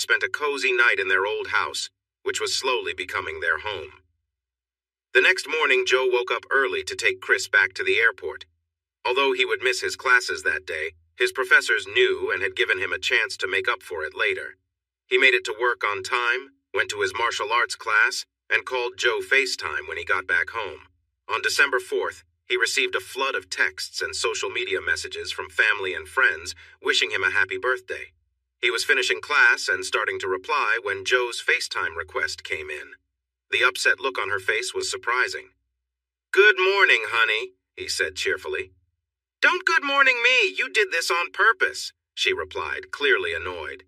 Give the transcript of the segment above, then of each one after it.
spent a cozy night in their old house, which was slowly becoming their home. The next morning, Joe woke up early to take Chris back to the airport. Although he would miss his classes that day, his professors knew and had given him a chance to make up for it later. He made it to work on time, went to his martial arts class, and called Joe FaceTime when he got back home. On December 4th, he received a flood of texts and social media messages from family and friends wishing him a happy birthday. He was finishing class and starting to reply when Joe's FaceTime request came in. The upset look on her face was surprising. "Good morning, honey," he said cheerfully. "Don't good morning me, you did this on purpose," she replied, clearly annoyed.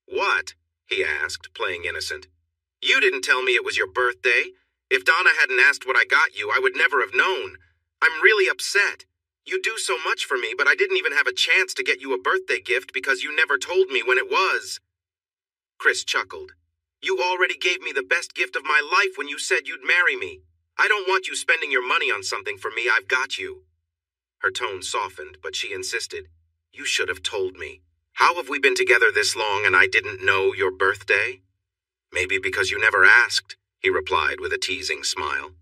"What?" he asked, playing innocent. "You didn't tell me it was your birthday. If Donna hadn't asked what I got you, I would never have known. I'm really upset. You do so much for me, but I didn't even have a chance to get you a birthday gift because you never told me when it was." Chris chuckled. "You already gave me the best gift of my life when you said you'd marry me. I don't want you spending your money on something for me. I've got you." Her tone softened, but she insisted. "You should have told me. How have we been together this long and I didn't know your birthday?" "Maybe because you never asked," he replied with a teasing smile.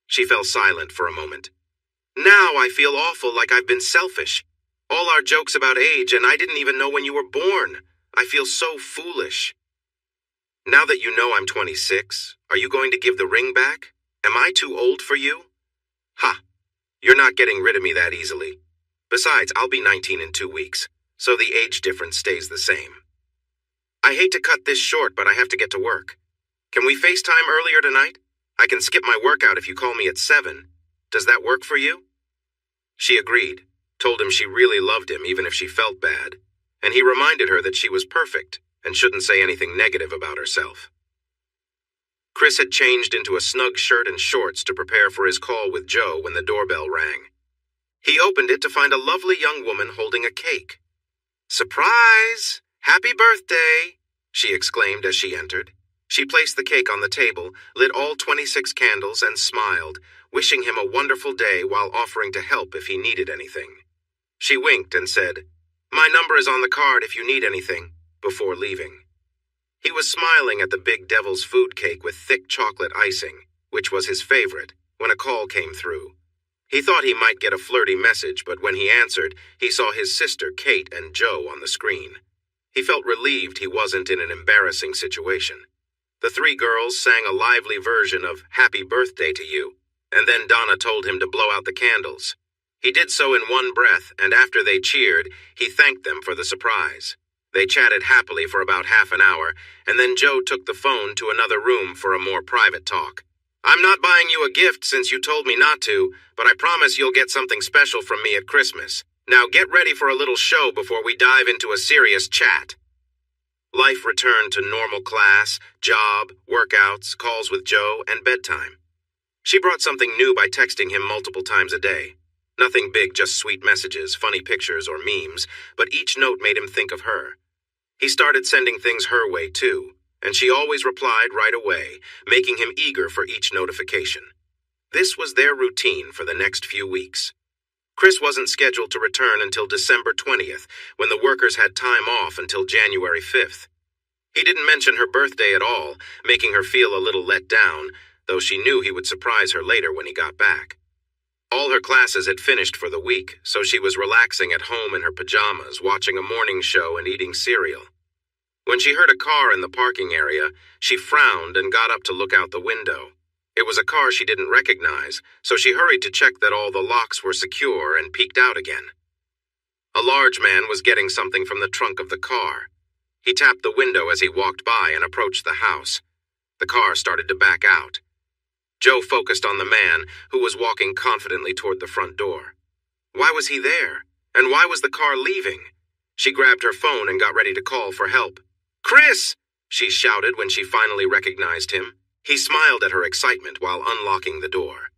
She fell silent for a moment. "Now I feel awful, like I've been selfish. All our jokes about age, and I didn't even know when you were born. I feel so foolish." "Now that you know I'm 26, are you going to give the ring back? Am I too old for you?" "Ha! You're not getting rid of me that easily. Besides, I'll be 19 in 2 weeks, so the age difference stays the same. I hate to cut this short, but I have to get to work. Can we FaceTime earlier tonight? I can skip my workout if you call me at 7. Does that work for you?" She agreed, told him she really loved him even if she felt bad, and he reminded her that she was perfect and shouldn't say anything negative about herself. Chris had changed into a snug shirt and shorts to prepare for his call with Joe when the doorbell rang. He opened it to find a lovely young woman holding a cake. "Surprise! Happy birthday!" she exclaimed as she entered. She placed the cake on the table, lit all 26 candles, and smiled, wishing him a wonderful day while offering to help if he needed anything. She winked and said, "My number is on the card if you need anything," before leaving. He was smiling at the big devil's food cake with thick chocolate icing, which was his favorite, when a call came through. He thought he might get a flirty message, but when he answered, he saw his sister Kate and Joe on the screen. He felt relieved he wasn't in an embarrassing situation. The 3 girls sang a lively version of "Happy Birthday to You," and then Donna told him to blow out the candles. He did so in one breath, and after they cheered, he thanked them for the surprise. They chatted happily for about half an hour, and then Joe took the phone to another room for a more private talk. "I'm not buying you a gift since you told me not to, but I promise you'll get something special from me at Christmas. Now get ready for a little show before we dive into a serious chat." Life returned to normal class, job, workouts, calls with Joe, and bedtime. She brought something new by texting him multiple times a day. Nothing big, just sweet messages, funny pictures, or memes, but each note made him think of her. He started sending things her way, too, and she always replied right away, making him eager for each notification. This was their routine for the next few weeks. Chris wasn't scheduled to return until December 20th, when the workers had time off until January 5th. He didn't mention her birthday at all, making her feel a little let down, though she knew he would surprise her later when he got back. All her classes had finished for the week, so she was relaxing at home in her pajamas, watching a morning show and eating cereal. When she heard a car in the parking area, she frowned and got up to look out the window. It was a car she didn't recognize, so she hurried to check that all the locks were secure and peeked out again. A large man was getting something from the trunk of the car. He tapped the window as he walked by and approached the house. The car started to back out. Joe focused on the man, who was walking confidently toward the front door. Why was he there? And why was the car leaving? She grabbed her phone and got ready to call for help. "Chris!" she shouted when she finally recognized him. He smiled at her excitement while unlocking the door.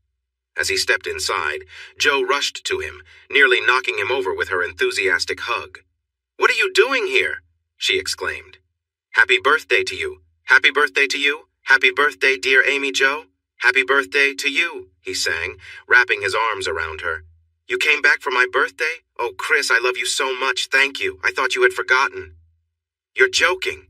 As he stepped inside, Joe rushed to him, nearly knocking him over with her enthusiastic hug. "What are you doing here?" she exclaimed. "Happy birthday to you. Happy birthday to you. Happy birthday, dear Amy Jo. Happy birthday to you," he sang, wrapping his arms around her. "You came back for my birthday? Oh, Chris, I love you so much. Thank you. I thought you had forgotten." "You're joking.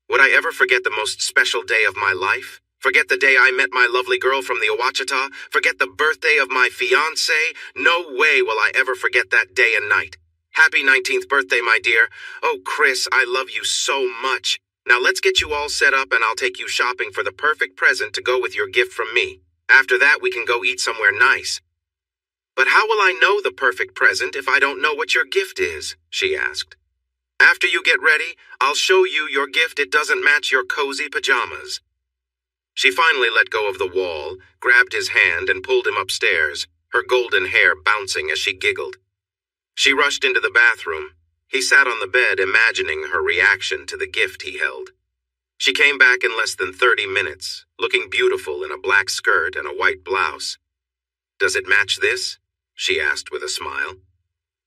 Would I ever forget the most special day of my life? Forget the day I met my lovely girl from the Ouachita? Forget the birthday of my fiancé? No way will I ever forget that day and night. Happy 19th birthday, my dear. Oh, Chris, I love you so much. Now let's get you all set up and I'll take you shopping for the perfect present to go with your gift from me. After that, we can go eat somewhere nice. But how will I know the perfect present if I don't know what your gift is? She asked. After you get ready, I'll show you your gift. It doesn't match your cozy pajamas. She finally let go of the wall, grabbed his hand, and pulled him upstairs, her golden hair bouncing as she giggled. She rushed into the bathroom. He sat on the bed, imagining her reaction to the gift he held. She came back in less than 30 minutes, looking beautiful in a black skirt and a white blouse. Does it match this? She asked with a smile.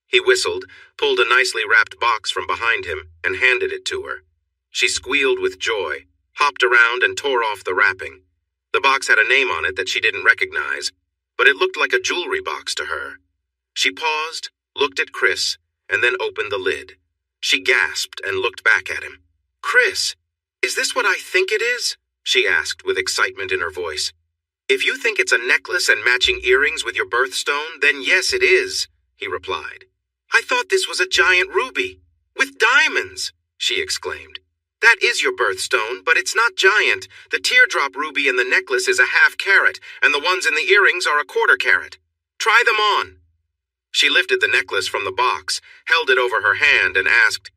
He whistled, pulled a nicely wrapped box from behind him, and handed it to her. She squealed with joy, hopped around and tore off the wrapping. The box had a name on it that she didn't recognize, but it looked like a jewelry box to her. She paused, looked at Chris, and then opened the lid. She gasped and looked back at him. Chris, is this what I think it is? She asked with excitement in her voice. If you think it's a necklace and matching earrings with your birthstone, then yes, it is, he replied. I thought this was a giant ruby. With diamonds, she exclaimed. That is your birthstone, but it's not giant. The teardrop ruby in the necklace is a ½ carat, and the ones in the earrings are a ¼ carat. Try them on. She lifted the necklace from the box, held it over her hand, and asked,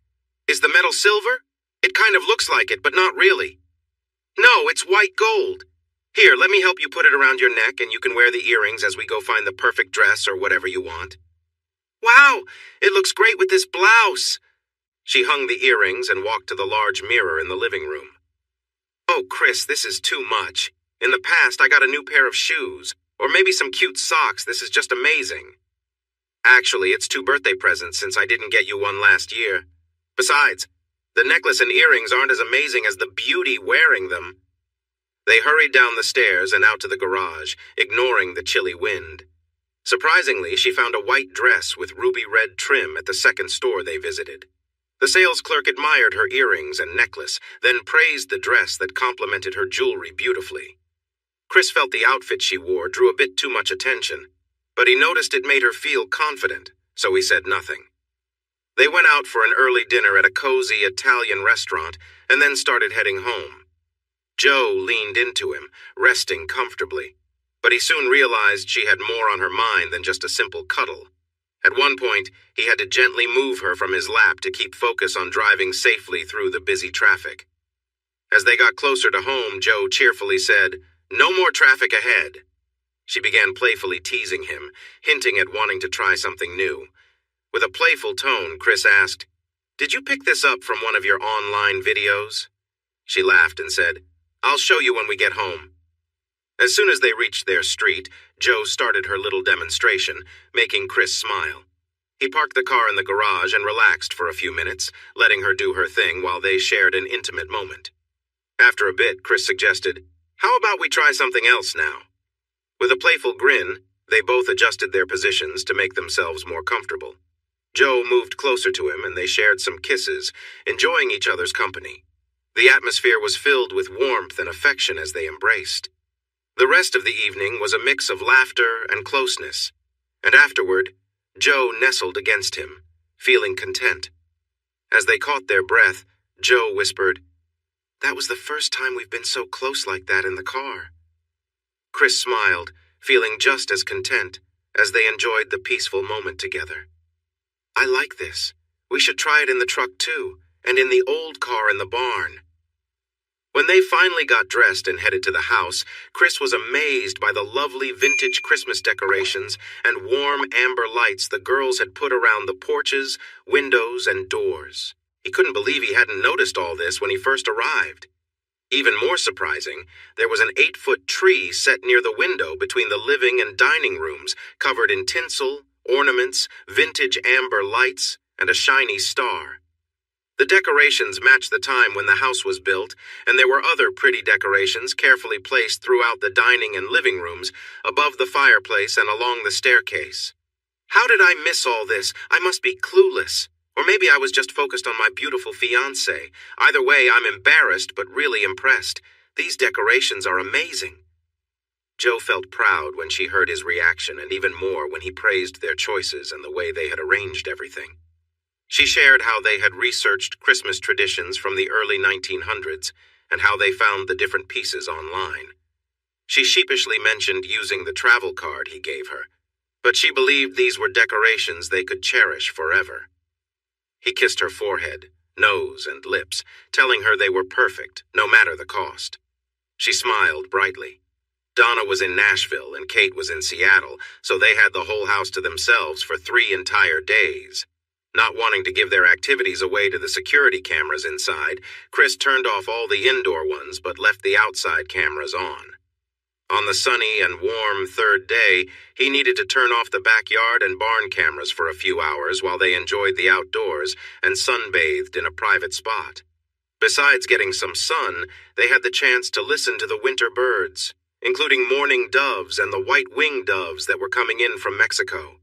Is the metal silver? It kind of looks like it, but not really. No, it's white gold. Here, let me help you put it around your neck, and you can wear the earrings as we go find the perfect dress or whatever you want. Wow, it looks great with this blouse. She hung the earrings and walked to the large mirror in the living room. Oh, Chris, this is too much. In the past, I got a new pair of shoes, or maybe some cute socks. This is just amazing. Actually, it's 2 birthday presents since I didn't get you one last year. Besides, the necklace and earrings aren't as amazing as the beauty wearing them. They hurried down the stairs and out to the garage, ignoring the chilly wind. Surprisingly, she found a white dress with ruby red trim at the second store they visited. The sales clerk admired her earrings and necklace, then praised the dress that complemented her jewelry beautifully. Chris felt the outfit she wore drew a bit too much attention, but he noticed it made her feel confident, so he said nothing. They went out for an early dinner at a cozy Italian restaurant and then started heading home. Joe leaned into him, resting comfortably, but he soon realized she had more on her mind than just a simple cuddle. At one point, he had to gently move her from his lap to keep focus on driving safely through the busy traffic. As they got closer to home, Joe cheerfully said, "No more traffic ahead." She began playfully teasing him, hinting at wanting to try something new. With a playful tone, Chris asked, "Did you pick this up from one of your online videos?" She laughed and said, "I'll show you when we get home." As soon as they reached their street, Joe started her little demonstration, making Chris smile. He parked the car in the garage and relaxed for a few minutes, letting her do her thing while they shared an intimate moment. After a bit, Chris suggested, "How about we try something else now?" With a playful grin, they both adjusted their positions to make themselves more comfortable. Joe moved closer to him and they shared some kisses, enjoying each other's company. The atmosphere was filled with warmth and affection as they embraced. The rest of the evening was a mix of laughter and closeness, and afterward, Joe nestled against him, feeling content. As they caught their breath, Joe whispered, "That was the first time we've been so close like that in the car." Chris smiled, feeling just as content as they enjoyed the peaceful moment together. "I like this. We should try it in the truck too, and in the old car in the barn." When they finally got dressed and headed to the house, Chris was amazed by the lovely vintage Christmas decorations and warm amber lights the girls had put around the porches, windows, and doors. He couldn't believe he hadn't noticed all this when he first arrived. Even more surprising, there was an 8-foot tree set near the window between the living and dining rooms, covered in tinsel, ornaments, vintage amber lights, and a shiny star. The decorations matched the time when the house was built, and there were other pretty decorations carefully placed throughout the dining and living rooms, above the fireplace and along the staircase. "How did I miss all this? I must be clueless," Or maybe I was just focused on my beautiful fiancé. Either way, I'm embarrassed but really impressed. These decorations are amazing. Joe felt proud when she heard his reaction, and even more when he praised their choices and the way they had arranged everything. She shared how they had researched Christmas traditions from the early 1900s and how they found the different pieces online. She sheepishly mentioned using the travel card he gave her, but she believed these were decorations they could cherish forever. He kissed her forehead, nose, and lips, telling her they were perfect, no matter the cost. She smiled brightly. Donna was in Nashville and Kate was in Seattle, so they had the whole house to themselves for 3 entire days. Not wanting to give their activities away to the security cameras inside, Chris turned off all the indoor ones but left the outside cameras on. On the sunny and warm third day, he needed to turn off the backyard and barn cameras for a few hours while they enjoyed the outdoors and sunbathed in a private spot. Besides getting some sun, they had the chance to listen to the winter birds, including mourning doves and the white-winged doves that were coming in from Mexico.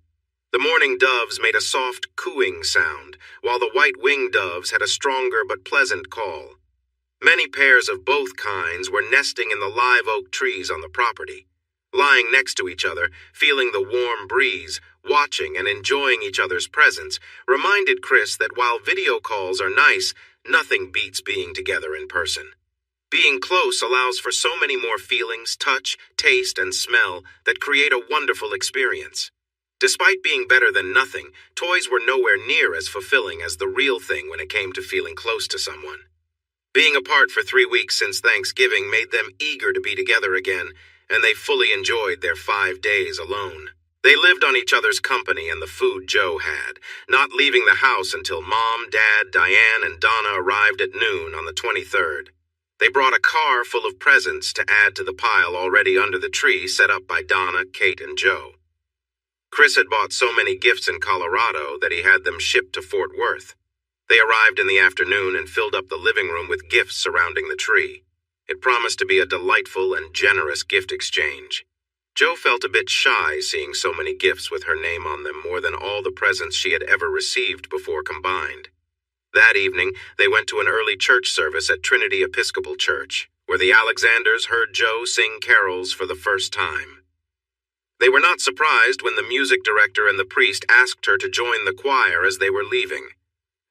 The mourning doves made a soft cooing sound, while the white-winged doves had a stronger but pleasant call. Many pairs of both kinds were nesting in the live oak trees on the property. Lying next to each other, feeling the warm breeze, watching and enjoying each other's presence, reminded Chris that while video calls are nice, nothing beats being together in person. Being close allows for so many more feelings, touch, taste, and smell that create a wonderful experience. Despite being better than nothing, toys were nowhere near as fulfilling as the real thing when it came to feeling close to someone. Being apart for 3 weeks since Thanksgiving made them eager to be together again, and they fully enjoyed their 5 days alone. They lived on each other's company and the food Joe had, not leaving the house until Mom, Dad, Diane, and Donna arrived at noon on the 23rd. They brought a car full of presents to add to the pile already under the tree set up by Donna, Kate, and Joe. Chris had bought so many gifts in Colorado that he had them shipped to Fort Worth. They arrived in the afternoon and filled up the living room with gifts surrounding the tree. It promised to be a delightful and generous gift exchange. Joe felt a bit shy seeing so many gifts with her name on them, more than all the presents she had ever received before combined. That evening, they went to an early church service at Trinity Episcopal Church, where the Alexanders heard Joe sing carols for the first time. They were not surprised when the music director and the priest asked her to join the choir as they were leaving.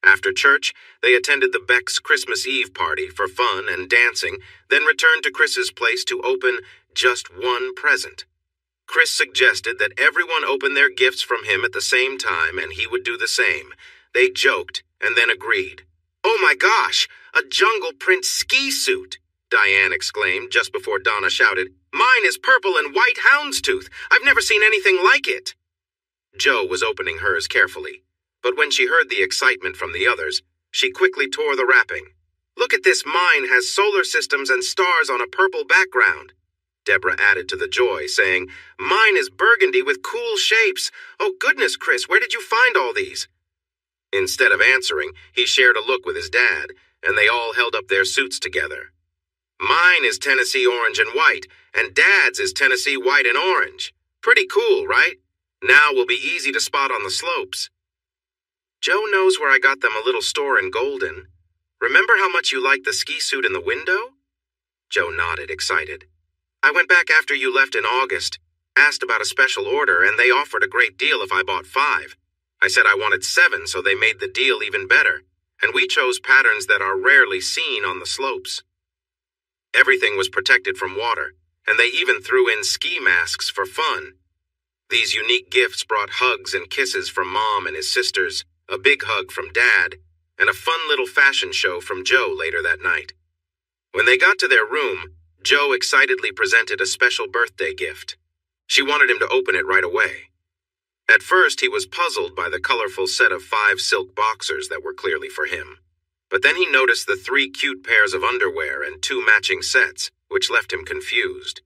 After church, they attended the Beck's Christmas Eve party for fun and dancing, then returned to Chris's place to open just one present. Chris suggested that everyone open their gifts from him at the same time and he would do the same. They joked and then agreed. "Oh my gosh, a Jungle Print ski suit!" Diane exclaimed just before Donna shouted, "Mine is purple and white houndstooth. I've never seen anything like it." Joe was opening hers carefully, but when she heard the excitement from the others, she quickly tore the wrapping. "Look at this, mine has solar systems and stars on a purple background." Deborah added to the joy, saying, "Mine is burgundy with cool shapes. Oh goodness, Chris, where did you find all these?" Instead of answering, he shared a look with his dad, and they all held up their suits together. "Mine is Tennessee orange and white, and Dad's is Tennessee white and orange. Pretty cool, right? Now will be easy to spot on the slopes." "Joe knows where I got them a little store in Golden. Remember how much you liked the ski suit in the window?" Joe nodded, excited. "I went back after you left in August, asked about a special order, and they offered a great deal if I bought 5. I said I wanted 7, so they made the deal even better, and we chose patterns that are rarely seen on the slopes. Everything was protected from water, and they even threw in ski masks for fun. These unique gifts brought hugs and kisses from Mom and his sisters, a big hug from Dad, and a fun little fashion show from Joe later that night. When they got to their room, Joe excitedly presented a special birthday gift. She wanted him to open it right away. At first, he was puzzled by the colorful set of 5 silk boxers that were clearly for him. But then he noticed the 3 cute pairs of underwear and 2 matching sets, which left him confused.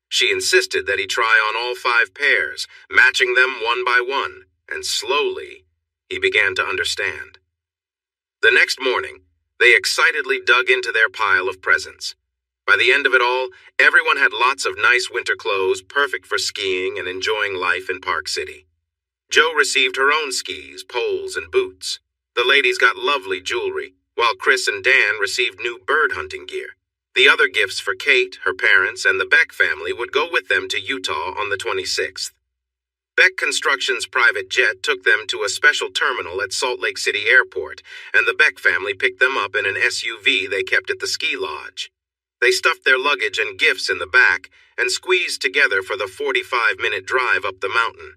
She insisted that he try on all 5 pairs, matching them one by one, and slowly, he began to understand. The next morning, they excitedly dug into their pile of presents. By the end of it all, everyone had lots of nice winter clothes, perfect for skiing and enjoying life in Park City. Joe received her own skis, poles, and boots. The ladies got lovely jewelry, while Chris and Dan received new bird hunting gear. The other gifts for Kate, her parents, and the Beck family would go with them to Utah on the 26th. Beck Construction's private jet took them to a special terminal at Salt Lake City Airport, and the Beck family picked them up in an SUV they kept at the ski lodge. They stuffed their luggage and gifts in the back and squeezed together for the 45-minute drive up the mountain.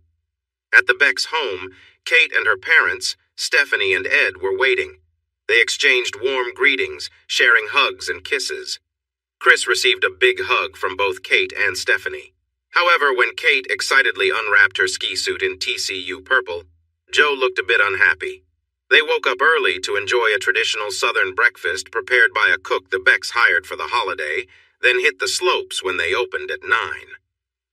At the Beck's home, Kate and her parents, Stephanie and Ed, were waiting. They exchanged warm greetings, sharing hugs and kisses. Chris received a big hug from both Kate and Stephanie. However, when Kate excitedly unwrapped her ski suit in TCU purple, Joe looked a bit unhappy. They woke up early to enjoy a traditional Southern breakfast prepared by a cook the Becks hired for the holiday, then hit the slopes when they opened at 9.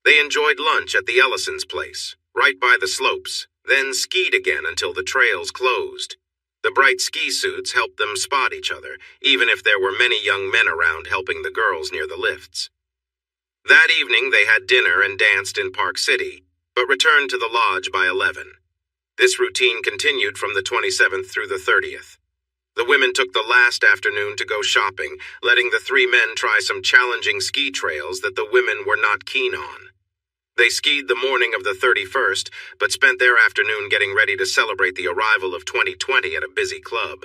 They enjoyed lunch at the Ellisons' place, right by the slopes, then skied again until the trails closed. The bright ski suits helped them spot each other, even if there were many young men around helping the girls near the lifts. That evening they had dinner and danced in Park City, but returned to the lodge by 11. This routine continued from the 27th through the 30th. The women took the last afternoon to go shopping, letting the three men try some challenging ski trails that the women were not keen on. They skied the morning of the 31st, but spent their afternoon getting ready to celebrate the arrival of 2020 at a busy club.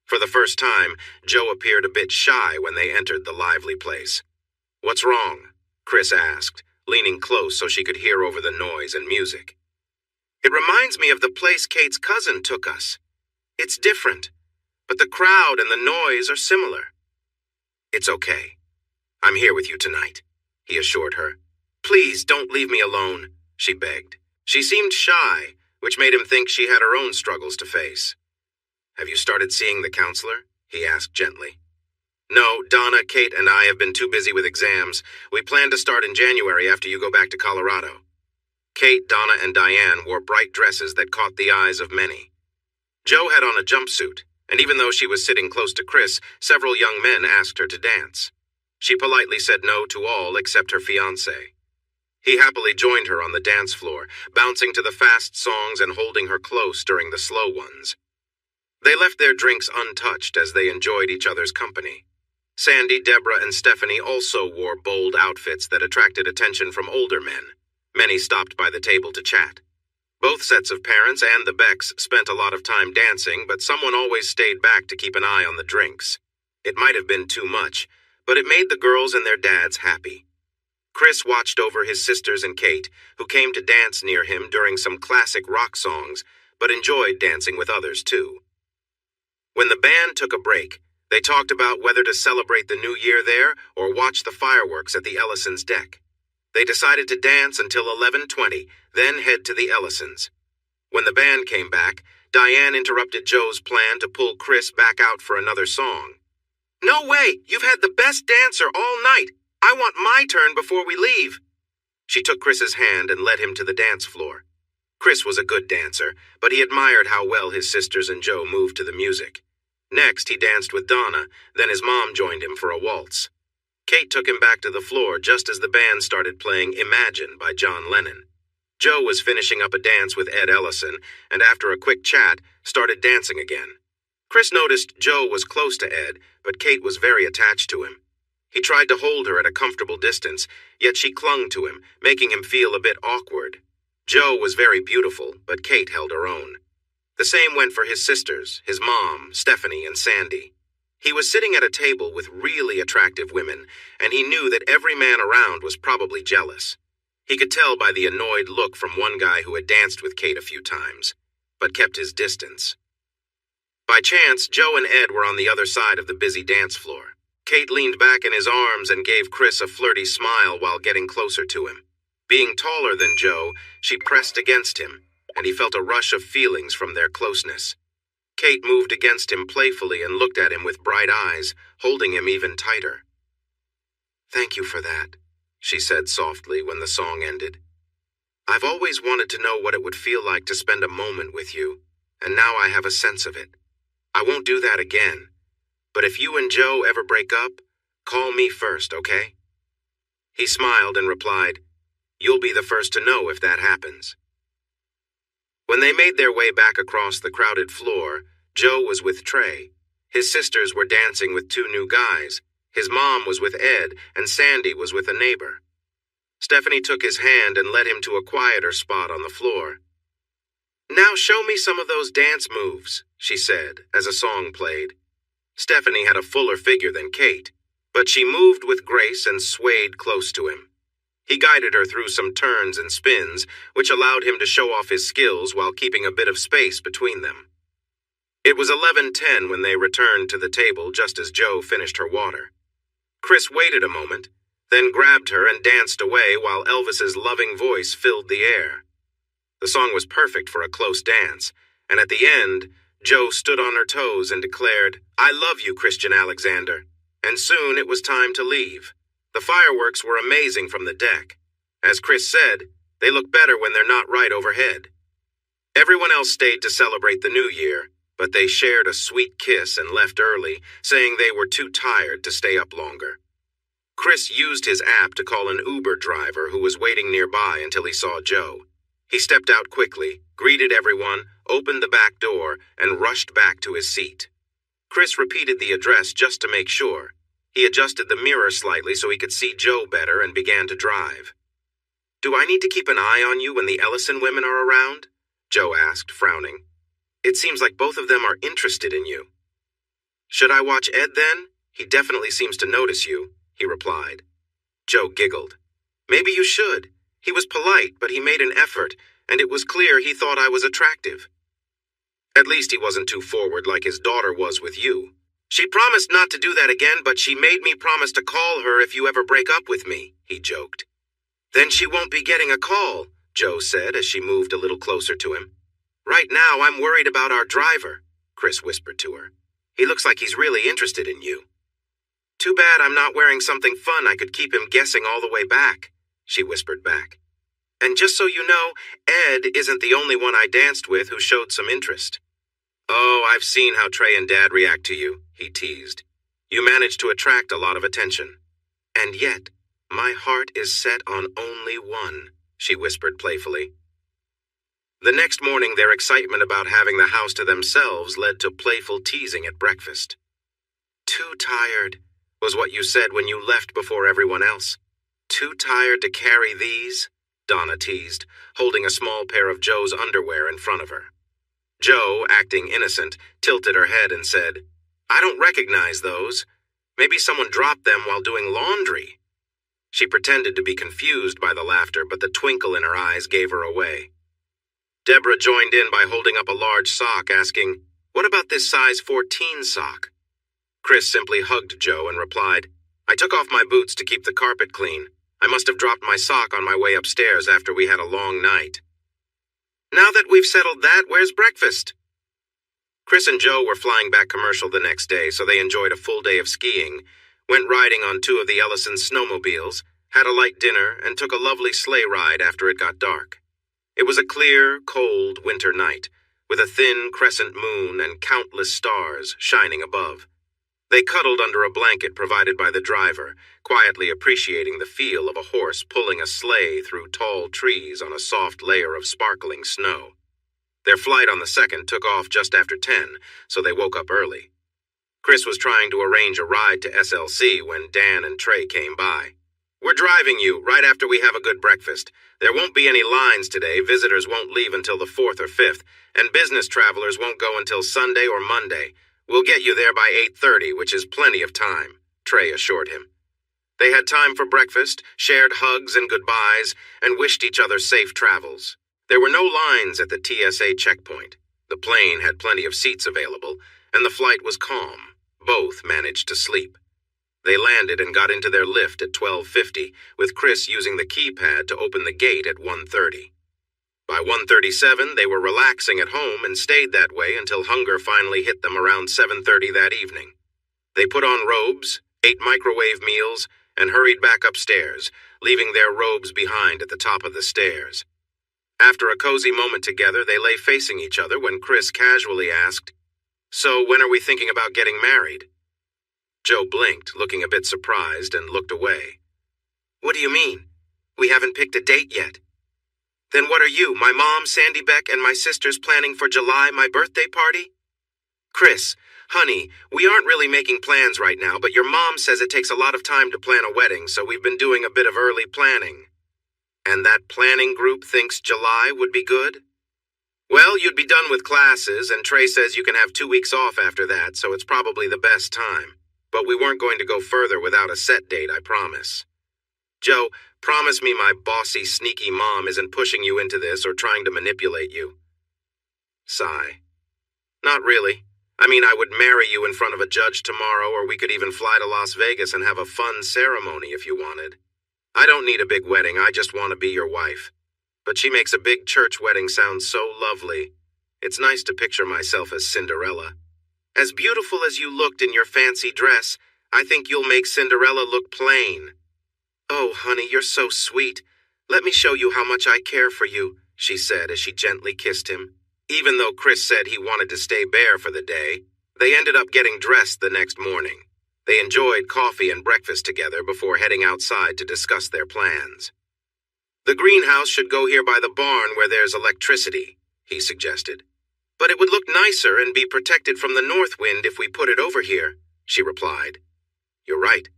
For the first time, Joe appeared a bit shy when they entered the lively place. "What's wrong?" Chris asked, leaning close so she could hear over the noise and music. "It reminds me of the place Kate's cousin took us. It's different, but the crowd and the noise are similar." "It's okay. I'm here with you tonight," he assured her. "Please don't leave me alone," she begged. She seemed shy, which made him think she had her own struggles to face. "Have you started seeing the counselor?" he asked gently. "No, Donna, Kate, and I have been too busy with exams. We plan to start in January after you go back to Colorado." Kate, Donna, and Diane wore bright dresses that caught the eyes of many. Joe had on a jumpsuit, and even though she was sitting close to Chris, several young men asked her to dance. She politely said no to all except her fiancé. He happily joined her on the dance floor, bouncing to the fast songs and holding her close during the slow ones. They left their drinks untouched as they enjoyed each other's company. Sandy, Deborah, and Stephanie also wore bold outfits that attracted attention from older men. Many stopped by the table to chat. Both sets of parents and the Becks spent a lot of time dancing, but someone always stayed back to keep an eye on the drinks. It might have been too much, but it made the girls and their dads happy. Chris watched over his sisters and Kate, who came to dance near him during some classic rock songs, but enjoyed dancing with others too. When the band took a break, they talked about whether to celebrate the new year there or watch the fireworks at the Ellisons' deck. They decided to dance until 11:20, then head to the Ellisons. When the band came back, Diane interrupted Joe's plan to pull Chris back out for another song. "No way! You've had the best dancer all night! I want my turn before we leave!" She took Chris's hand and led him to the dance floor. Chris was a good dancer, but he admired how well his sisters and Joe moved to the music. Next, he danced with Donna, then his mom joined him for a waltz. Kate took him back to the floor just as the band started playing Imagine by John Lennon. Joe was finishing up a dance with Ed Ellison, and after a quick chat, started dancing again. Chris noticed Joe was close to Ed, but Kate was very attached to him. He tried to hold her at a comfortable distance, yet she clung to him, making him feel a bit awkward. Joe was very beautiful, but Kate held her own. The same went for his sisters, his mom, Stephanie, and Sandy. He was sitting at a table with really attractive women, and he knew that every man around was probably jealous. He could tell by the annoyed look from one guy who had danced with Kate a few times, but kept his distance. By chance, Joe and Ed were on the other side of the busy dance floor. Kate leaned back in his arms and gave Chris a flirty smile while getting closer to him. Being taller than Joe, she pressed against him, and he felt a rush of feelings from their closeness. Kate moved against him playfully and looked at him with bright eyes, holding him even tighter. "Thank you for that," she said softly when the song ended. "I've always wanted to know what it would feel like to spend a moment with you, and now I have a sense of it. I won't do that again, but if you and Joe ever break up, call me first, okay?" He smiled and replied, "You'll be the first to know if that happens." When they made their way back across the crowded floor, Joe was with Trey. His sisters were dancing with two new guys. His mom was with Ed, and Sandy was with a neighbor. Stephanie took his hand and led him to a quieter spot on the floor. "Now show me some of those dance moves," she said, as a song played. Stephanie had a fuller figure than Kate, but she moved with grace and swayed close to him. He guided her through some turns and spins, which allowed him to show off his skills while keeping a bit of space between them. It was 11:10 when they returned to the table just as Joe finished her water. Chris waited a moment, then grabbed her and danced away while Elvis's loving voice filled the air. The song was perfect for a close dance, and at the end, Joe stood on her toes and declared, "I love you, Christian Alexander," and soon it was time to leave. The fireworks were amazing from the deck. As Chris said, they look better when they're not right overhead. Everyone else stayed to celebrate the new year, but they shared a sweet kiss and left early, saying they were too tired to stay up longer. Chris used his app to call an Uber driver who was waiting nearby until he saw Joe. He stepped out quickly, greeted everyone, opened the back door, and rushed back to his seat. Chris repeated the address just to make sure. He adjusted the mirror slightly so he could see Joe better and began to drive. "Do I need to keep an eye on you when the Ellison women are around?" Joe asked, frowning. "It seems like both of them are interested in you." "Should I watch Ed then? He definitely seems to notice you," he replied. Joe giggled. "Maybe you should. He was polite, but he made an effort, and it was clear he thought I was attractive. At least he wasn't too forward like his daughter was with you. She promised not to do that again, but she made me promise to call her if you ever break up with me," he joked. "Then she won't be getting a call," Joe said as she moved a little closer to him. "Right now, I'm worried about our driver," Chris whispered to her. "He looks like he's really interested in you." "Too bad I'm not wearing something fun I could keep him guessing all the way back," she whispered back. "And just so you know, Ed isn't the only one I danced with who showed some interest." "Oh, I've seen how Trey and Dad react to you," he teased. "You managed to attract a lot of attention. And yet, my heart is set on only one," she whispered playfully. The next morning, their excitement about having the house to themselves led to playful teasing at breakfast. "Too tired," was what you said when you left before everyone else. "Too tired to carry these?" Donna teased, holding a small pair of Joe's underwear in front of her. Joe, acting innocent, tilted her head and said, "I don't recognize those. Maybe someone dropped them while doing laundry." She pretended to be confused by the laughter, but the twinkle in her eyes gave her away. Deborah joined in by holding up a large sock, asking, "What about this size 14 sock?" Chris simply hugged Joe and replied, "I took off my boots to keep the carpet clean. I must have dropped my sock on my way upstairs after we had a long night." "Now that we've settled that, where's breakfast?" Chris and Joe were flying back commercial the next day, so they enjoyed a full day of skiing, went riding on two of the Ellison snowmobiles, had a light dinner, and took a lovely sleigh ride after it got dark. It was a clear, cold winter night, with a thin crescent moon and countless stars shining above. They cuddled under a blanket provided by the driver, quietly appreciating the feel of a horse pulling a sleigh through tall trees on a soft layer of sparkling snow. Their flight on the 2nd took off just after 10, so they woke up early. Chris was trying to arrange a ride to SLC when Dan and Trey came by. "We're driving you right after we have a good breakfast. There won't be any lines today, visitors won't leave until the 4th or 5th, and business travelers won't go until Sunday or Monday. We'll get you there by 8:30, which is plenty of time," Trey assured him. They had time for breakfast, shared hugs and goodbyes, and wished each other safe travels. There were no lines at the TSA checkpoint. The plane had plenty of seats available, and the flight was calm. Both managed to sleep. They landed and got into their lift at 12:50, with Chris using the keypad to open the gate at 1:30. By 1:37, they were relaxing at home and stayed that way until hunger finally hit them around 7:30 that evening. They put on robes, ate microwave meals, and hurried back upstairs, leaving their robes behind at the top of the stairs. After a cozy moment together, they lay facing each other when Chris casually asked, "So when are we thinking about getting married?" Joe blinked, looking a bit surprised, and looked away. "What do you mean? We haven't picked a date yet." "Then what are you, my mom, Sandy Beck, and my sisters planning for July, my birthday party?" Chris, honey, we aren't really making plans right now, but your mom says it takes a lot of time to plan a wedding, so we've been doing a bit of early planning. And that planning group thinks July would be good? Well, you'd be done with classes, and Trey says you can have 2 weeks off after that, so it's probably the best time. But we weren't going to go further without a set date, I promise. Joe, promise me my bossy, sneaky mom isn't pushing you into this or trying to manipulate you. Sigh. Not really. I mean, I would marry you in front of a judge tomorrow, or we could even fly to Las Vegas and have a fun ceremony if you wanted. I don't need a big wedding, I just want to be your wife. But she makes a big church wedding sound so lovely. It's nice to picture myself as Cinderella. As beautiful as you looked in your fancy dress, I think you'll make Cinderella look plain. Oh, honey, you're so sweet. Let me show you how much I care for you, she said as she gently kissed him. Even though Chris said he wanted to stay bare for the day, they ended up getting dressed the next morning. They enjoyed coffee and breakfast together before heading outside to discuss their plans. The greenhouse should go here by the barn where there's electricity, he suggested. But it would look nicer and be protected from the north wind if we put it over here, she replied. You're right.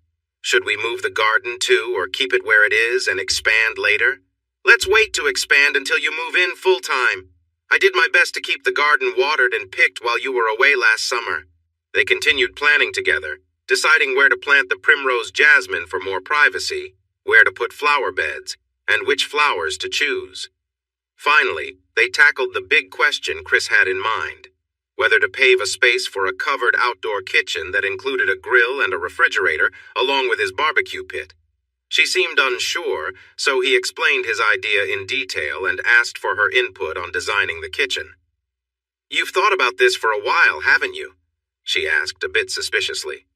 Should we move the garden too, or keep it where it is and expand later? Let's wait to expand until you move in full time. I did my best to keep the garden watered and picked while you were away last summer. They continued planning together, deciding where to plant the primrose jasmine for more privacy, where to put flower beds, and which flowers to choose. Finally, they tackled the big question Chris had in mind, whether to pave a space for a covered outdoor kitchen that included a grill and a refrigerator along with his barbecue pit. She seemed unsure, so he explained his idea in detail and asked for her input on designing the kitchen. You've thought about this for a while, haven't you? She asked a bit suspiciously.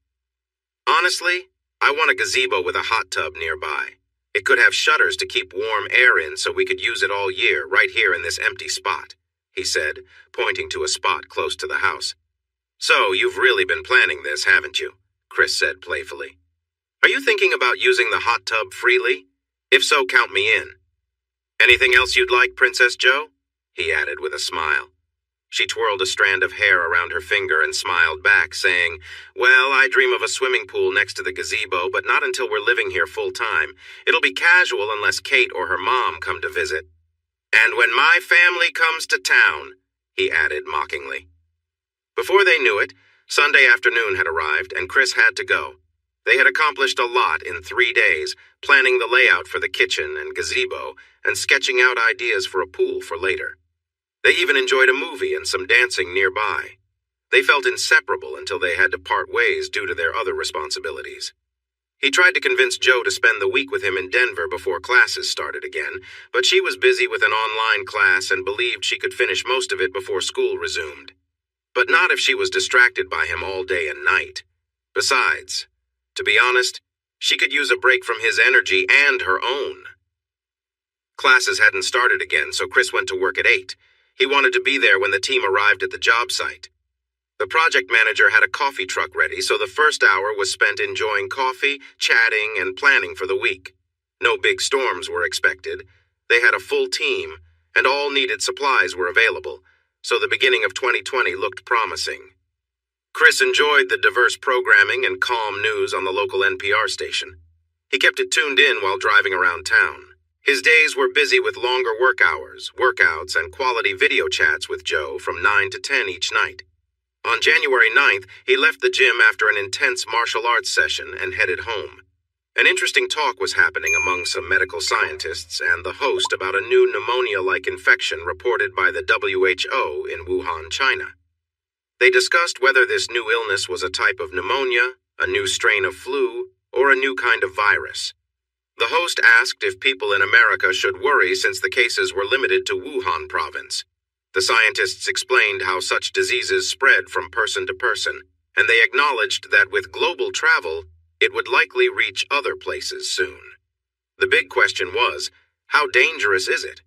Honestly, I want a gazebo with a hot tub nearby. It could have shutters to keep warm air in so we could use it all year right here in this empty spot, he said, pointing to a spot close to the house. So you've really been planning this, haven't you? Chris said playfully. Are you thinking about using the hot tub freely? If so, count me in. Anything else you'd like, Princess Joe? He added with a smile. She twirled a strand of hair around her finger and smiled back, saying, Well, I dream of a swimming pool next to the gazebo, but not until we're living here full time. It'll be casual unless Kate or her mom come to visit. And when my family comes to town, he added mockingly. Before they knew it, Sunday afternoon had arrived, and Chris had to go. They had accomplished a lot in 3 days, planning the layout for the kitchen and gazebo, and sketching out ideas for a pool for later. They even enjoyed a movie and some dancing nearby. They felt inseparable until they had to part ways due to their other responsibilities. He tried to convince Joe to spend the week with him in Denver before classes started again, but she was busy with an online class and believed she could finish most of it before school resumed. But not if she was distracted by him all day and night. Besides, to be honest, she could use a break from his energy and her own. Classes hadn't started again, so Chris went to work at 8. He wanted to be there when the team arrived at the job site. The project manager had a coffee truck ready, so the first hour was spent enjoying coffee, chatting, and planning for the week. No big storms were expected. They had a full team, and all needed supplies were available, so the beginning of 2020 looked promising. Chris enjoyed the diverse programming and calm news on the local NPR station. He kept it tuned in while driving around town. His days were busy with longer work hours, workouts, and quality video chats with Joe from 9 to 10 each night. On January 9th, he left the gym after an intense martial arts session and headed home. An interesting talk was happening among some medical scientists and the host about a new pneumonia-like infection reported by the WHO in Wuhan, China. They discussed whether this new illness was a type of pneumonia, a new strain of flu, or a new kind of virus. The host asked if people in America should worry since the cases were limited to Wuhan province. The scientists explained how such diseases spread from person to person, and they acknowledged that with global travel, it would likely reach other places soon. The big question was, how dangerous is it?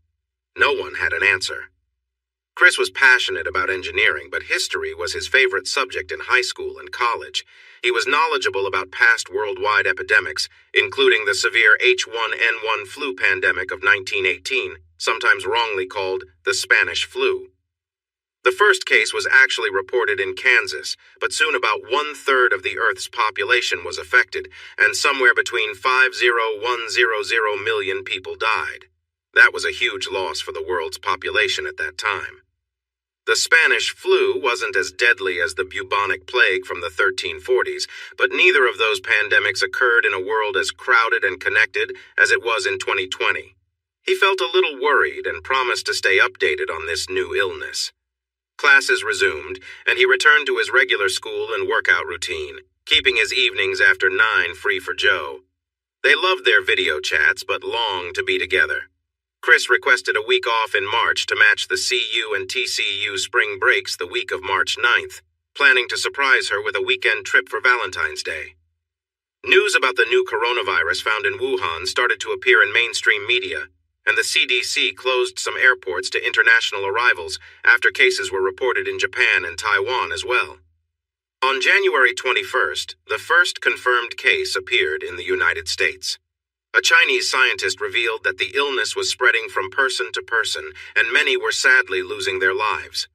No one had an answer. Chris was passionate about engineering, but history was his favorite subject in high school and college. He was knowledgeable about past worldwide epidemics, including the severe H1N1 flu pandemic of 1918, sometimes wrongly called the Spanish flu. The first case was actually reported in Kansas, but soon about one-third of the Earth's population was affected, and somewhere between 50–100 million people died. That was a huge loss for the world's population at that time. The Spanish flu wasn't as deadly as the bubonic plague from the 1340s, but neither of those pandemics occurred in a world as crowded and connected as it was in 2020. He felt a little worried and promised to stay updated on this new illness. Classes resumed, and he returned to his regular school and workout routine, keeping his evenings after 9 free for Joe. They loved their video chats, but longed to be together. Chris requested a week off in March to match the CU and TCU spring breaks the week of March 9th, planning to surprise her with a weekend trip for Valentine's Day. News about the new coronavirus found in Wuhan started to appear in mainstream media, and the CDC closed some airports to international arrivals after cases were reported in Japan and Taiwan as well. On January 21st, the first confirmed case appeared in the United States. A Chinese scientist revealed that the illness was spreading from person to person, and many were sadly losing their lives.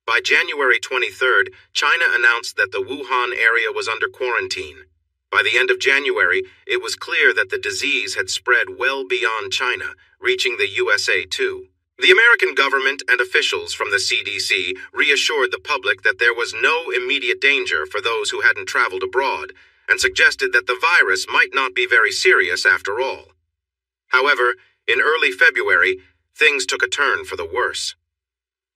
By January 23rd, China announced that the Wuhan area was under quarantine. By the end of January, it was clear that the disease had spread well beyond China, reaching the USA too. The American government and officials from the CDC reassured the public that there was no immediate danger for those who hadn't traveled abroad, and suggested that the virus might not be very serious after all. However, in early February, things took a turn for the worse.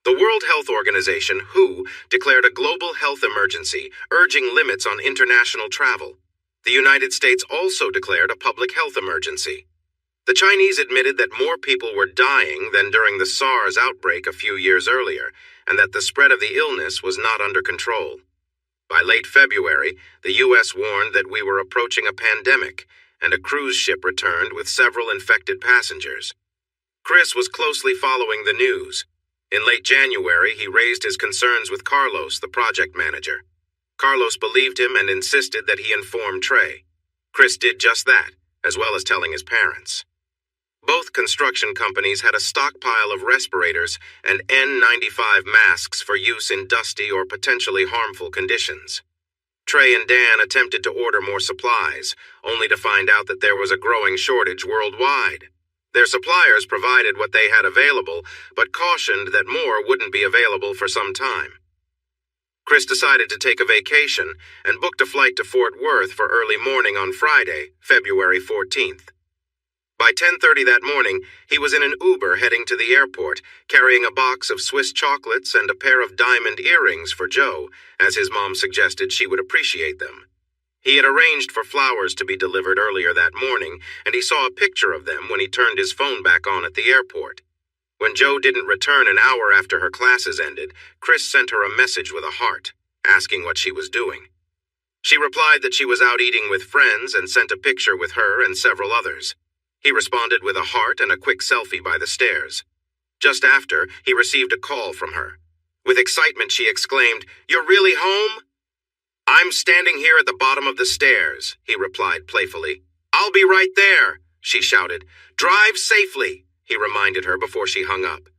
The World Health Organization, WHO, declared a global health emergency, urging limits on international travel. The United States also declared a public health emergency. The Chinese admitted that more people were dying than during the SARS outbreak a few years earlier, and that the spread of the illness was not under control. By late February, the U.S. warned that we were approaching a pandemic, and a cruise ship returned with several infected passengers. Chris was closely following the news. In late January, he raised his concerns with Carlos, the project manager. Carlos believed him and insisted that he inform Trey. Chris did just that, as well as telling his parents. Both construction companies had a stockpile of respirators and N95 masks for use in dusty or potentially harmful conditions. Trey and Dan attempted to order more supplies, only to find out that there was a growing shortage worldwide. Their suppliers provided what they had available, but cautioned that more wouldn't be available for some time. Chris decided to take a vacation and booked a flight to Fort Worth for early morning on Friday, February 14th. By 10:30 that morning, he was in an Uber heading to the airport, carrying a box of Swiss chocolates and a pair of diamond earrings for Joe, as his mom suggested she would appreciate them. He had arranged for flowers to be delivered earlier that morning, and he saw a picture of them when he turned his phone back on at the airport. When Joe didn't return an hour after her classes ended, Chris sent her a message with a heart, asking what she was doing. She replied that she was out eating with friends and sent a picture with her and several others. He responded with a heart and a quick selfie by the stairs. Just after, he received a call from her. With excitement, she exclaimed, "You're really home?" "I'm standing here at the bottom of the stairs," he replied playfully. "I'll be right there," she shouted. "Drive safely," he reminded her before she hung up.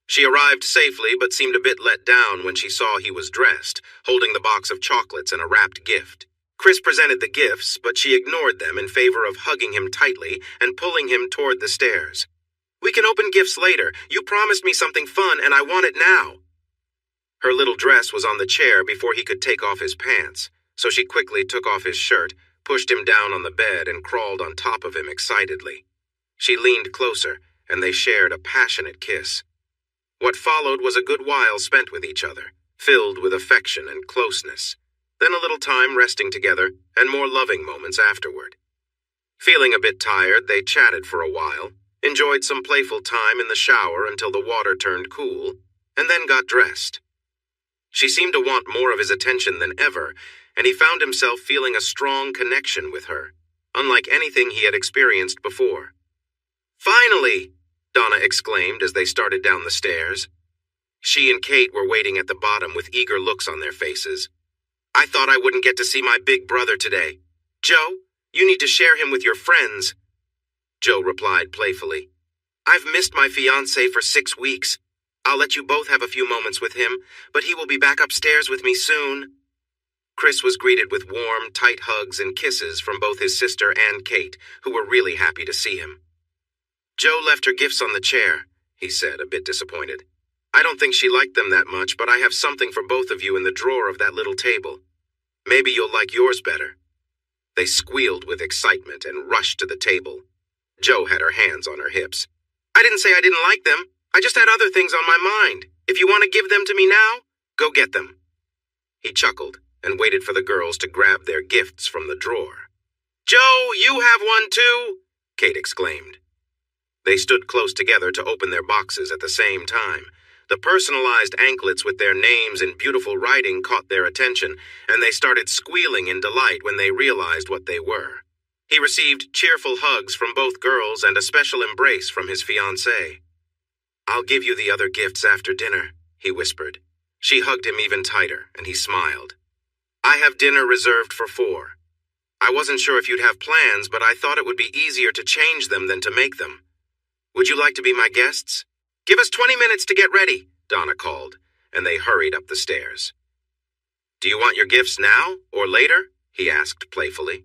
She arrived safely but seemed a bit let down when she saw he was dressed, holding the box of chocolates and a wrapped gift. Chris presented the gifts, but she ignored them in favor of hugging him tightly and pulling him toward the stairs. "We can open gifts later. You promised me something fun, and I want it now." Her little dress was on the chair before he could take off his pants, so she quickly took off his shirt, pushed him down on the bed, and crawled on top of him excitedly. She leaned closer, and they shared a passionate kiss. What followed was a good while spent with each other, filled with affection and closeness. Then a little time resting together, and more loving moments afterward. Feeling a bit tired, they chatted for a while, enjoyed some playful time in the shower until the water turned cool, and then got dressed. She seemed to want more of his attention than ever, and he found himself feeling a strong connection with her, unlike anything he had experienced before. "Finally!" Donna exclaimed as they started down the stairs. She and Kate were waiting at the bottom with eager looks on their faces. "I thought I wouldn't get to see my big brother today. Joe, you need to share him with your friends." Joe replied playfully, "I've missed my fiancé for 6 weeks. I'll let you both have a few moments with him, but he will be back upstairs with me soon." Chris was greeted with warm, tight hugs and kisses from both his sister and Kate, who were really happy to see him. "Joe left her gifts on the chair," he said, a bit disappointed. "I don't think she liked them that much, but I have something for both of you in the drawer of that little table. Maybe you'll like yours better." They squealed with excitement and rushed to the table. Joe had her hands on her hips. "I didn't say I didn't like them. I just had other things on my mind. If you want to give them to me now, go get them." He chuckled and waited for the girls to grab their gifts from the drawer. "Joe, you have one too!" Kate exclaimed. They stood close together to open their boxes at the same time. The personalized anklets with their names in beautiful writing caught their attention, and they started squealing in delight when they realized what they were. He received cheerful hugs from both girls and a special embrace from his fiancée. "I'll give you the other gifts after dinner," he whispered. She hugged him even tighter, and he smiled. "I have dinner reserved for 4. I wasn't sure if you'd have plans, but I thought it would be easier to change them than to make them. Would you like to be my guests?" "Give us 20 minutes to get ready," Donna called, and they hurried up the stairs. "Do you want your gifts now or later?" he asked playfully.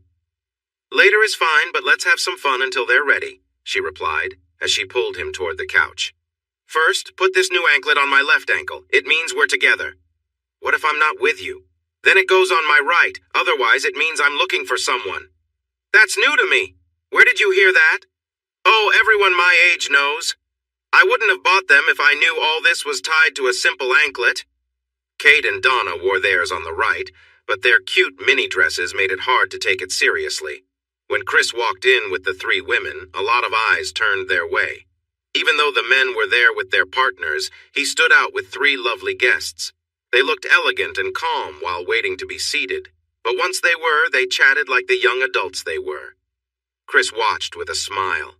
"Later is fine, but let's have some fun until they're ready," she replied, as she pulled him toward the couch. "First, put this new anklet on my left ankle. It means we're together." "What if I'm not with you?" "Then it goes on my right. Otherwise, it means I'm looking for someone." "That's new to me. Where did you hear that?" "Oh, everyone my age knows. I wouldn't have bought them if I knew all this was tied to a simple anklet." Kate and Donna wore theirs on the right, but their cute mini dresses made it hard to take it seriously. When Chris walked in with the 3 women, a lot of eyes turned their way. Even though the men were there with their partners, he stood out with 3 lovely guests. They looked elegant and calm while waiting to be seated, but once they were, they chatted like the young adults they were. Chris watched with a smile.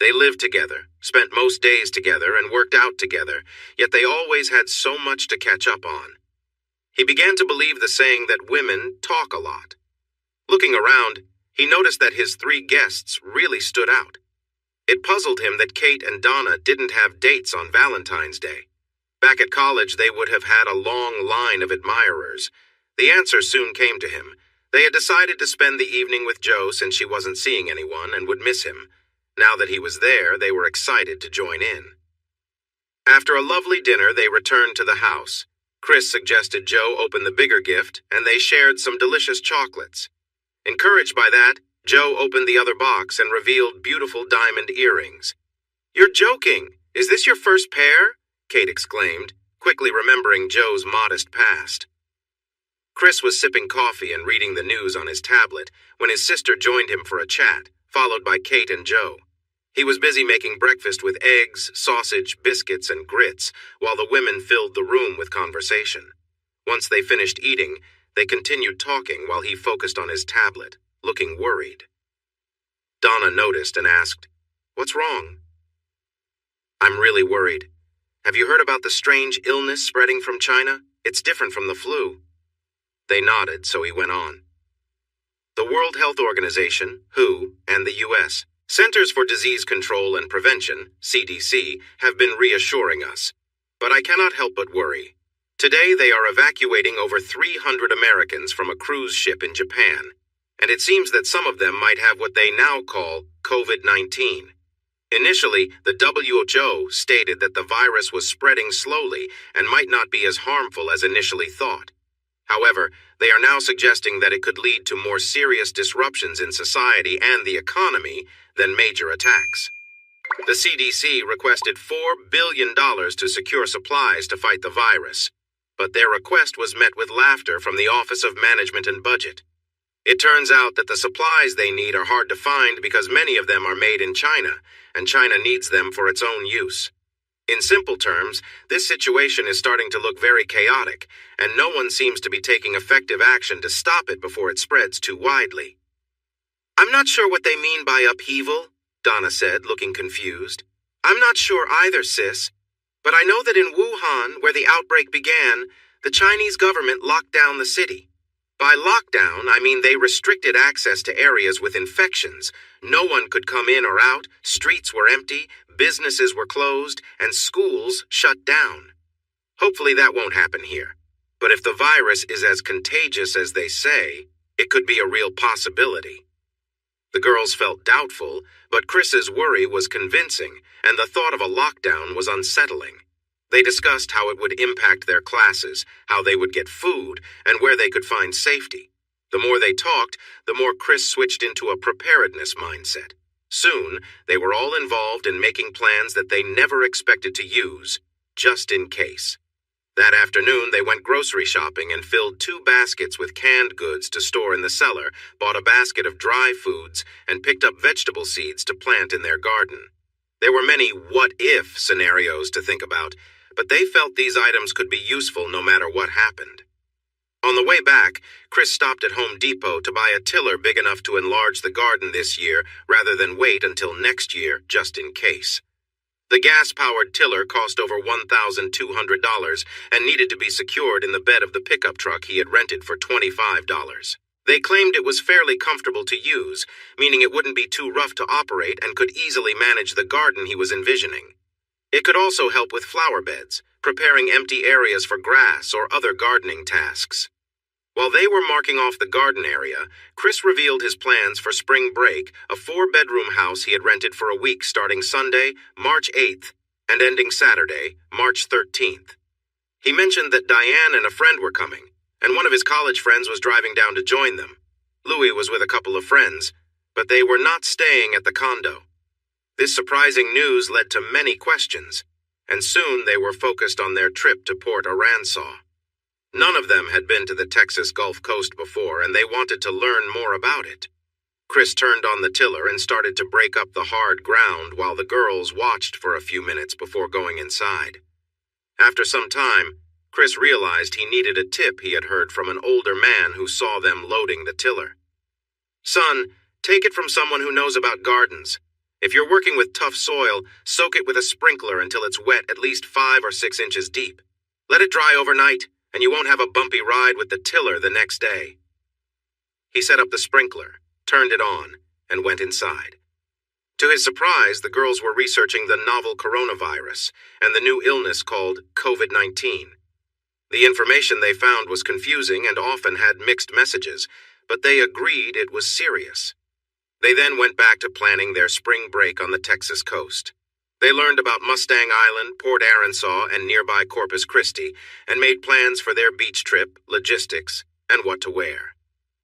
They lived together, spent most days together, and worked out together, yet they always had so much to catch up on. He began to believe the saying that women talk a lot. Looking around, he noticed that his 3 guests really stood out. It puzzled him that Kate and Donna didn't have dates on Valentine's Day. Back at college, they would have had a long line of admirers. The answer soon came to him. They had decided to spend the evening with Joe since she wasn't seeing anyone and would miss him. Now that he was there, they were excited to join in. After a lovely dinner, they returned to the house. Chris suggested Joe open the bigger gift, and they shared some delicious chocolates. Encouraged by that, Joe opened the other box and revealed beautiful diamond earrings. "You're joking! Is this your first pair?" Kate exclaimed, quickly remembering Joe's modest past. Chris was sipping coffee and reading the news on his tablet when his sister joined him for a chat, followed by Kate and Joe. He was busy making breakfast with eggs, sausage, biscuits, and grits, while the women filled the room with conversation. Once they finished eating, they continued talking while he focused on his tablet, looking worried. Donna noticed and asked, "What's wrong?" "I'm really worried. Have you heard about the strange illness spreading from China? It's different from the flu." They nodded, so he went on. "The World Health Organization, WHO, and the U.S. Centers for Disease Control and Prevention, CDC, have been reassuring us. But I cannot help but worry. Today they are evacuating over 300 Americans from a cruise ship in Japan, and it seems that some of them might have what they now call COVID-19. Initially, the WHO stated that the virus was spreading slowly and might not be as harmful as initially thought. However, they are now suggesting that it could lead to more serious disruptions in society and the economy than major attacks. The CDC requested $4 billion to secure supplies to fight the virus, but their request was met with laughter from the Office of Management and Budget. It turns out that the supplies they need are hard to find because many of them are made in China, and China needs them for its own use. In simple terms, this situation is starting to look very chaotic, and no one seems to be taking effective action to stop it before it spreads too widely. "I'm not sure what they mean by upheaval," Donna said, looking confused. "I'm not sure either, sis. But I know that in Wuhan, where the outbreak began, the Chinese government locked down the city. By lockdown, I mean they restricted access to areas with infections. No one could come in or out, streets were empty, businesses were closed, and schools shut down. Hopefully that won't happen here. But if the virus is as contagious as they say, it could be a real possibility. The girls felt doubtful, but Chris's worry was convincing, and the thought of a lockdown was unsettling. They discussed how it would impact their classes, how they would get food, and where they could find safety. The more they talked, the more Chris switched into a preparedness mindset. Soon, they were all involved in making plans that they never expected to use, just in case. That afternoon, they went grocery shopping and filled 2 baskets with canned goods to store in the cellar, bought a basket of dry foods, and picked up vegetable seeds to plant in their garden. There were many what-if scenarios to think about, but they felt these items could be useful no matter what happened. On the way back, Chris stopped at Home Depot to buy a tiller big enough to enlarge the garden this year rather than wait until next year just in case. The gas-powered tiller cost over $1,200 and needed to be secured in the bed of the pickup truck he had rented for $25. They claimed it was fairly comfortable to use, meaning it wouldn't be too rough to operate and could easily manage the garden he was envisioning. It could also help with flower beds, preparing empty areas for grass or other gardening tasks. While they were marking off the garden area, Chris revealed his plans for spring break, a 4-bedroom house he had rented for a week starting Sunday, March 8th, and ending Saturday, March 13th. He mentioned that Diane and a friend were coming, and one of his college friends was driving down to join them. Louis was with a couple of friends, but they were not staying at the condo. This surprising news led to many questions, and soon they were focused on their trip to Port Aransas. None of them had been to the Texas Gulf Coast before, and they wanted to learn more about it. Chris turned on the tiller and started to break up the hard ground while the girls watched for a few minutes before going inside. After some time, Chris realized he needed a tip he had heard from an older man who saw them loading the tiller. "Son, take it from someone who knows about gardens. If you're working with tough soil, soak it with a sprinkler until it's wet at least 5 or 6 inches deep. Let it dry overnight, and you won't have a bumpy ride with the tiller the next day." He set up the sprinkler, turned it on, and went inside. To his surprise, the girls were researching the novel coronavirus and the new illness called COVID-19. The information they found was confusing and often had mixed messages, but they agreed it was serious. They then went back to planning their spring break on the Texas coast. They learned about Mustang Island, Port Aransas, and nearby Corpus Christi, and made plans for their beach trip, logistics, and what to wear.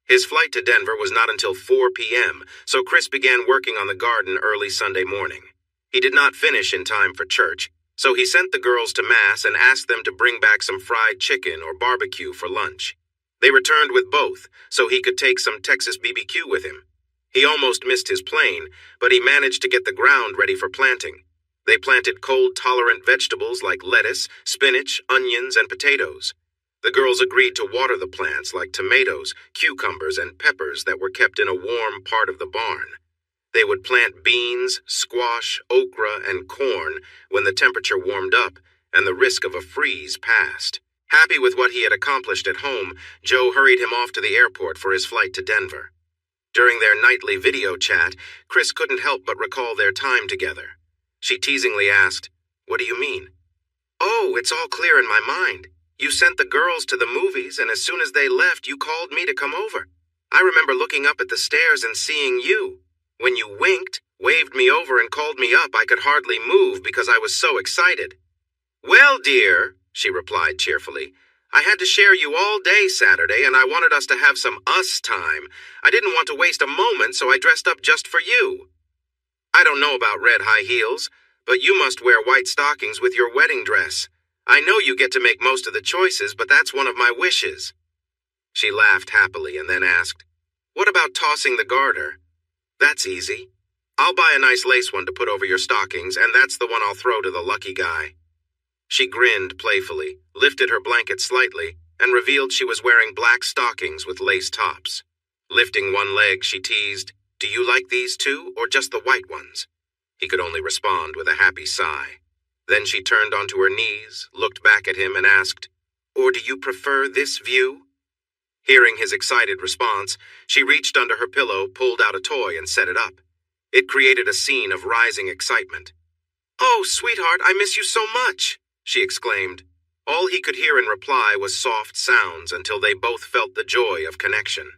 His flight to Denver was not until 4 p.m., so Chris began working on the garden early Sunday morning. He did not finish in time for church, so he sent the girls to Mass and asked them to bring back some fried chicken or barbecue for lunch. They returned with both, so he could take some Texas BBQ with him. He almost missed his plane, but he managed to get the ground ready for planting. They planted cold-tolerant vegetables like lettuce, spinach, onions, and potatoes. The girls agreed to water the plants like tomatoes, cucumbers, and peppers that were kept in a warm part of the barn. They would plant beans, squash, okra, and corn when the temperature warmed up and the risk of a freeze passed. Happy with what he had accomplished at home, Joe hurried him off to the airport for his flight to Denver. During their nightly video chat, Chris couldn't help but recall their time together. She teasingly asked, "What do you mean?" "Oh, it's all clear in my mind. You sent the girls to the movies, and as soon as they left, you called me to come over. I remember looking up at the stairs and seeing you. When you winked, waved me over, and called me up, I could hardly move because I was so excited." "Well, dear," she replied cheerfully, "I had to share you all day Saturday, and I wanted us to have some us time. I didn't want to waste a moment, so I dressed up just for you. I don't know about red high heels, but you must wear white stockings with your wedding dress. I know you get to make most of the choices, but that's one of my wishes." She laughed happily and then asked, "What about tossing the garter?" "That's easy. I'll buy a nice lace one to put over your stockings, and that's the one I'll throw to the lucky guy." She grinned playfully, lifted her blanket slightly, and revealed she was wearing black stockings with lace tops. Lifting one leg, she teased, "Do you like these too, or just the white ones?" He could only respond with a happy sigh. Then she turned onto her knees, looked back at him, and asked, "Or do you prefer this view?" Hearing his excited response, she reached under her pillow, pulled out a toy, and set it up. It created a scene of rising excitement. "Oh, sweetheart, I miss you so much," she exclaimed. All he could hear in reply was soft sounds until they both felt the joy of connection.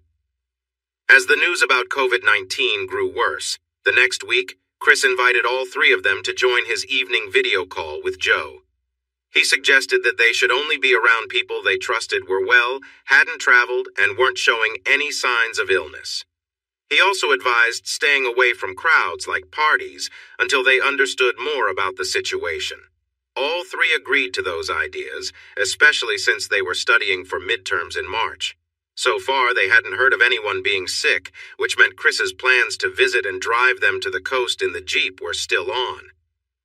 As the news about COVID-19 grew worse, the next week, Chris invited all three of them to join his evening video call with Joe. He suggested that they should only be around people they trusted were well, hadn't traveled, and weren't showing any signs of illness. He also advised staying away from crowds like parties until they understood more about the situation. All three agreed to those ideas, especially since they were studying for midterms in March. So far, they hadn't heard of anyone being sick, which meant Chris's plans to visit and drive them to the coast in the Jeep were still on.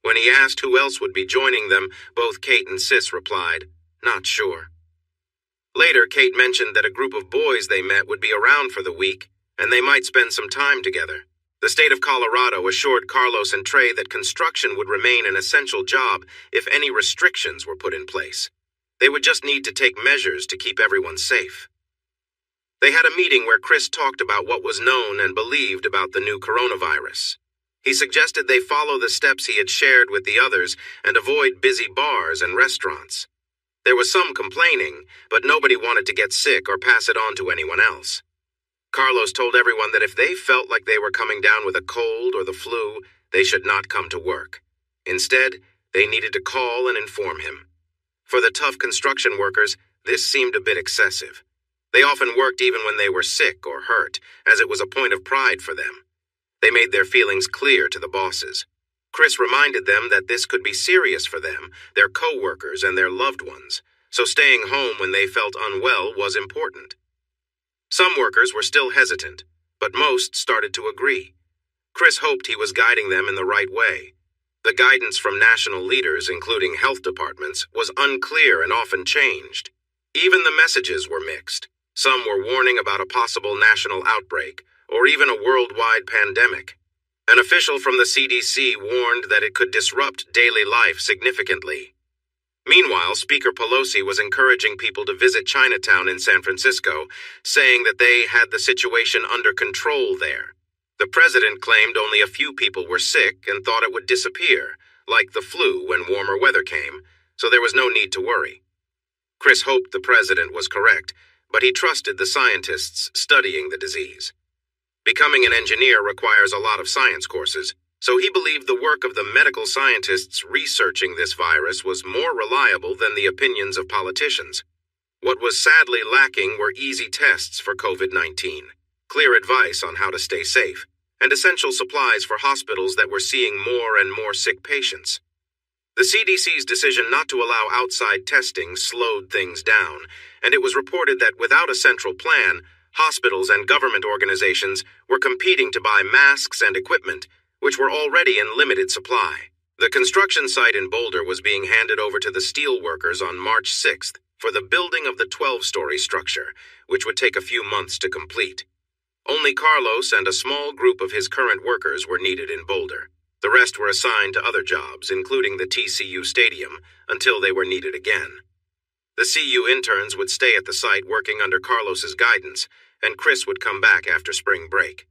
When he asked who else would be joining them, both Kate and Sis replied, "Not sure." Later, Kate mentioned that a group of boys they met would be around for the week, and they might spend some time together. The state of Colorado assured Carlos and Trey that construction would remain an essential job if any restrictions were put in place. They would just need to take measures to keep everyone safe. They had a meeting where Chris talked about what was known and believed about the new coronavirus. He suggested they follow the steps he had shared with the others and avoid busy bars and restaurants. There was some complaining, but nobody wanted to get sick or pass it on to anyone else. Carlos told everyone that if they felt like they were coming down with a cold or the flu, they should not come to work. Instead, they needed to call and inform him. For the tough construction workers, this seemed a bit excessive. They often worked even when they were sick or hurt, as it was a point of pride for them. They made their feelings clear to the bosses. Chris reminded them that this could be serious for them, their co-workers, and their loved ones, so staying home when they felt unwell was important. Some workers were still hesitant, but most started to agree. Chris hoped he was guiding them in the right way. The guidance from national leaders, including health departments, was unclear and often changed. Even the messages were mixed. Some were warning about a possible national outbreak, or even a worldwide pandemic. An official from the CDC warned that it could disrupt daily life significantly. Meanwhile, Speaker Pelosi was encouraging people to visit Chinatown in San Francisco, saying that they had the situation under control there. The president claimed only a few people were sick and thought it would disappear, like the flu when warmer weather came, so there was no need to worry. Chris hoped the president was correct, but he trusted the scientists studying the disease. Becoming an engineer requires a lot of science courses, so he believed the work of the medical scientists researching this virus was more reliable than the opinions of politicians. What was sadly lacking were easy tests for COVID-19, clear advice on how to stay safe, and essential supplies for hospitals that were seeing more and more sick patients. The CDC's decision not to allow outside testing slowed things down, and it was reported that without a central plan, hospitals and government organizations were competing to buy masks and equipment, which were already in limited supply. The construction site in Boulder was being handed over to the steel workers on March 6th for the building of the 12-story structure, which would take a few months to complete. Only Carlos and a small group of his current workers were needed in Boulder. The rest were assigned to other jobs, including the TCU Stadium, until they were needed again. The CU interns would stay at the site working under Carlos's guidance, and Chris would come back after spring break.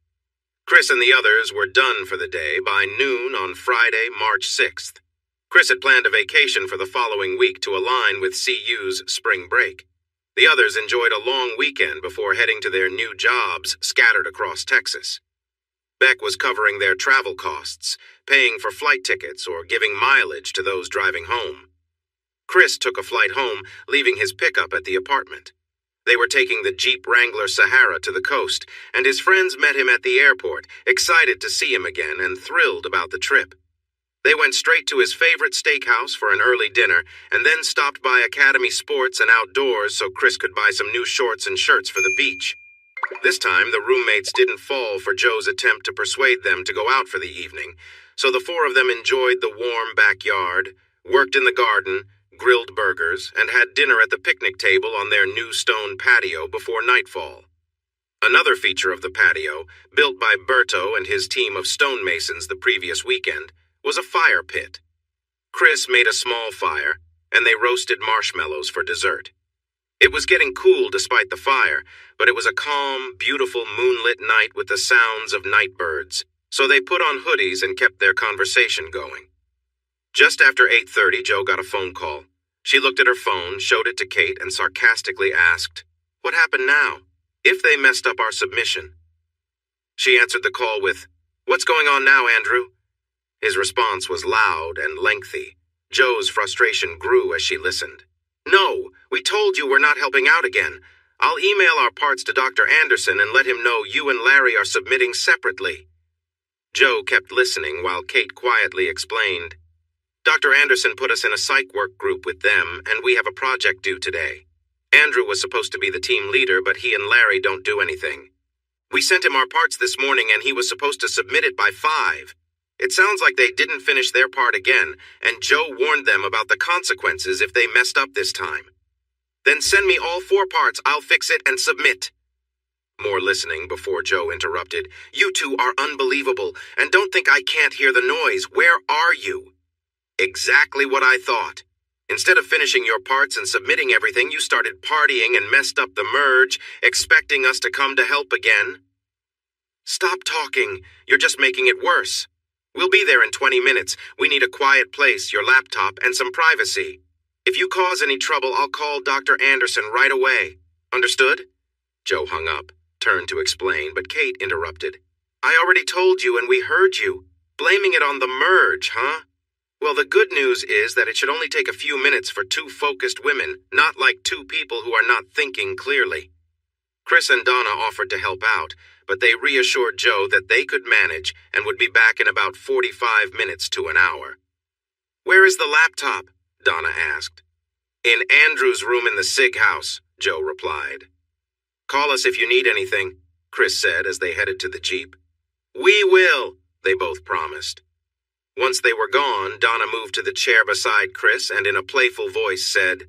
Chris and the others were done for the day by noon on Friday, March 6th. Chris had planned a vacation for the following week to align with CU's spring break. The others enjoyed a long weekend before heading to their new jobs scattered across Texas. Beck was covering their travel costs, paying for flight tickets or giving mileage to those driving home. Chris took a flight home, leaving his pickup at the apartment. They were taking the Jeep Wrangler Sahara to the coast, and his friends met him at the airport, excited to see him again and thrilled about the trip. They went straight to his favorite steakhouse for an early dinner, and then stopped by Academy Sports and Outdoors so Chris could buy some new shorts and shirts for the beach. This time, the roommates didn't fall for Joe's attempt to persuade them to go out for the evening, so the four of them enjoyed the warm backyard, worked in the garden, grilled burgers, and had dinner at the picnic table on their new stone patio before nightfall. Another feature of the patio, built by Berto and his team of stonemasons the previous weekend, was a fire pit. Chris made a small fire, and they roasted marshmallows for dessert. It was getting cool despite the fire, but it was a calm, beautiful moonlit night with the sounds of night birds, so they put on hoodies and kept their conversation going. Just after 8:30, Joe got a phone call. She looked at her phone, showed it to Kate, and sarcastically asked, "What happened now? If they messed up our submission?" She answered the call with, "What's going on now, Andrew?" His response was loud and lengthy. Joe's frustration grew as she listened. "No, we told you we're not helping out again. I'll email our parts to Dr. Anderson and let him know you and Larry are submitting separately." Joe kept listening while Kate quietly explained, "Dr. Anderson put us in a psych work group with them, and we have a project due today. Andrew was supposed to be the team leader, but he and Larry don't do anything. We sent him our parts this morning, and he was supposed to submit it by 5. It sounds like they didn't finish their part again, and Joe warned them about the consequences if they messed up this time. Then send me all 4 parts, I'll fix it and submit." More listening before Joe interrupted. "You two are unbelievable, and don't think I can't hear the noise. Where are you?" "Exactly what I thought. Instead of finishing your parts and submitting everything, you started partying and messed up the merge, expecting us to come to help again." "Stop talking. You're just making it worse. We'll be there in 20 minutes. We need a quiet place, your laptop, and some privacy. If you cause any trouble, I'll call Dr. Anderson right away. Understood?" Joe hung up, turned to explain, but Kate interrupted. "I already told you and we heard you. Blaming it on the merge, huh? Well, the good news is that it should only take a few minutes for 2 focused women, not like 2 people who are not thinking clearly." Chris and Donna offered to help out, but they reassured Joe that they could manage and would be back in about 45 minutes to an hour. "Where is the laptop?" Donna asked. "In Andrew's room in the SIG house," Joe replied. "Call us if you need anything," Chris said as they headed to the Jeep. "We will," they both promised. Once they were gone, Donna moved to the chair beside Chris and in a playful voice said,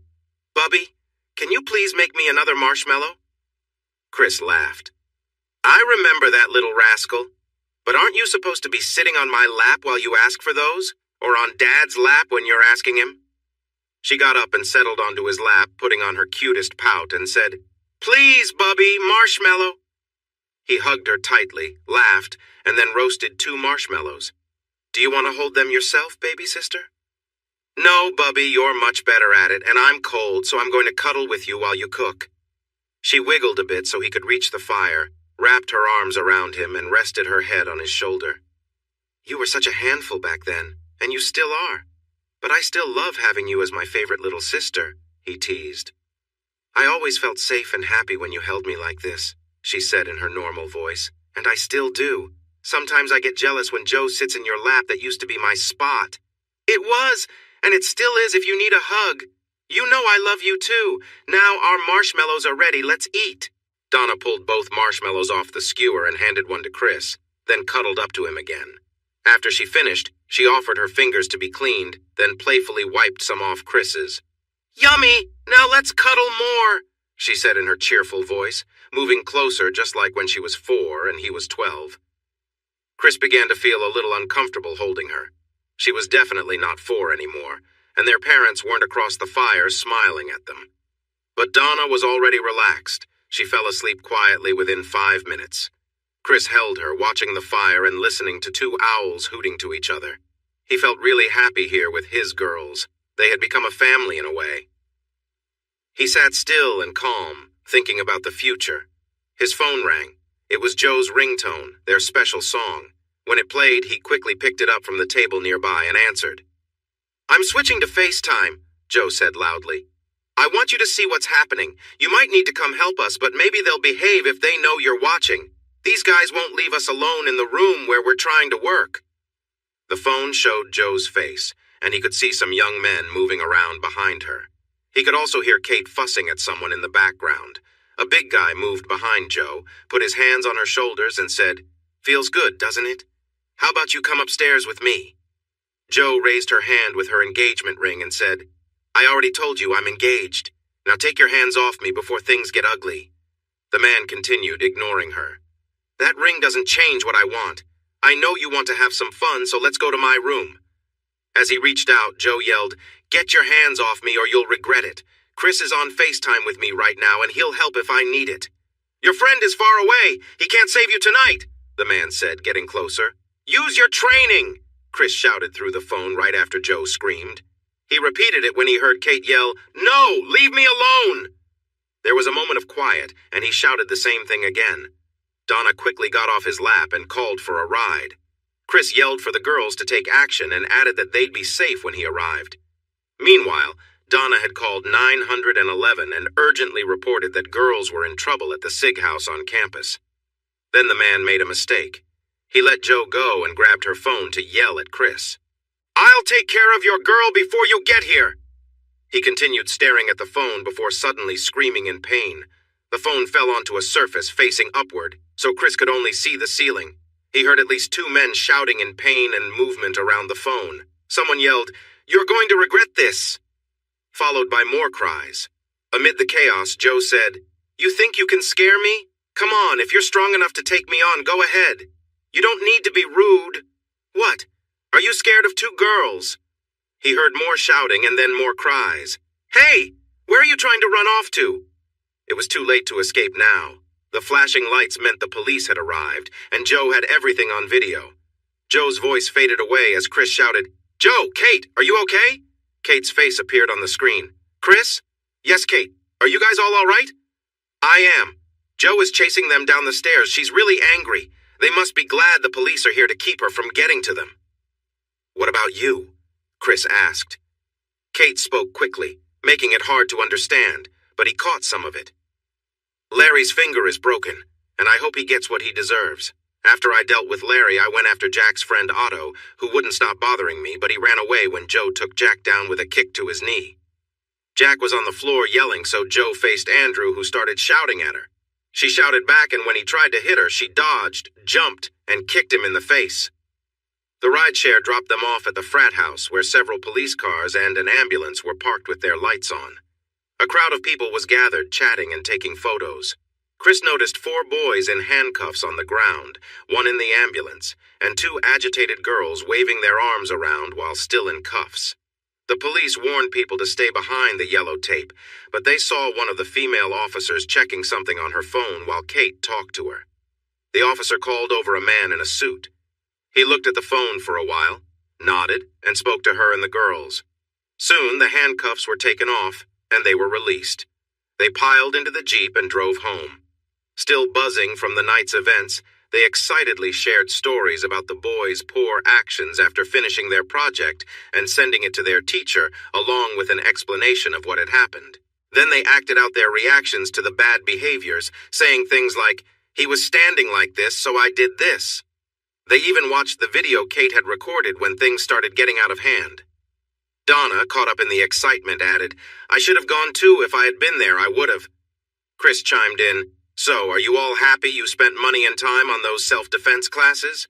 "Bubby, can you please make me another marshmallow?" Chris laughed. "I remember that little rascal. But aren't you supposed to be sitting on my lap while you ask for those? Or on Dad's lap when you're asking him?" She got up and settled onto his lap, putting on her cutest pout, and said, "Please, Bubby, marshmallow." He hugged her tightly, laughed, and then roasted 2 marshmallows. "Do you want to hold them yourself, baby sister?" "No, Bubby, you're much better at it, and I'm cold, so I'm going to cuddle with you while you cook." She wiggled a bit so he could reach the fire, wrapped her arms around him, and rested her head on his shoulder. "You were such a handful back then, and you still are. But I still love having you as my favorite little sister," he teased. "I always felt safe and happy when you held me like this," she said in her normal voice, "and I still do. Sometimes I get jealous when Joe sits in your lap that used to be my spot." "It was, and it still is if you need a hug. You know I love you too. Now our marshmallows are ready, let's eat." Donna pulled both marshmallows off the skewer and handed one to Chris, then cuddled up to him again. After she finished, she offered her fingers to be cleaned, then playfully wiped some off Chris's. "Yummy! Now let's cuddle more," she said in her cheerful voice, moving closer just like when she was 4 and he was 12. Chris began to feel a little uncomfortable holding her. She was definitely not 4 anymore, and their parents weren't across the fire smiling at them. But Donna was already relaxed. She fell asleep quietly within 5 minutes. Chris held her, watching the fire and listening to 2 owls hooting to each other. He felt really happy here with his girls. They had become a family in a way. He sat still and calm, thinking about the future. His phone rang. It was Joe's ringtone, their special song. When it played, he quickly picked it up from the table nearby and answered. "I'm switching to FaceTime," Joe said loudly. "I want you to see what's happening. You might need to come help us, but maybe they'll behave if they know you're watching. These guys won't leave us alone in the room where we're trying to work." The phone showed Joe's face, and he could see some young men moving around behind her. He could also hear Kate fussing at someone in the background. A big guy moved behind Joe, put his hands on her shoulders and said, "Feels good, doesn't it? How about you come upstairs with me?" Joe raised her hand with her engagement ring and said, "I already told you I'm engaged. Now take your hands off me before things get ugly." The man continued, ignoring her. "That ring doesn't change what I want. I know you want to have some fun, so let's go to my room." As he reached out, Joe yelled, "Get your hands off me or you'll regret it. Chris is on FaceTime with me right now, and he'll help if I need it. Your friend is far away. He can't save you tonight, the man said, getting closer. Use your training, Chris shouted through the phone right after Joe screamed. He repeated it when he heard Kate yell, "No, leave me alone!" There was a moment of quiet, and he shouted the same thing again. Donna quickly got off his lap and called for a ride. Chris yelled for the girls to take action and added that they'd be safe when he arrived. Meanwhile, Donna had called 911 and urgently reported that girls were in trouble at the SIG house on campus. Then the man made a mistake. He let Joe go and grabbed her phone to yell at Chris. "I'll take care of your girl before you get here!" He continued staring at the phone before suddenly screaming in pain. The phone fell onto a surface facing upward, so Chris could only see the ceiling. He heard at least 2 men shouting in pain and movement around the phone. Someone yelled, "You're going to regret this!" followed by more cries. Amid the chaos, Joe said, "You think you can scare me? Come on, if you're strong enough to take me on, go ahead. You don't need to be rude." "What? Are you scared of 2 girls?" He heard more shouting and then more cries. "Hey, where are you trying to run off to?" It was too late to escape now. The flashing lights meant the police had arrived, and Joe had everything on video. Joe's voice faded away as Chris shouted, "Joe, Kate, are you okay?" Kate's face appeared on the screen. "Chris?" "Yes, Kate. Are you guys all right?" "I am. Joe is chasing them down the stairs. She's really angry. They must be glad the police are here to keep her from getting to them." "What about you?" Chris asked. Kate spoke quickly, making it hard to understand, but he caught some of it. "Larry's finger is broken, and I hope he gets what he deserves. After I dealt with Larry, I went after Jack's friend Otto, who wouldn't stop bothering me, but he ran away when Joe took Jack down with a kick to his knee. Jack was on the floor yelling, so Joe faced Andrew, who started shouting at her. She shouted back, and when he tried to hit her, she dodged, jumped, and kicked him in the face. The rideshare dropped them off at the frat house, where several police cars and an ambulance were parked with their lights on. A crowd of people was gathered, chatting and taking photos. Chris noticed 4 boys in handcuffs on the ground, 1 in the ambulance, and 2 agitated girls waving their arms around while still in cuffs. The police warned people to stay behind the yellow tape, but they saw one of the female officers checking something on her phone while Kate talked to her. The officer called over a man in a suit. He looked at the phone for a while, nodded, and spoke to her and the girls. Soon the handcuffs were taken off, and they were released. They piled into the Jeep and drove home. Still buzzing from the night's events, they excitedly shared stories about the boys' poor actions after finishing their project and sending it to their teacher, along with an explanation of what had happened. Then they acted out their reactions to the bad behaviors, saying things like, "He was standing like this, so I did this." They even watched the video Kate had recorded when things started getting out of hand. Donna, caught up in the excitement, added, "I should have gone too. If I had been there, I would have." Chris chimed in, "So, are you all happy you spent money and time on those self-defense classes?"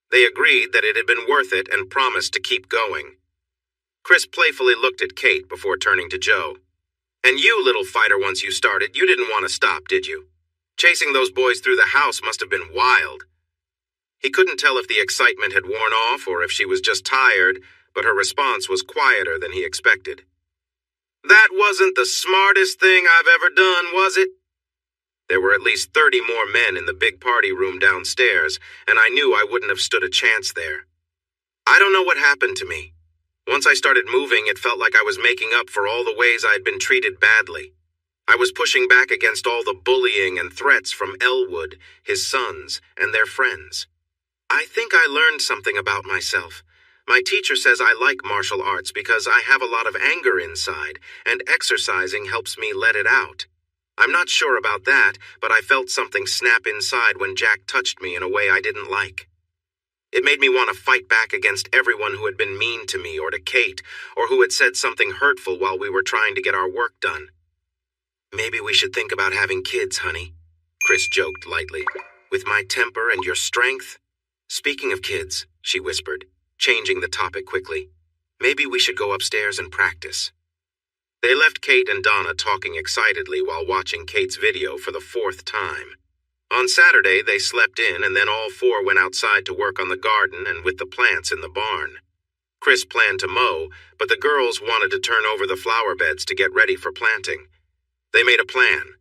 They agreed that it had been worth it and promised to keep going. Chris playfully looked at Kate before turning to Joe. "And you, little fighter, once you started, you didn't want to stop, did you? Chasing those boys through the house must have been wild." He couldn't tell if the excitement had worn off or if she was just tired, but her response was quieter than he expected. "That wasn't the smartest thing I've ever done, was it?" There were at least 30 more men in the big party room downstairs, and I knew I wouldn't have stood a chance there. I don't know what happened to me. Once I started moving, it felt like I was making up for all the ways I had been treated badly. I was pushing back against all the bullying and threats from Elwood, his sons, and their friends. I think I learned something about myself. My teacher says I like martial arts because I have a lot of anger inside, and exercising helps me let it out. I'm not sure about that, but I felt something snap inside when Jack touched me in a way I didn't like. It made me want to fight back against everyone who had been mean to me or to Kate, or who had said something hurtful while we were trying to get our work done. "Maybe we should think about having kids, honey," Chris joked lightly. "With my temper and your strength." "Speaking of kids," she whispered, changing the topic quickly, "maybe we should go upstairs and practice." They left Kate and Donna talking excitedly while watching Kate's video for the 4th time. On Saturday, they slept in, and then all 4 went outside to work on the garden and with the plants in the barn. Chris planned to mow, but the girls wanted to turn over the flower beds to get ready for planting. They made a plan.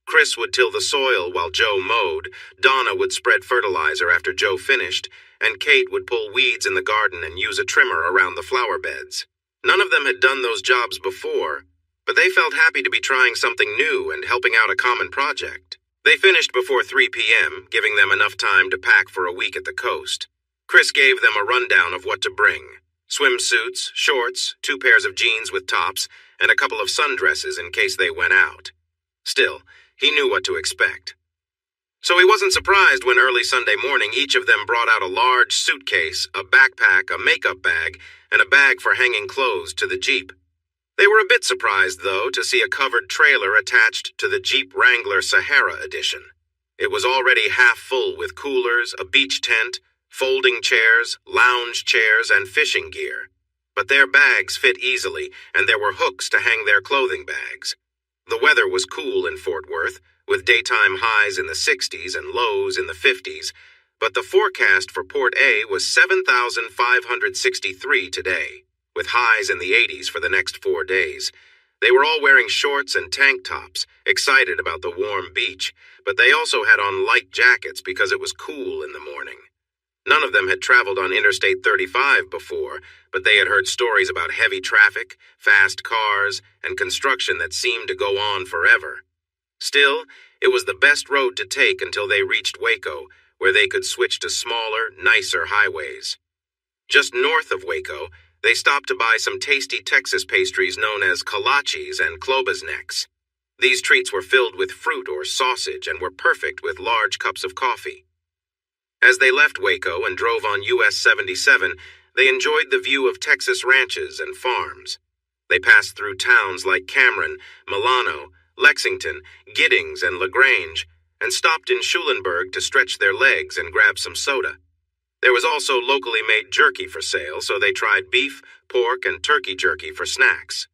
Chris would till the soil while Joe mowed, Donna would spread fertilizer after Joe finished, and Kate would pull weeds in the garden and use a trimmer around the flower beds. None of them had done those jobs before, but they felt happy to be trying something new and helping out a common project. They finished before 3 p.m., giving them enough time to pack for a week at the coast. Chris gave them a rundown of what to bring: swimsuits, shorts, 2 pairs of jeans with tops, and a couple of sundresses in case they went out. Still, he knew what to expect. So he wasn't surprised when early Sunday morning each of them brought out a large suitcase, a backpack, a makeup bag, and a bag for hanging clothes to the Jeep. They were a bit surprised, though, to see a covered trailer attached to the Jeep Wrangler Sahara Edition. It was already half full with coolers, a beach tent, folding chairs, lounge chairs, and fishing gear. But their bags fit easily, and there were hooks to hang their clothing bags. The weather was cool in Fort Worth, with daytime highs in the 60s and lows in the 50s, but the forecast for Port A was 7,563 today, with highs in the 80s for the next 4 days. They were all wearing shorts and tank tops, excited about the warm beach, but they also had on light jackets because it was cool in the morning. None of them had traveled on Interstate 35 before, but they had heard stories about heavy traffic, fast cars, and construction that seemed to go on forever. Still, it was the best road to take until they reached Waco, where they could switch to smaller, nicer highways. Just north of Waco, they stopped to buy some tasty Texas pastries known as kolaches and clobas necks. These treats were filled with fruit or sausage and were perfect with large cups of coffee. As they left Waco and drove on US 77, they enjoyed the view of Texas ranches and farms. They passed through towns like Cameron, Milano, Lexington, Giddings, and LaGrange, and stopped in Schulenburg to stretch their legs and grab some soda. There was also locally made jerky for sale, so they tried beef, pork, and turkey jerky for snacks.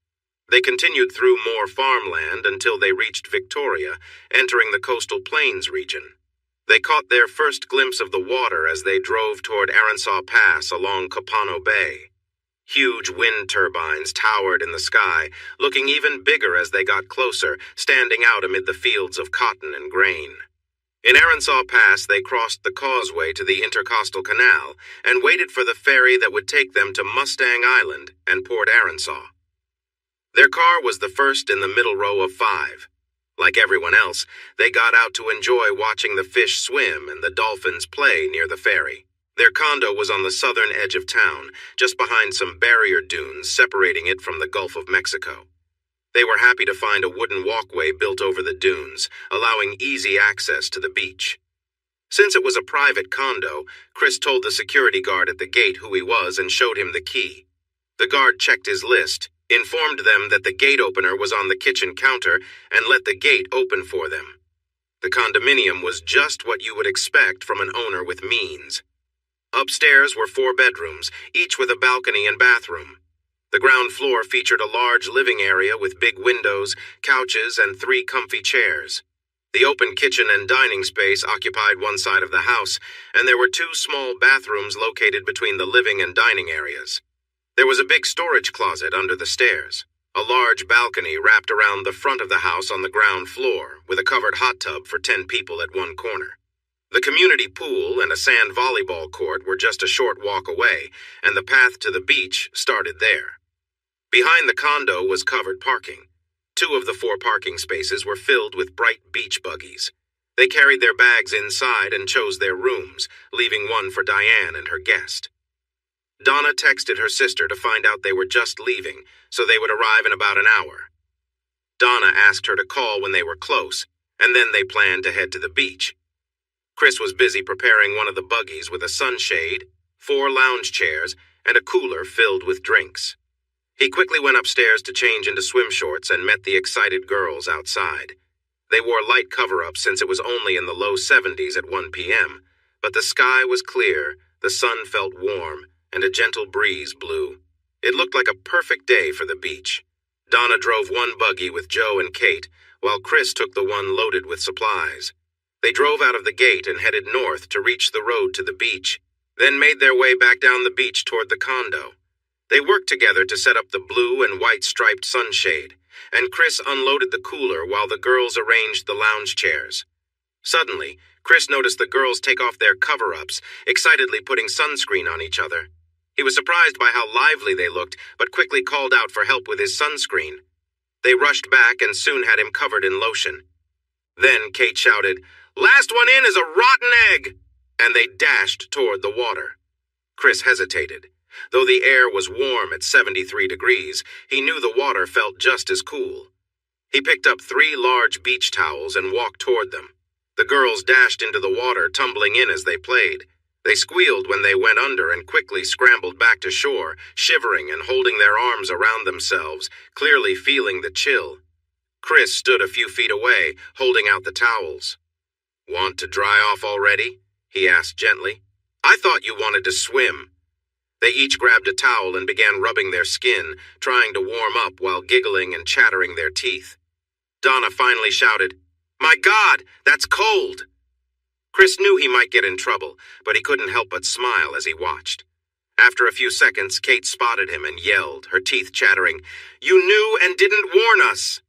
They continued through more farmland until they reached Victoria, entering the coastal plains region. They caught their first glimpse of the water as they drove toward Aransaw Pass along Copano Bay. Huge wind turbines towered in the sky, looking even bigger as they got closer, standing out amid the fields of cotton and grain. In Aransaw Pass, they crossed the causeway to the Intercoastal Canal and waited for the ferry that would take them to Mustang Island and Port Aransaw. Their car was the first in the middle row of 5. Like everyone else, they got out to enjoy watching the fish swim and the dolphins play near the ferry. Their condo was on the southern edge of town, just behind some barrier dunes separating it from the Gulf of Mexico. They were happy to find a wooden walkway built over the dunes, allowing easy access to the beach. Since it was a private condo, Chris told the security guard at the gate who he was and showed him the key. The guard checked his list, informed them that the gate opener was on the kitchen counter, and let the gate open for them. The condominium was just what you would expect from an owner with means. Upstairs were 4 bedrooms, each with a balcony and bathroom. The ground floor featured a large living area with big windows, couches, and 3 comfy chairs. The open kitchen and dining space occupied one side of the house, and there were 2 small bathrooms located between the living and dining areas. There was a big storage closet under the stairs. A large balcony wrapped around the front of the house on the ground floor, with a covered hot tub for 10 people at one corner. The community pool and a sand volleyball court were just a short walk away, and the path to the beach started there. Behind the condo was covered parking. 2 of the 4 parking spaces were filled with bright beach buggies. They carried their bags inside and chose their rooms, leaving one for Diane and her guest. Donna texted her sister to find out they were just leaving, so they would arrive in about an hour. Donna asked her to call when they were close, and then they planned to head to the beach. Chris was busy preparing one of the buggies with a sunshade, 4 lounge chairs, and a cooler filled with drinks. He quickly went upstairs to change into swim shorts and met the excited girls outside. They wore light cover-ups since it was only in the low 70s at 1 p.m., but the sky was clear, the sun felt warm, and a gentle breeze blew. It looked like a perfect day for the beach. Donna drove one buggy with Joe and Kate, while Chris took the one loaded with supplies. They drove out of the gate and headed north to reach the road to the beach, then made their way back down the beach toward the condo. They worked together to set up the blue and white striped sunshade, and Chris unloaded the cooler while the girls arranged the lounge chairs. Suddenly, Chris noticed the girls take off their cover-ups, excitedly putting sunscreen on each other. He was surprised by how lively they looked, but quickly called out for help with his sunscreen. They rushed back and soon had him covered in lotion. Then Kate shouted, "Last one in is a rotten egg!" And they dashed toward the water. Chris hesitated. Though the air was warm at 73 degrees, he knew the water felt just as cool. He picked up 3 large beach towels and walked toward them. The girls dashed into the water, tumbling in as they played. They squealed when they went under and quickly scrambled back to shore, shivering and holding their arms around themselves, clearly feeling the chill. Chris stood a few feet away, holding out the towels. "Want to dry off already?" he asked gently. "I thought you wanted to swim." They each grabbed a towel and began rubbing their skin, trying to warm up while giggling and chattering their teeth. Donna finally shouted, "My God, that's cold!" Chris knew he might get in trouble, but he couldn't help but smile as he watched. After a few seconds, Kate spotted him and yelled, her teeth chattering, "You knew and didn't warn us!"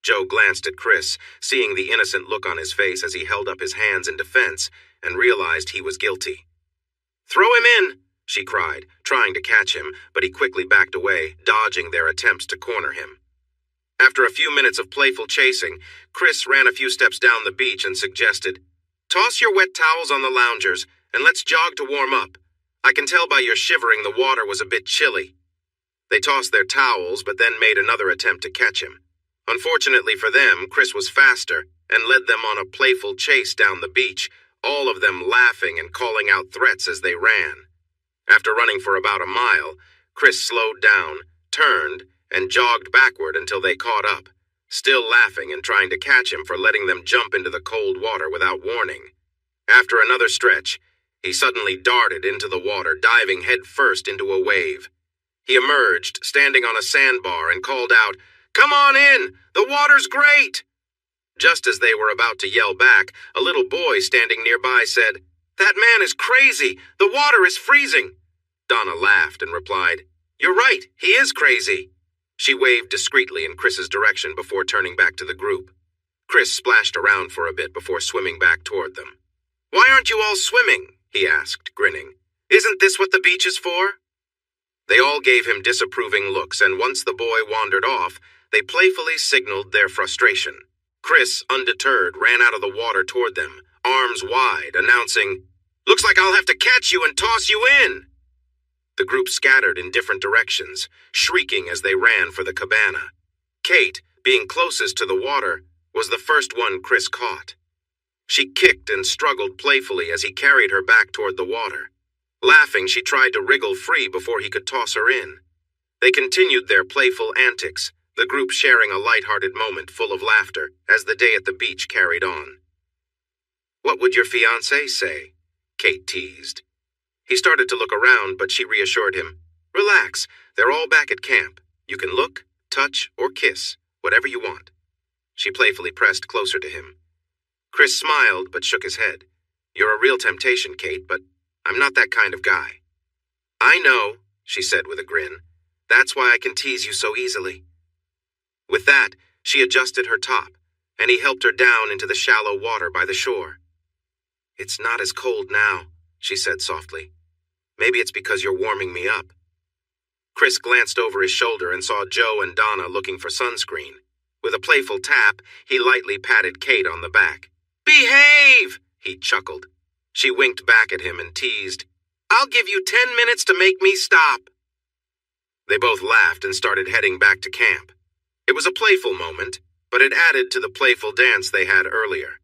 Joe glanced at Chris, seeing the innocent look on his face as he held up his hands in defense, and realized he was guilty. "Throw him in!" she cried, trying to catch him, but he quickly backed away, dodging their attempts to corner him. After a few minutes of playful chasing, Chris ran a few steps down the beach and suggested, "Toss your wet towels on the loungers, and let's jog to warm up. I can tell by your shivering the water was a bit chilly." They tossed their towels, but then made another attempt to catch him. Unfortunately for them, Chris was faster and led them on a playful chase down the beach, all of them laughing and calling out threats as they ran. After running for about a mile, Chris slowed down, turned, and jogged backward until they caught up, still laughing and trying to catch him for letting them jump into the cold water without warning. After another stretch, he suddenly darted into the water, diving headfirst into a wave. He emerged, standing on a sandbar, and called out, "Come on in! The water's great!" Just as they were about to yell back, a little boy standing nearby said, "That man is crazy! The water is freezing!" Donna laughed and replied, "You're right, he is crazy." She waved discreetly in Chris's direction before turning back to the group. Chris splashed around for a bit before swimming back toward them. "Why aren't you all swimming?" he asked, grinning. "Isn't this what the beach is for?" They all gave him disapproving looks, and once the boy wandered off, they playfully signaled their frustration. Chris, undeterred, ran out of the water toward them, arms wide, announcing, "Looks like I'll have to catch you and toss you in." The group scattered in different directions, shrieking as they ran for the cabana. Kate, being closest to the water, was the first one Chris caught. She kicked and struggled playfully as he carried her back toward the water. Laughing, she tried to wriggle free before he could toss her in. They continued their playful antics, the group sharing a light-hearted moment full of laughter as the day at the beach carried on. "What would your fiancé say?" Kate teased. He started to look around, but she reassured him, "Relax, they're all back at camp. You can look, touch, or kiss, whatever you want." She playfully pressed closer to him. Chris smiled but shook his head. "You're a real temptation, Kate, but I'm not that kind of guy." "I know," she said with a grin. "That's why I can tease you so easily." With that, she adjusted her top, and he helped her down into the shallow water by the shore. "It's not as cold now," she said softly. "Maybe it's because you're warming me up." Chris glanced over his shoulder and saw Joe and Donna looking for sunscreen. With a playful tap, he lightly patted Kate on the back. "Behave!" he chuckled. She winked back at him and teased, "I'll give you 10 minutes to make me stop." They both laughed and started heading back to camp. It was a playful moment, but it added to the playful dance they had earlier.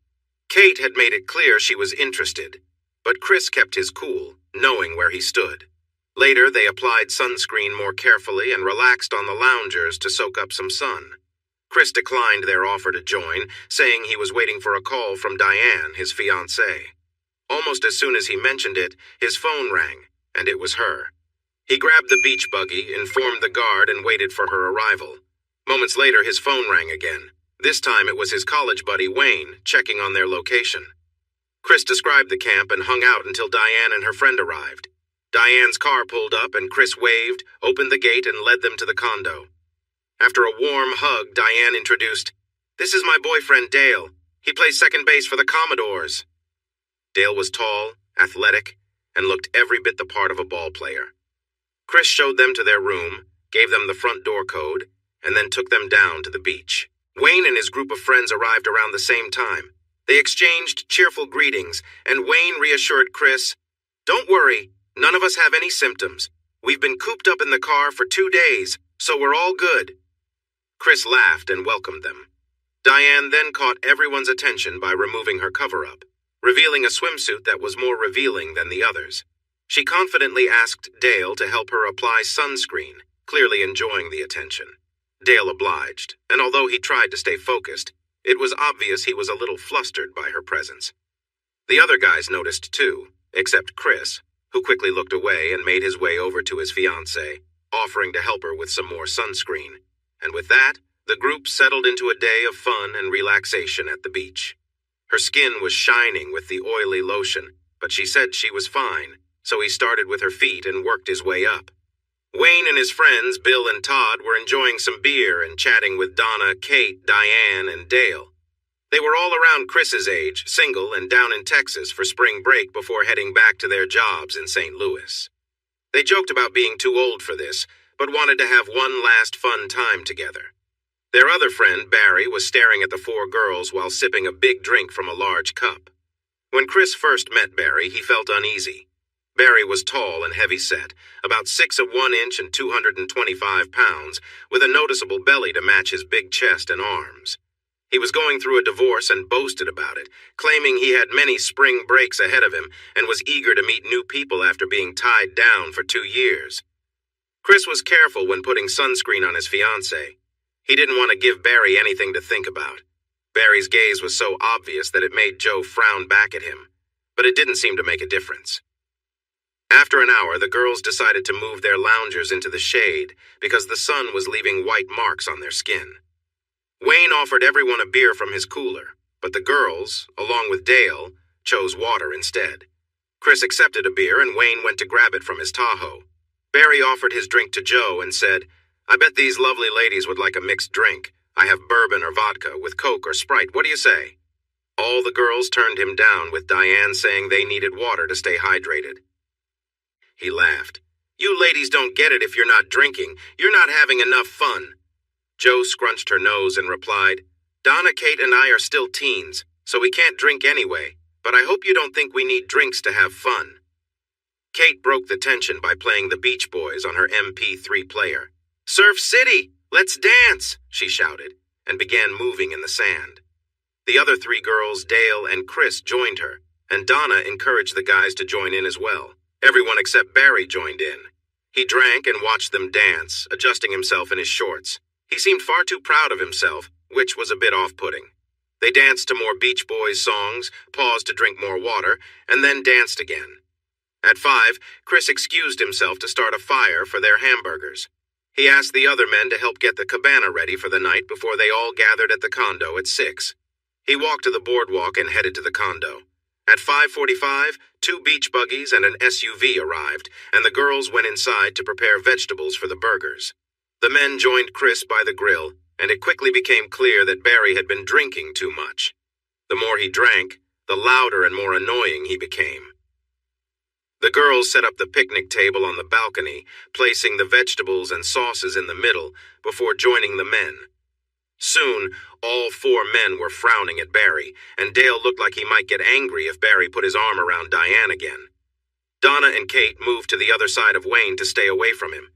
Kate had made it clear she was interested, but Chris kept his cool, knowing where he stood. Later, they applied sunscreen more carefully and relaxed on the loungers to soak up some sun. Chris declined their offer to join, saying he was waiting for a call from Diane, his fiancée. Almost as soon as he mentioned it, his phone rang, and it was her. He grabbed the beach buggy, informed the guard, and waited for her arrival. Moments later, his phone rang again. This time it was his college buddy, Wayne, checking on their location. Chris described the camp and hung out until Diane and her friend arrived. Diane's car pulled up and Chris waved, opened the gate, and led them to the condo. After a warm hug, Diane introduced, "This is my boyfriend, Dale. He plays second base for the Commodores." Dale was tall, athletic, and looked every bit the part of a ball player. Chris showed them to their room, gave them the front door code, and then took them down to the beach. Wayne and his group of friends arrived around the same time. They exchanged cheerful greetings, and Wayne reassured Chris, "Don't worry, none of us have any symptoms. We've been cooped up in the car for 2 days, so we're all good." Chris laughed and welcomed them. Diane then caught everyone's attention by removing her cover-up, revealing a swimsuit that was more revealing than the others. She confidently asked Dale to help her apply sunscreen, clearly enjoying the attention. Dale obliged, and although he tried to stay focused, it was obvious he was a little flustered by her presence. The other guys noticed too, except Chris, who quickly looked away and made his way over to his fiancée, offering to help her with some more sunscreen. And with that, the group settled into a day of fun and relaxation at the beach. Her skin was shining with the oily lotion, but she said she was fine, so he started with her feet and worked his way up. Wayne and his friends, Bill and Todd, were enjoying some beer and chatting with Donna, Kate, Diane, and Dale. They were all around Chris's age, single and down in Texas for spring break before heading back to their jobs in St. Louis. They joked about being too old for this, but wanted to have one last fun time together. Their other friend, Barry, was staring at the 4 girls while sipping a big drink from a large cup. When Chris first met Barry, he felt uneasy. Barry was tall and heavy-set, about 6 of 1 inch and 225 pounds, with a noticeable belly to match his big chest and arms. He was going through a divorce and boasted about it, claiming he had many spring breaks ahead of him and was eager to meet new people after being tied down for 2 years. Chris was careful when putting sunscreen on his fiancée. He didn't want to give Barry anything to think about. Barry's gaze was so obvious that it made Joe frown back at him, but it didn't seem to make a difference. After an hour, the girls decided to move their loungers into the shade because the sun was leaving white marks on their skin. Wayne offered everyone a beer from his cooler, but the girls, along with Dale, chose water instead. Chris accepted a beer and Wayne went to grab it from his Tahoe. Barry offered his drink to Joe and said, "I bet these lovely ladies would like a mixed drink. I have bourbon or vodka with Coke or Sprite. What do you say?" All the girls turned him down, with Diane saying they needed water to stay hydrated. He laughed. "You ladies don't get it if you're not drinking. You're not having enough fun." Joe scrunched her nose and replied, "Donna, Kate, and I are still teens, so we can't drink anyway, but I hope you don't think we need drinks to have fun." Kate broke the tension by playing the Beach Boys on her MP3 player. "Surf City! Let's dance!" she shouted, and began moving in the sand. The other 3 girls, Dale and Chris, joined her, and Donna encouraged the guys to join in as well. Everyone except Barry joined in. He drank and watched them dance, adjusting himself in his shorts. He seemed far too proud of himself, which was a bit off-putting. They danced to more Beach Boys songs, paused to drink more water, and then danced again. At 5, Chris excused himself to start a fire for their hamburgers. He asked the other men to help get the cabana ready for the night before they all gathered at the condo at 6. He walked to the boardwalk and headed to the condo. At 5:45, 2 beach buggies and an SUV arrived, and the girls went inside to prepare vegetables for the burgers. The men joined Chris by the grill, and it quickly became clear that Barry had been drinking too much. The more he drank, the louder and more annoying he became. The girls set up the picnic table on the balcony, placing the vegetables and sauces in the middle before joining the men. Soon, all 4 men were frowning at Barry, and Dale looked like he might get angry if Barry put his arm around Diane again. Donna and Kate moved to the other side of Wayne to stay away from him.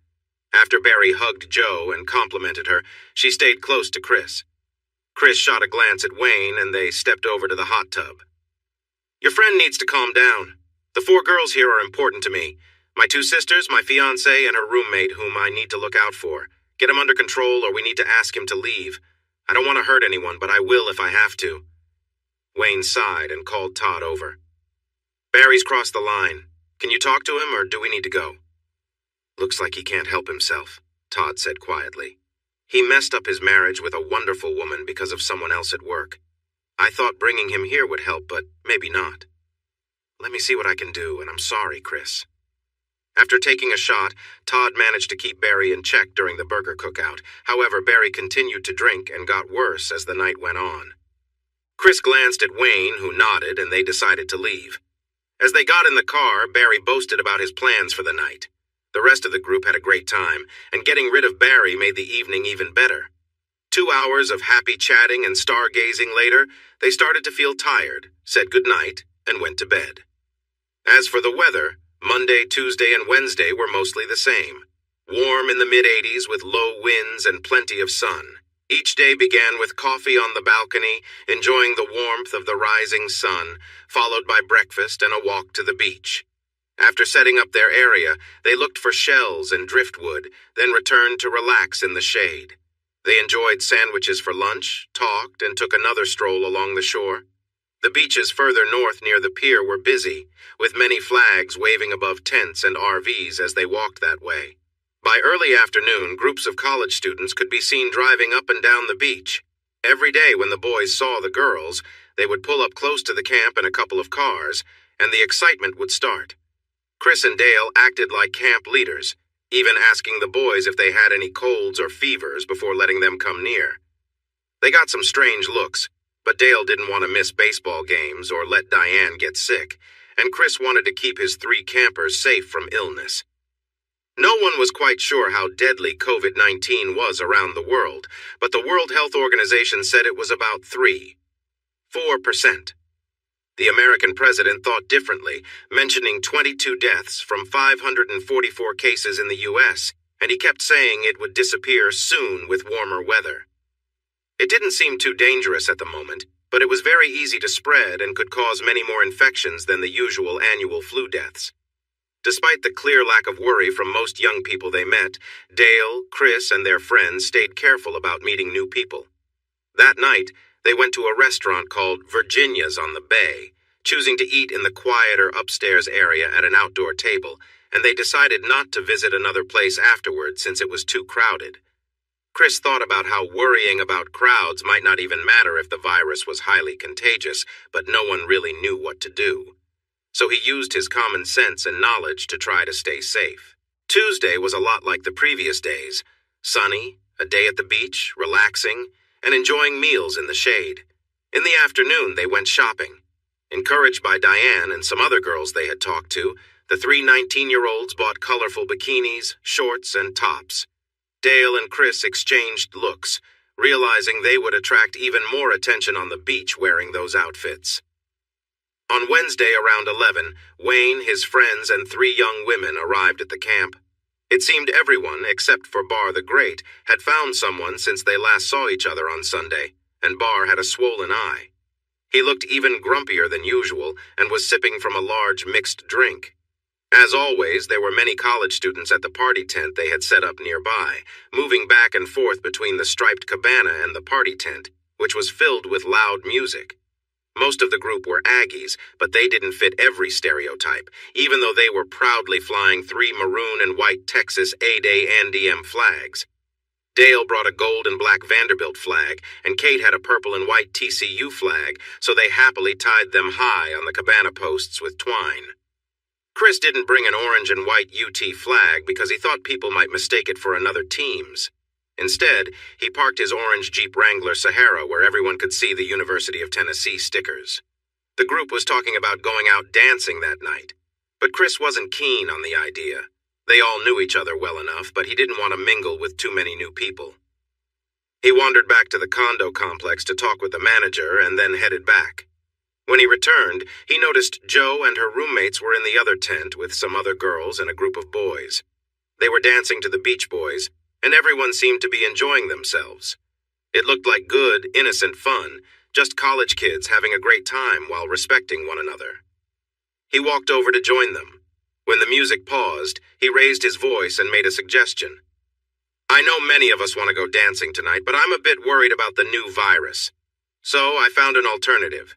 After Barry hugged Joe and complimented her, she stayed close to Chris. Chris shot a glance at Wayne, and they stepped over to the hot tub. "Your friend needs to calm down. The 4 girls here are important to me. My 2 sisters, my fiancée, and her roommate, whom I need to look out for. Get him under control, or we need to ask him to leave. I don't want to hurt anyone, but I will if I have to." Wayne sighed and called Todd over. "Barry's crossed the line. Can you talk to him, or do we need to go?" "Looks like he can't help himself," Todd said quietly. "He messed up his marriage with a wonderful woman because of someone else at work. I thought bringing him here would help, but maybe not. Let me see what I can do, and I'm sorry, Chris." After taking a shot, Todd managed to keep Barry in check during the burger cookout. However, Barry continued to drink and got worse as the night went on. Chris glanced at Wayne, who nodded, and they decided to leave. As they got in the car, Barry boasted about his plans for the night. The rest of the group had a great time, and getting rid of Barry made the evening even better. 2 hours of happy chatting and stargazing later, they started to feel tired, said goodnight, and went to bed. As for the weather, Monday, Tuesday, and Wednesday were mostly the same. Warm in the mid-80s with low winds and plenty of sun. Each day began with coffee on the balcony, enjoying the warmth of the rising sun, followed by breakfast and a walk to the beach. After setting up their area, they looked for shells and driftwood, then returned to relax in the shade. They enjoyed sandwiches for lunch, talked, and took another stroll along the shore. The beaches further north near the pier were busy, with many flags waving above tents and RVs as they walked that way. By early afternoon, groups of college students could be seen driving up and down the beach. Every day when the boys saw the girls, they would pull up close to the camp in a couple of cars, and the excitement would start. Chris and Dale acted like camp leaders, even asking the boys if they had any colds or fevers before letting them come near. They got some strange looks, but Dale didn't want to miss baseball games or let Diane get sick, and Chris wanted to keep his 3 campers safe from illness. No one was quite sure how deadly COVID-19 was around the world, but the World Health Organization said it was about 4%. The American president thought differently, mentioning 22 deaths from 544 cases in the U.S., and he kept saying it would disappear soon with warmer weather. It didn't seem too dangerous at the moment, but it was very easy to spread and could cause many more infections than the usual annual flu deaths. Despite the clear lack of worry from most young people they met, Dale, Chris, and their friends stayed careful about meeting new people. That night, they went to a restaurant called Virginia's on the Bay, choosing to eat in the quieter upstairs area at an outdoor table, and they decided not to visit another place afterward since it was too crowded. Chris thought about how worrying about crowds might not even matter if the virus was highly contagious, but no one really knew what to do. So he used his common sense and knowledge to try to stay safe. Tuesday was a lot like the previous days. Sunny, a day at the beach, relaxing, and enjoying meals in the shade. In the afternoon, they went shopping. Encouraged by Diane and some other girls they had talked to, the 3 19-year-olds bought colorful bikinis, shorts, and tops. Dale and Chris exchanged looks, realizing they would attract even more attention on the beach wearing those outfits. On Wednesday around 11, Wayne, his friends, and 3 young women arrived at the camp. It seemed everyone, except for Bar the Great, had found someone since they last saw each other on Sunday, and Bar had a swollen eye. He looked even grumpier than usual and was sipping from a large mixed drink. As always, there were many college students at the party tent they had set up nearby, moving back and forth between the striped cabana and the party tent, which was filled with loud music. Most of the group were Aggies, but they didn't fit every stereotype, even though they were proudly flying 3 maroon and white Texas A-Day and flags. Dale brought a gold and black Vanderbilt flag, and Kate had a purple and white TCU flag, so they happily tied them high on the cabana posts with twine. Chris didn't bring an orange and white UT flag because he thought people might mistake it for another team's. Instead, he parked his orange Jeep Wrangler Sahara where everyone could see the University of Tennessee stickers. The group was talking about going out dancing that night, but Chris wasn't keen on the idea. They all knew each other well enough, but he didn't want to mingle with too many new people. He wandered back to the condo complex to talk with the manager and then headed back. When he returned, he noticed Jo and her roommates were in the other tent with some other girls and a group of boys. They were dancing to the Beach Boys, and everyone seemed to be enjoying themselves. It looked like good, innocent fun, just college kids having a great time while respecting one another. He walked over to join them. When the music paused, he raised his voice and made a suggestion. "I know many of us want to go dancing tonight, but I'm a bit worried about the new virus. So I found an alternative.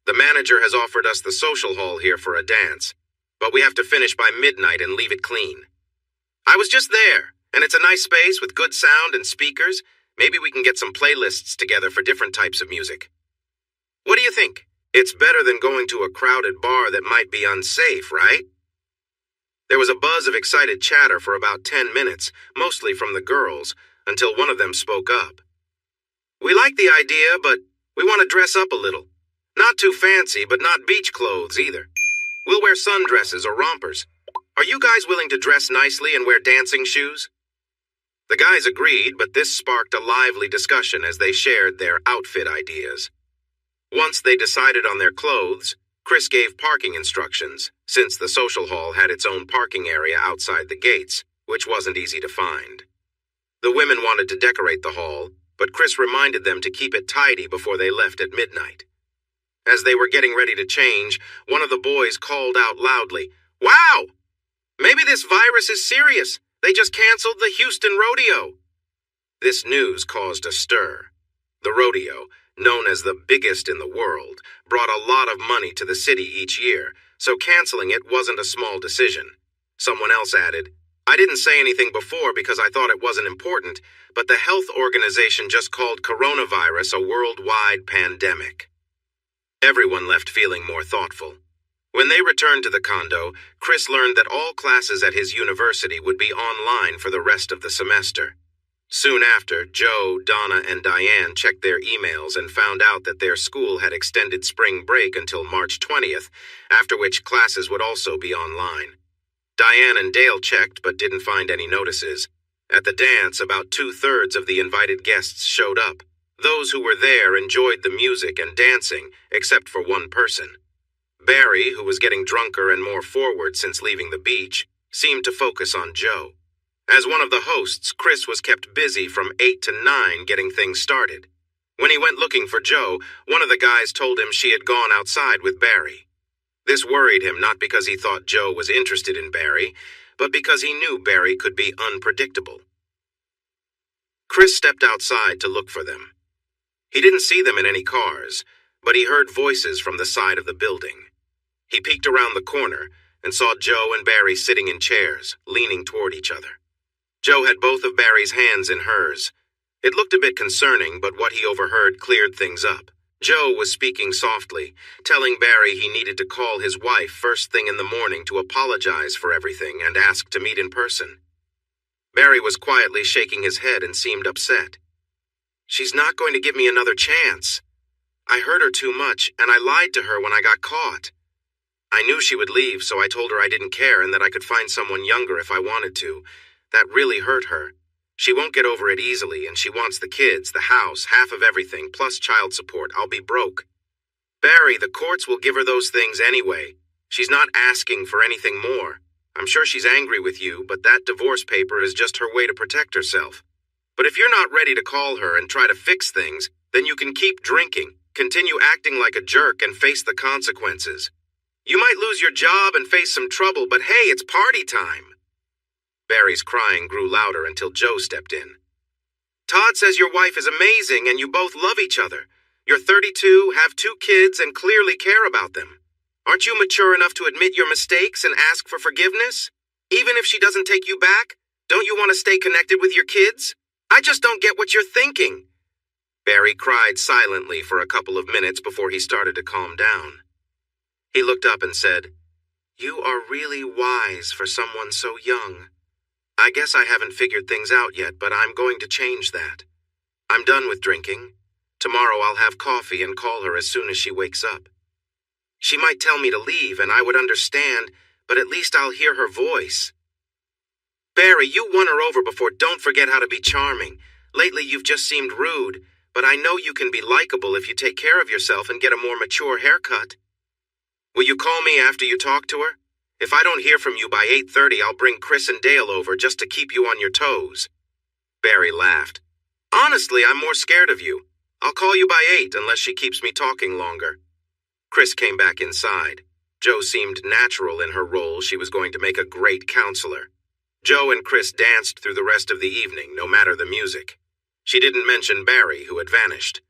The manager has offered us the social hall here for a dance, but we have to finish by midnight and leave it clean. I was just there, and it's a nice space with good sound and speakers. Maybe we can get some playlists together for different types of music. What do you think? It's better than going to a crowded bar that might be unsafe, right?" There was a buzz of excited chatter for about 10 minutes, mostly from the girls, until one of them spoke up. "We like the idea, but we want to dress up a little. Not too fancy, but not beach clothes either. We'll wear sundresses or rompers. Are you guys willing to dress nicely and wear dancing shoes?" The guys agreed, but this sparked a lively discussion as they shared their outfit ideas. Once they decided on their clothes, Chris gave parking instructions, since the social hall had its own parking area outside the gates, which wasn't easy to find. The women wanted to decorate the hall, but Chris reminded them to keep it tidy before they left at midnight. As they were getting ready to change, one of the boys called out loudly, "Wow! Maybe this virus is serious. They just canceled the Houston rodeo." This news caused a stir. The rodeo, known as the biggest in the world, brought a lot of money to the city each year, so canceling it wasn't a small decision. Someone else added, "I didn't say anything before because I thought it wasn't important, but the health organization just called coronavirus a worldwide pandemic." Everyone left feeling more thoughtful. When they returned to the condo, Chris learned that all classes at his university would be online for the rest of the semester. Soon after, Joe, Donna, and Diane checked their emails and found out that their school had extended spring break until March 20th, after which classes would also be online. Diane and Dale checked but didn't find any notices. At the dance, about 2/3 of the invited guests showed up. Those who were there enjoyed the music and dancing, except for one person. Barry, who was getting drunker and more forward since leaving the beach, seemed to focus on Joe. As one of the hosts, Chris was kept busy from 8 to 9 getting things started. When he went looking for Joe, one of the guys told him she had gone outside with Barry. This worried him not because he thought Joe was interested in Barry, but because he knew Barry could be unpredictable. Chris stepped outside to look for them. He didn't see them in any cars, but he heard voices from the side of the building. He peeked around the corner and saw Joe and Barry sitting in chairs, leaning toward each other. Joe had both of Barry's hands in hers. It looked a bit concerning, but what he overheard cleared things up. Joe was speaking softly, telling Barry he needed to call his wife first thing in the morning to apologize for everything and ask to meet in person. Barry was quietly shaking his head and seemed upset. "She's not going to give me another chance. I hurt her too much, and I lied to her when I got caught. I knew she would leave, so I told her I didn't care and that I could find someone younger if I wanted to. That really hurt her. She won't get over it easily, and she wants the kids, the house, half of everything, plus child support. I'll be broke. Barry, the courts will give her those things anyway. She's not asking for anything more. I'm sure she's angry with you, but that divorce paper is just her way to protect herself. But if you're not ready to call her and try to fix things, then you can keep drinking, continue acting like a jerk, and face the consequences. You might lose your job and face some trouble, but hey, it's party time." Barry's crying grew louder until Joe stepped in. "Todd says your wife is amazing and you both love each other. You're 32, have 2 kids, and clearly care about them. Aren't you mature enough to admit your mistakes and ask for forgiveness? Even if she doesn't take you back, don't you want to stay connected with your kids? I just don't get what you're thinking." Barry cried silently for a couple of minutes before he started to calm down. He looked up and said, "You are really wise for someone so young. I guess I haven't figured things out yet, but I'm going to change that. I'm done with drinking. Tomorrow I'll have coffee and call her as soon as she wakes up. She might tell me to leave and I would understand, but at least I'll hear her voice. Barry, you won her over before. Don't forget how to be charming. Lately you've just seemed rude, but I know you can be likable if you take care of yourself and get a more mature haircut. Will you call me after you talk to her? If I don't hear from you by 8:30, I'll bring Chris and Dale over just to keep you on your toes." Barry laughed. "Honestly, I'm more scared of you. I'll call you by 8 unless she keeps me talking longer." Chris came back inside. Joe seemed natural in her role. She was going to make a great counselor. Joe and Chris danced through the rest of the evening, no matter the music. She didn't mention Barry, who had vanished.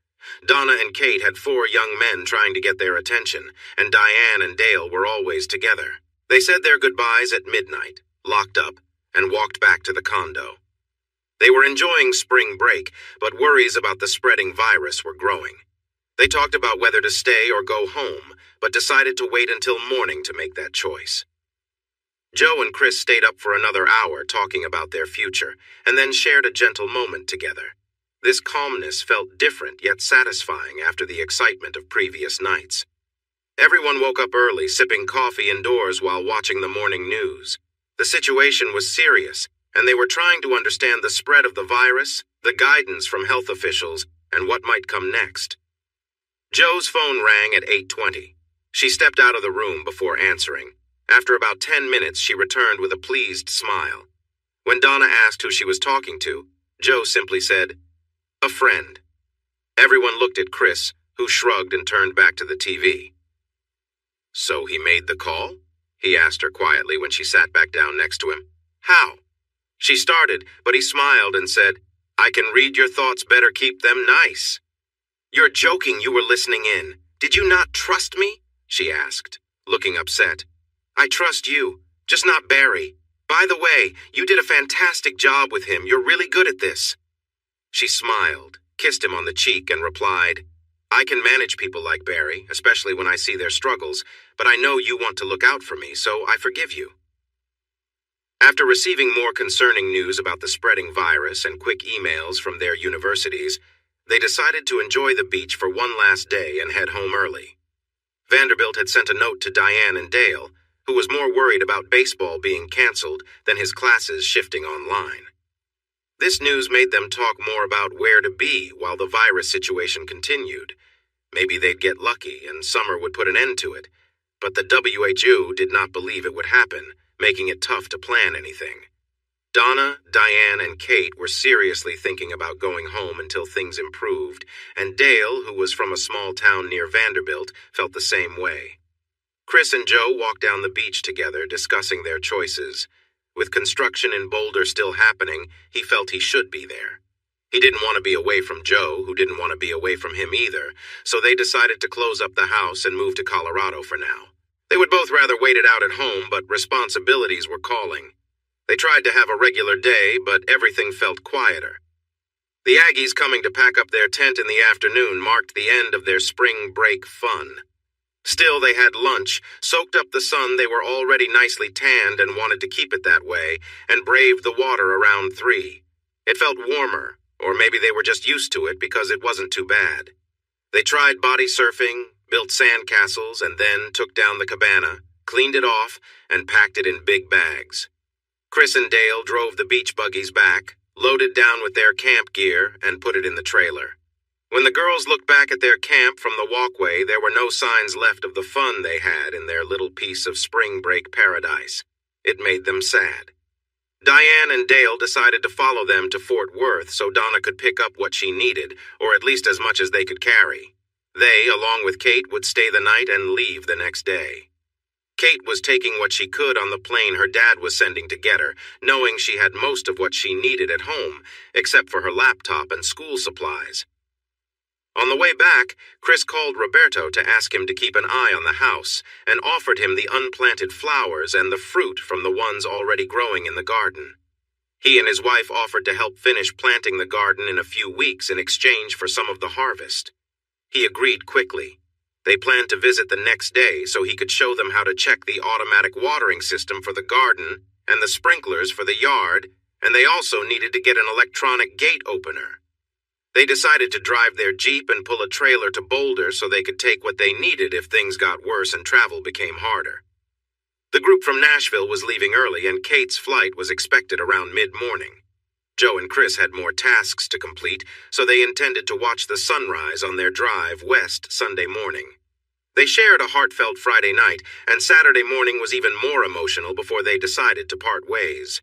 Donna and Kate had 4 young men trying to get their attention, and Diane and Dale were always together. They said their goodbyes at midnight, locked up, and walked back to the condo. They were enjoying spring break, but worries about the spreading virus were growing. They talked about whether to stay or go home, but decided to wait until morning to make that choice. Joe and Chris stayed up for another hour talking about their future, and then shared a gentle moment together. This calmness felt different yet satisfying after the excitement of previous nights. Everyone woke up early, sipping coffee indoors while watching the morning news. The situation was serious, and they were trying to understand the spread of the virus, the guidance from health officials, and what might come next. Joe's phone rang at 8:20. She stepped out of the room before answering. After about 10 minutes, she returned with a pleased smile. When Donna asked who she was talking to, Joe simply said, "A friend." Everyone looked at Chris, who shrugged and turned back to the TV. "So he made the call?" he asked her quietly when she sat back down next to him. "How?" She started, but he smiled and said, "I can read your thoughts better, keep them nice." "You're joking you were listening in. Did you not trust me?" she asked, looking upset. "I trust you, just not Barry. By the way, you did a fantastic job with him. You're really good at this." She smiled, kissed him on the cheek, and replied, "I can manage people like Barry, especially when I see their struggles, but I know you want to look out for me, so I forgive you." After receiving more concerning news about the spreading virus and quick emails from their universities, they decided to enjoy the beach for one last day and head home early. Vanderbilt had sent a note to Diane and Dale, who was more worried about baseball being canceled than his classes shifting online. This news made them talk more about where to be while the virus situation continued. Maybe they'd get lucky and summer would put an end to it, but the WHO did not believe it would happen, making it tough to plan anything. Donna, Diane, and Kate were seriously thinking about going home until things improved, and Dale, who was from a small town near Vanderbilt, felt the same way. Chris and Joe walked down the beach together, discussing their choices. With construction in Boulder still happening, he felt he should be there. He didn't want to be away from Joe, who didn't want to be away from him either, so they decided to close up the house and move to Colorado for now. They would both rather wait it out at home, but responsibilities were calling. They tried to have a regular day, but everything felt quieter. The Aggies coming to pack up their tent in the afternoon marked the end of their spring break fun. Still, they had lunch, soaked up the sun. They were already nicely tanned and wanted to keep it that way, and braved the water around 3. It felt warmer, or maybe they were just used to it because it wasn't too bad. They tried body surfing, built sand castles, and then took down the cabana, cleaned it off, and packed it in big bags. Chris and Dale drove the beach buggies back, loaded down with their camp gear, and put it in the trailer. When the girls looked back at their camp from the walkway, there were no signs left of the fun they had in their little piece of spring break paradise. It made them sad. Diane and Dale decided to follow them to Fort Worth so Donna could pick up what she needed, or at least as much as they could carry. They, along with Kate, would stay the night and leave the next day. Kate was taking what she could on the plane her dad was sending to get her, knowing she had most of what she needed at home, except for her laptop and school supplies. On the way back, Chris called Roberto to ask him to keep an eye on the house and offered him the unplanted flowers and the fruit from the ones already growing in the garden. He and his wife offered to help finish planting the garden in a few weeks in exchange for some of the harvest. He agreed quickly. They planned to visit the next day so he could show them how to check the automatic watering system for the garden and the sprinklers for the yard, and they also needed to get an electronic gate opener. They decided to drive their Jeep and pull a trailer to Boulder so they could take what they needed if things got worse and travel became harder. The group from Nashville was leaving early, and Kate's flight was expected around mid-morning. Joe and Chris had more tasks to complete, so they intended to watch the sunrise on their drive west Sunday morning. They shared a heartfelt Friday night, and Saturday morning was even more emotional before they decided to part ways.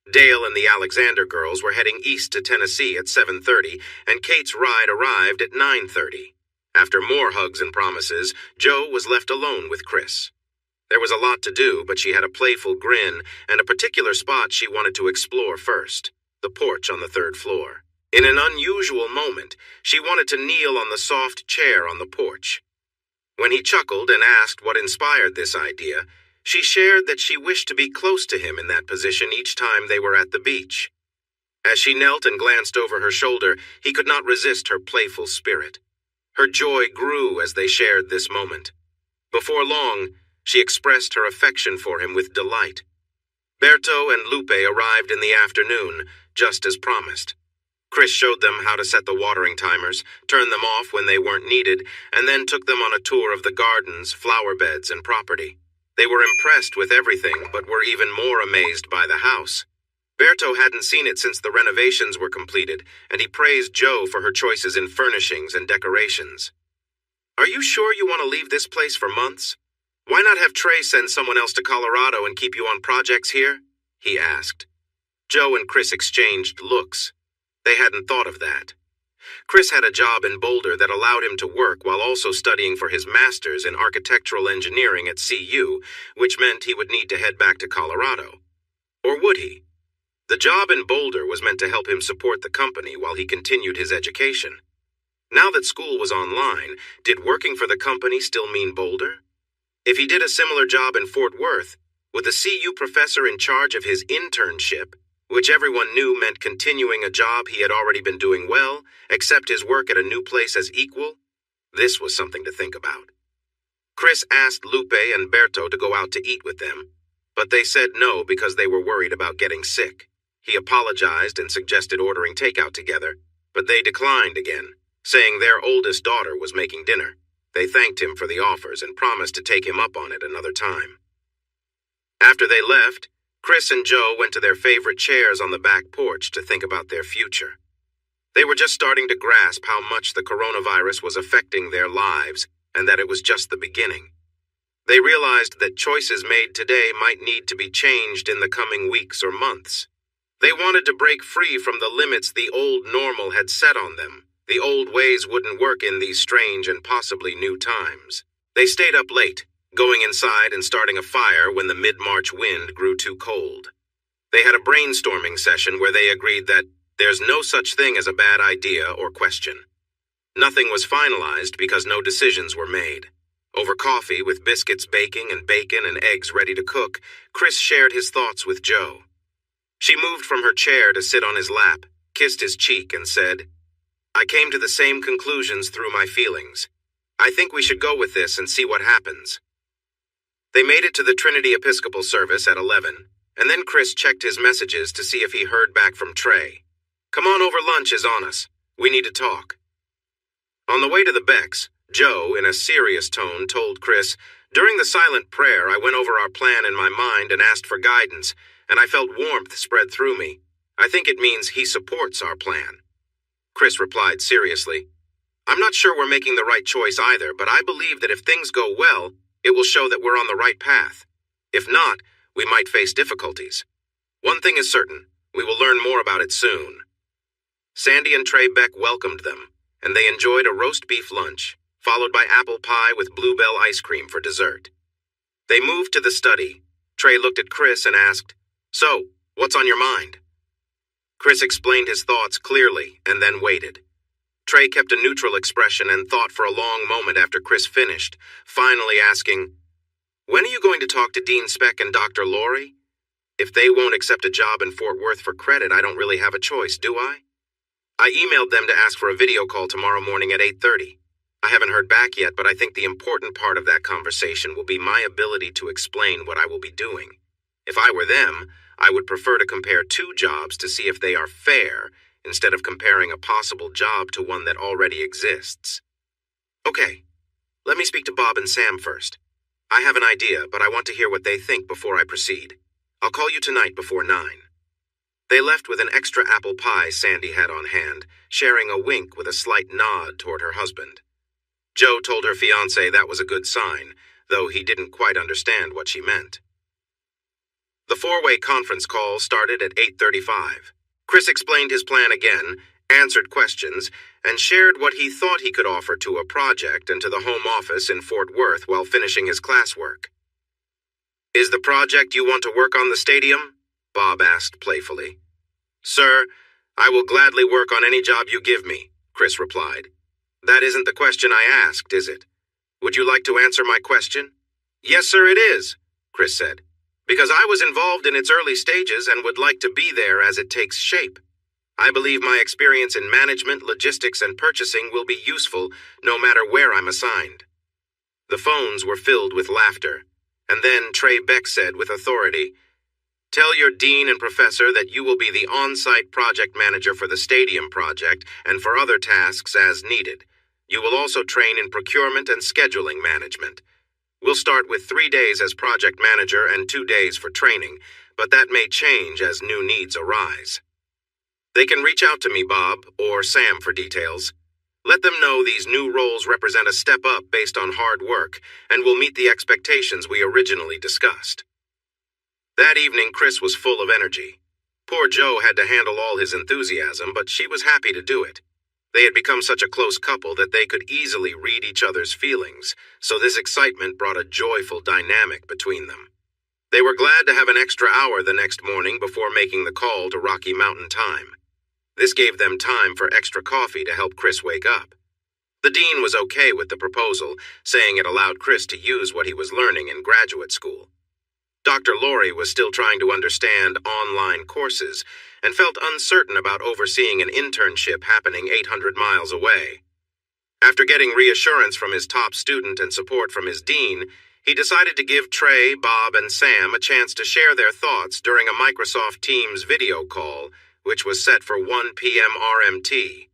Dale and the Alexander girls were heading east to Tennessee at 7:30, and Kate's ride arrived at 9:30. After more hugs and promises, Joe was left alone with Chris. There was a lot to do, but she had a playful grin and a particular spot she wanted to explore first, the porch on the 3rd floor. In an unusual moment, she wanted to kneel on the soft chair on the porch. When he chuckled and asked what inspired this idea, she shared that she wished to be close to him in that position each time they were at the beach. As she knelt and glanced over her shoulder, he could not resist her playful spirit. Her joy grew as they shared this moment. Before long, she expressed her affection for him with delight. Berto and Lupe arrived in the afternoon, just as promised. Chris showed them how to set the watering timers, turn them off when they weren't needed, and then took them on a tour of the gardens, flower beds, and property. They were impressed with everything, but were even more amazed by the house. Berto hadn't seen it since the renovations were completed, and he praised Jo for her choices in furnishings and decorations. "Are you sure you want to leave this place for months? Why not have Trey send someone else to Colorado and keep you on projects here?" he asked. Jo and Chris exchanged looks. They hadn't thought of that. Chris had a job in Boulder that allowed him to work while also studying for his master's in architectural engineering at CU, which meant he would need to head back to Colorado. Or would he? The job in Boulder was meant to help him support the company while he continued his education. Now that school was online, did working for the company still mean Boulder? If he did a similar job in Fort Worth, would the CU professor in charge of his internship, which everyone knew meant continuing a job he had already been doing well, accept his work at a new place as equal? This was something to think about. Chris asked Lupe and Berto to go out to eat with them, but they said no because they were worried about getting sick. He apologized and suggested ordering takeout together, but they declined again, saying their oldest daughter was making dinner. They thanked him for the offers and promised to take him up on it another time. After they left, Chris and Jo went to their favorite chairs on the back porch to think about their future. They were just starting to grasp how much the coronavirus was affecting their lives and that it was just the beginning. They realized that choices made today might need to be changed in the coming weeks or months. They wanted to break free from the limits the old normal had set on them. The old ways wouldn't work in these strange and possibly new times. They stayed up late, going inside and starting a fire when the mid-March wind grew too cold. They had a brainstorming session where they agreed that there's no such thing as a bad idea or question. Nothing was finalized because no decisions were made. Over coffee with biscuits baking and bacon and eggs ready to cook, Chris shared his thoughts with Jo. She moved from her chair to sit on his lap, kissed his cheek, and said, "I came to the same conclusions through my feelings. I think we should go with this and see what happens." They made it to the Trinity Episcopal service at 11, and then Chris checked his messages to see if he heard back from Trey. "Come on over, lunch is on us. We need to talk." On the way to the Becks, Jo, in a serious tone, told Chris, "During the silent prayer, I went over our plan in my mind and asked for guidance, and I felt warmth spread through me. I think it means he supports our plan." Chris replied seriously, "I'm not sure we're making the right choice either, but I believe that if things go well, it will show that we're on the right path. If not, we might face difficulties. One thing is certain, we will learn more about it soon." Sandy and Trey Beck welcomed them, and they enjoyed a roast beef lunch, followed by apple pie with Bluebell ice cream for dessert. They moved to the study. Trey looked at Chris and asked, "So, what's on your mind?" Chris explained his thoughts clearly and then waited. Trey kept a neutral expression and thought for a long moment after Chris finished, finally asking, "When are you going to talk to Dean Speck and Dr. Laurie? If they won't accept a job in Fort Worth for credit, I don't really have a choice, do I? I emailed them to ask for a video call tomorrow morning at 8:30. I haven't heard back yet, but I think the important part of that conversation will be my ability to explain what I will be doing. If I were them, I would prefer to compare two jobs to see if they are fair, instead of comparing a possible job to one that already exists. Okay, let me speak to Bob and Sam first. I have an idea, but I want to hear what they think before I proceed. I'll call you tonight before 9. They left with an extra apple pie Sandy had on hand, sharing a wink with a slight nod toward her husband. Jo told her fiancé that was a good sign, though he didn't quite understand what she meant. The four-way conference call started at 8:35. Chris explained his plan again, answered questions, and shared what he thought he could offer to a project and to the home office in Fort Worth while finishing his classwork. "Is the project you want to work on the stadium?" Bob asked playfully. "Sir, I will gladly work on any job you give me," Chris replied. "That isn't the question I asked, is it? Would you like to answer my question?" "Yes, sir, it is," Chris said, "because I was involved in its early stages and would like to be there as it takes shape. I believe my experience in management, logistics, and purchasing will be useful no matter where I'm assigned." The phones were filled with laughter, and then Trey Beck said with authority, Tell your dean and professor that you will be the on-site project manager for the stadium project and for other tasks as needed. You will also train in procurement and scheduling management. We'll start with 3 days as project manager and 2 days for training, but that may change as new needs arise. They can reach out to me, Bob, or Sam for details. Let them know these new roles represent a step up based on hard work and will meet the expectations we originally discussed. That evening, Chris was full of energy. Poor Joe had to handle all his enthusiasm, but she was happy to do it. They had become such a close couple that they could easily read each other's feelings, so this excitement brought a joyful dynamic between them. They were glad to have an extra hour the next morning before making the call to Rocky Mountain time. This gave them time for extra coffee to help Chris wake up. The dean was okay with the proposal, saying it allowed Chris to use what he was learning in graduate school. Dr. Laurie was still trying to understand online courses and felt uncertain about overseeing an internship happening 800 miles away. After getting reassurance from his top student and support from his dean, he decided to give Trey, Bob, and Sam a chance to share their thoughts during a Microsoft Teams video call, which was set for 1 p.m. RMT.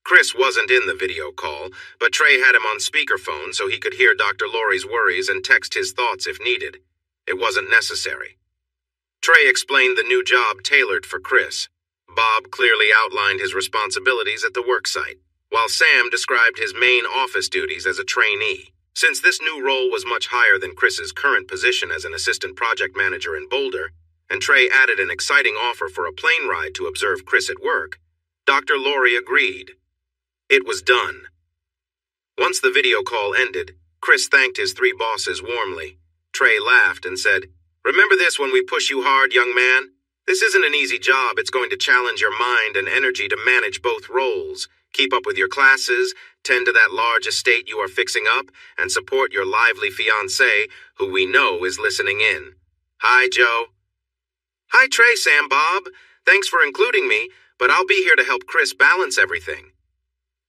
Chris wasn't in the video call, but Trey had him on speakerphone so he could hear Dr. Laurie's worries and text his thoughts if needed. It wasn't necessary. Trey explained the new job tailored for Chris. Bob clearly outlined his responsibilities at the worksite, while Sam described his main office duties as a trainee. Since this new role was much higher than Chris's current position as an assistant project manager in Boulder, and Trey added an exciting offer for a plane ride to observe Chris at work, Dr. Laurie agreed. It was done. Once the video call ended, Chris thanked his 3 bosses warmly. Trey laughed and said, "Remember this when we push you hard, young man? This isn't an easy job. It's going to challenge your mind and energy to manage both roles, keep up with your classes, tend to that large estate you are fixing up, and support your lively fiancé, who we know is listening in. Hi, Joe." "Hi, Trey, Sam, Bob. Thanks for including me, but I'll be here to help Chris balance everything.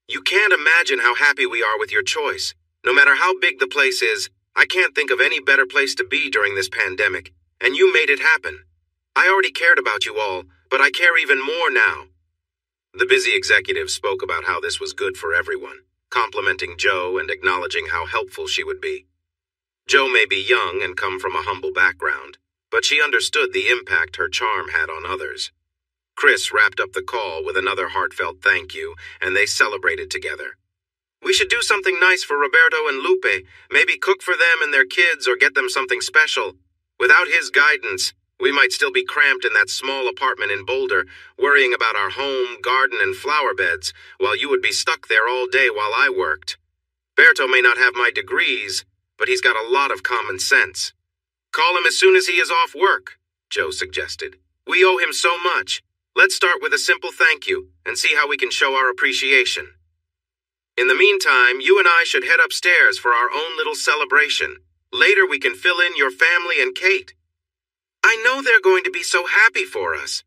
You can't imagine how happy we are with your choice. No matter how big the place is, I can't think of any better place to be during this pandemic, and you made it happen. I already cared about you all, but I care even more now." The busy executive spoke about how this was good for everyone, complimenting Joe and acknowledging how helpful she would be. Joe may be young and come from a humble background, but she understood the impact her charm had on others. Chris wrapped up the call with another heartfelt thank you, and they celebrated together. "We should do something nice for Roberto and Lupe, maybe cook for them and their kids or get them something special. Without his guidance, we might still be cramped in that small apartment in Boulder, worrying about our home, garden, and flower beds, while you would be stuck there all day while I worked. Berto may not have my degrees, but he's got a lot of common sense. Call him as soon as he is off work," Joe suggested. "We owe him so much. Let's start with a simple thank you and see how we can show our appreciation. In the meantime, you and I should head upstairs for our own little celebration. Later we can fill in your family and Kate. I know they're going to be so happy for us."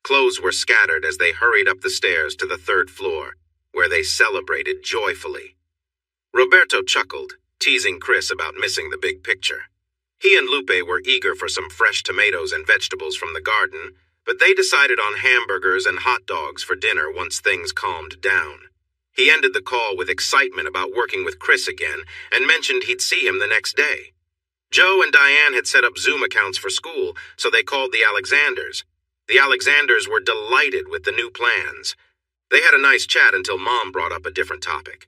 Clothes were scattered as they hurried up the stairs to the 3rd floor, where they celebrated joyfully. Roberto chuckled, teasing Chris about missing the big picture. He and Lupe were eager for some fresh tomatoes and vegetables from the garden, but they decided on hamburgers and hot dogs for dinner once things calmed down. He ended the call with excitement about working with Chris again and mentioned he'd see him the next day. Joe and Diane had set up Zoom accounts for school, so they called the Alexanders. The Alexanders were delighted with the new plans. They had a nice chat until Mom brought up a different topic.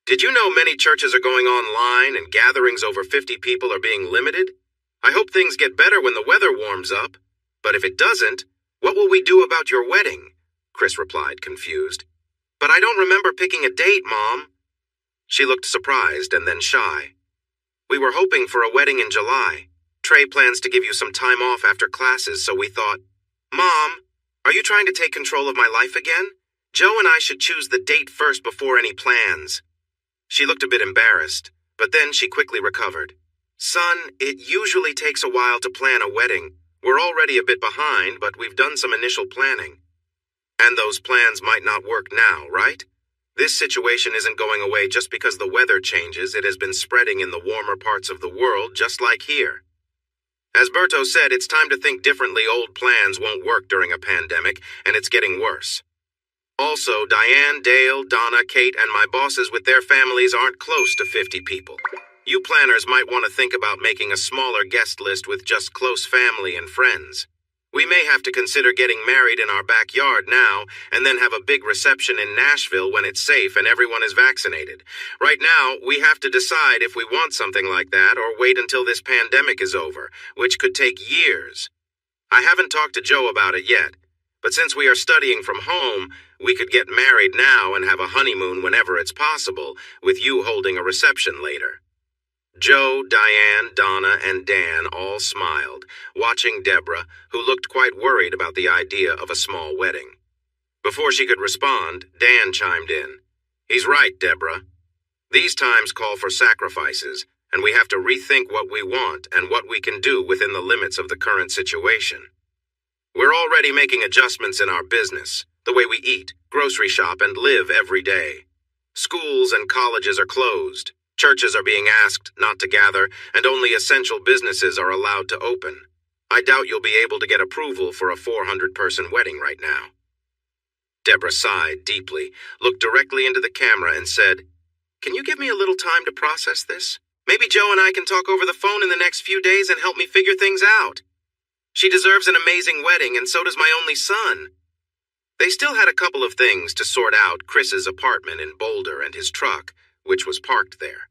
"Did you know many churches are going online and gatherings over 50 people are being limited? I hope things get better when the weather warms up. But if it doesn't, what will we do about your wedding?" Chris replied, confused. "But I don't remember picking a date, Mom." She looked surprised and then shy. "We were hoping for a wedding in July. Trey plans to give you some time off after classes, so we thought, Mom, are you trying to take control of my life again? Joe and I should choose the date first before any plans." She looked a bit embarrassed, but then she quickly recovered. "Son, it usually takes a while to plan a wedding. We're already a bit behind, but we've done some initial planning. And those plans might not work now, right? This situation isn't going away just because the weather changes. It has been spreading in the warmer parts of the world, just like here." As Berto said, it's time to think differently. Old plans won't work during a pandemic, and it's getting worse. Also, Diane, Dale, Donna, Kate, and my bosses with their families aren't close to 50 people. You planners might want to think about making a smaller guest list with just close family and friends. We may have to consider getting married in our backyard now, and then have a big reception in Nashville when it's safe and everyone is vaccinated. Right now, we have to decide if we want something like that or wait until this pandemic is over, which could take years. I haven't talked to Joe about it yet, but since we are studying from home, we could get married now and have a honeymoon whenever it's possible, with you holding a reception later. Joe, Diane, Donna, and Dan all smiled, watching Deborah, who looked quite worried about the idea of a small wedding. Before she could respond, Dan chimed in. He's right, Deborah. These times call for sacrifices, and we have to rethink what we want and what we can do within the limits of the current situation. We're already making adjustments in our business, the way we eat, grocery shop, and live every day. Schools and colleges are closed. Churches are being asked not to gather, and only essential businesses are allowed to open. I doubt you'll be able to get approval for a 400-person wedding right now. Deborah sighed deeply, looked directly into the camera, and said, "Can you give me a little time to process this? Maybe Joe and I can talk over the phone in the next few days and help me figure things out. She deserves an amazing wedding, and so does my only son." They still had a couple of things to sort out: Chris's apartment in Boulder and his truck, which was parked there.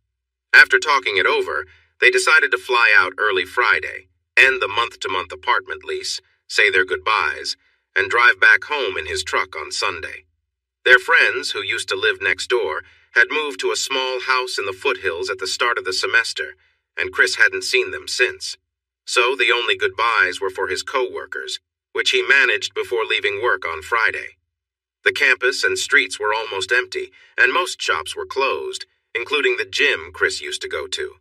After talking it over, they decided to fly out early Friday, end the month-to-month apartment lease, say their goodbyes, and drive back home in his truck on Sunday. Their friends, who used to live next door, had moved to a small house in the foothills at the start of the semester, and Chris hadn't seen them since. So the only goodbyes were for his co-workers, which he managed before leaving work on Friday. The campus and streets were almost empty, and most shops were closed, including the gym Chris used to go to.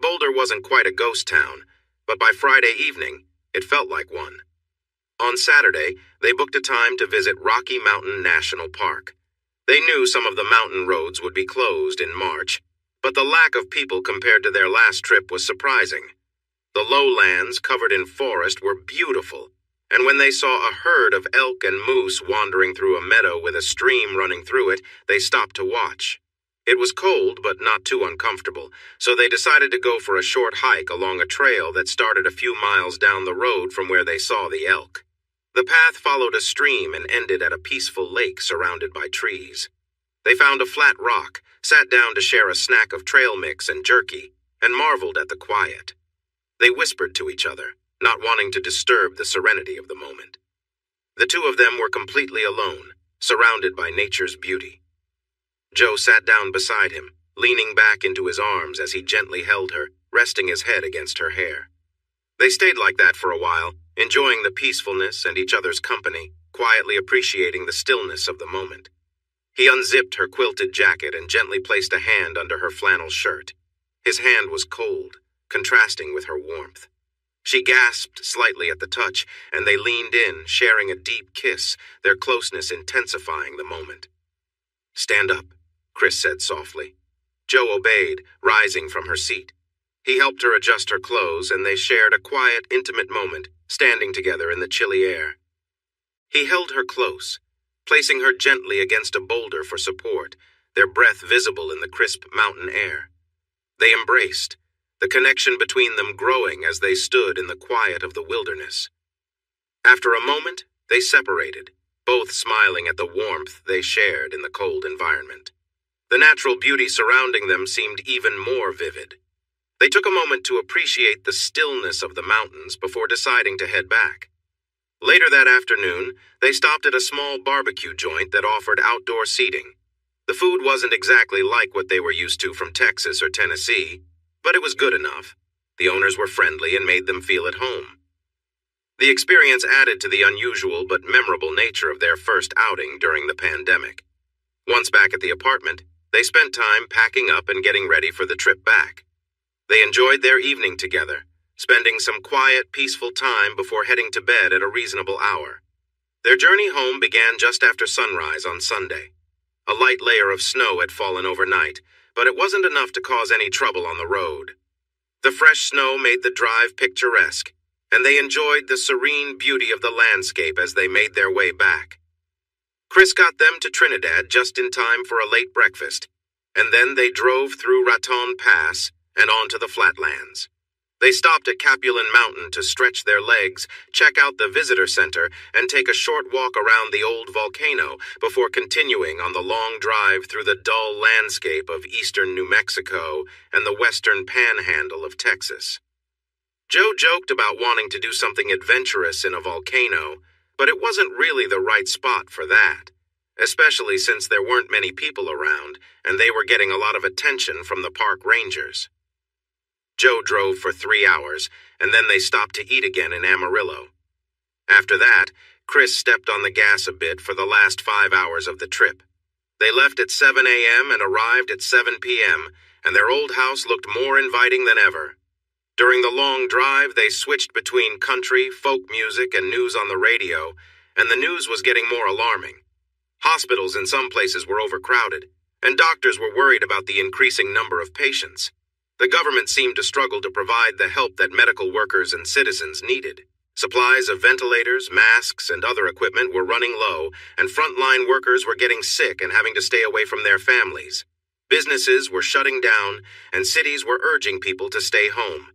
Boulder wasn't quite a ghost town, but by Friday evening, it felt like one. On Saturday, they booked a time to visit Rocky Mountain National Park. They knew some of the mountain roads would be closed in March, but the lack of people compared to their last trip was surprising. The lowlands covered in forest were beautiful, and when they saw a herd of elk and moose wandering through a meadow with a stream running through it, they stopped to watch. It was cold, but not too uncomfortable, so they decided to go for a short hike along a trail that started a few miles down the road from where they saw the elk. The path followed a stream and ended at a peaceful lake surrounded by trees. They found a flat rock, sat down to share a snack of trail mix and jerky, and marveled at the quiet. They whispered to each other, not wanting to disturb the serenity of the moment. The two of them were completely alone, surrounded by nature's beauty. Joe sat down beside him, leaning back into his arms as he gently held her, resting his head against her hair. They stayed like that for a while, enjoying the peacefulness and each other's company, quietly appreciating the stillness of the moment. He unzipped her quilted jacket and gently placed a hand under her flannel shirt. His hand was cold, contrasting with her warmth. She gasped slightly at the touch, and they leaned in, sharing a deep kiss, their closeness intensifying the moment. "Stand up," Chris said softly. Joe obeyed, rising from her seat. He helped her adjust her clothes, and they shared a quiet, intimate moment, standing together in the chilly air. He held her close, placing her gently against a boulder for support, their breath visible in the crisp mountain air. They embraced, the connection between them growing as they stood in the quiet of the wilderness. After a moment, they separated, both smiling at the warmth they shared in the cold environment. The natural beauty surrounding them seemed even more vivid. They took a moment to appreciate the stillness of the mountains before deciding to head back. Later that afternoon, they stopped at a small barbecue joint that offered outdoor seating. The food wasn't exactly like what they were used to from Texas or Tennessee, but it was good enough. The owners were friendly and made them feel at home. The experience added to the unusual but memorable nature of their first outing during the pandemic. Once back at the apartment, they spent time packing up and getting ready for the trip back. They enjoyed their evening together, spending some quiet, peaceful time before heading to bed at a reasonable hour. Their journey home began just after sunrise on Sunday. A light layer of snow had fallen overnight, but it wasn't enough to cause any trouble on the road. The fresh snow made the drive picturesque, and they enjoyed the serene beauty of the landscape as they made their way back. Chris got them to Trinidad just in time for a late breakfast, and then they drove through Raton Pass and onto the flatlands. They stopped at Capulan Mountain to stretch their legs, check out the visitor center, and take a short walk around the old volcano before continuing on the long drive through the dull landscape of eastern New Mexico and the western panhandle of Texas. Joe joked about wanting to do something adventurous in a volcano, but it wasn't really the right spot for that, especially since there weren't many people around and they were getting a lot of attention from the park rangers. Joe drove for 3 hours, and then they stopped to eat again in Amarillo. After that, Chris stepped on the gas a bit for the last 5 hours of the trip. They left at 7 a.m. and arrived at 7 p.m., and their old house looked more inviting than ever. During the long drive, they switched between country, folk music, and news on the radio, and the news was getting more alarming. Hospitals in some places were overcrowded, and doctors were worried about the increasing number of patients. The government seemed to struggle to provide the help that medical workers and citizens needed. Supplies of ventilators, masks, and other equipment were running low, and frontline workers were getting sick and having to stay away from their families. Businesses were shutting down, and cities were urging people to stay home.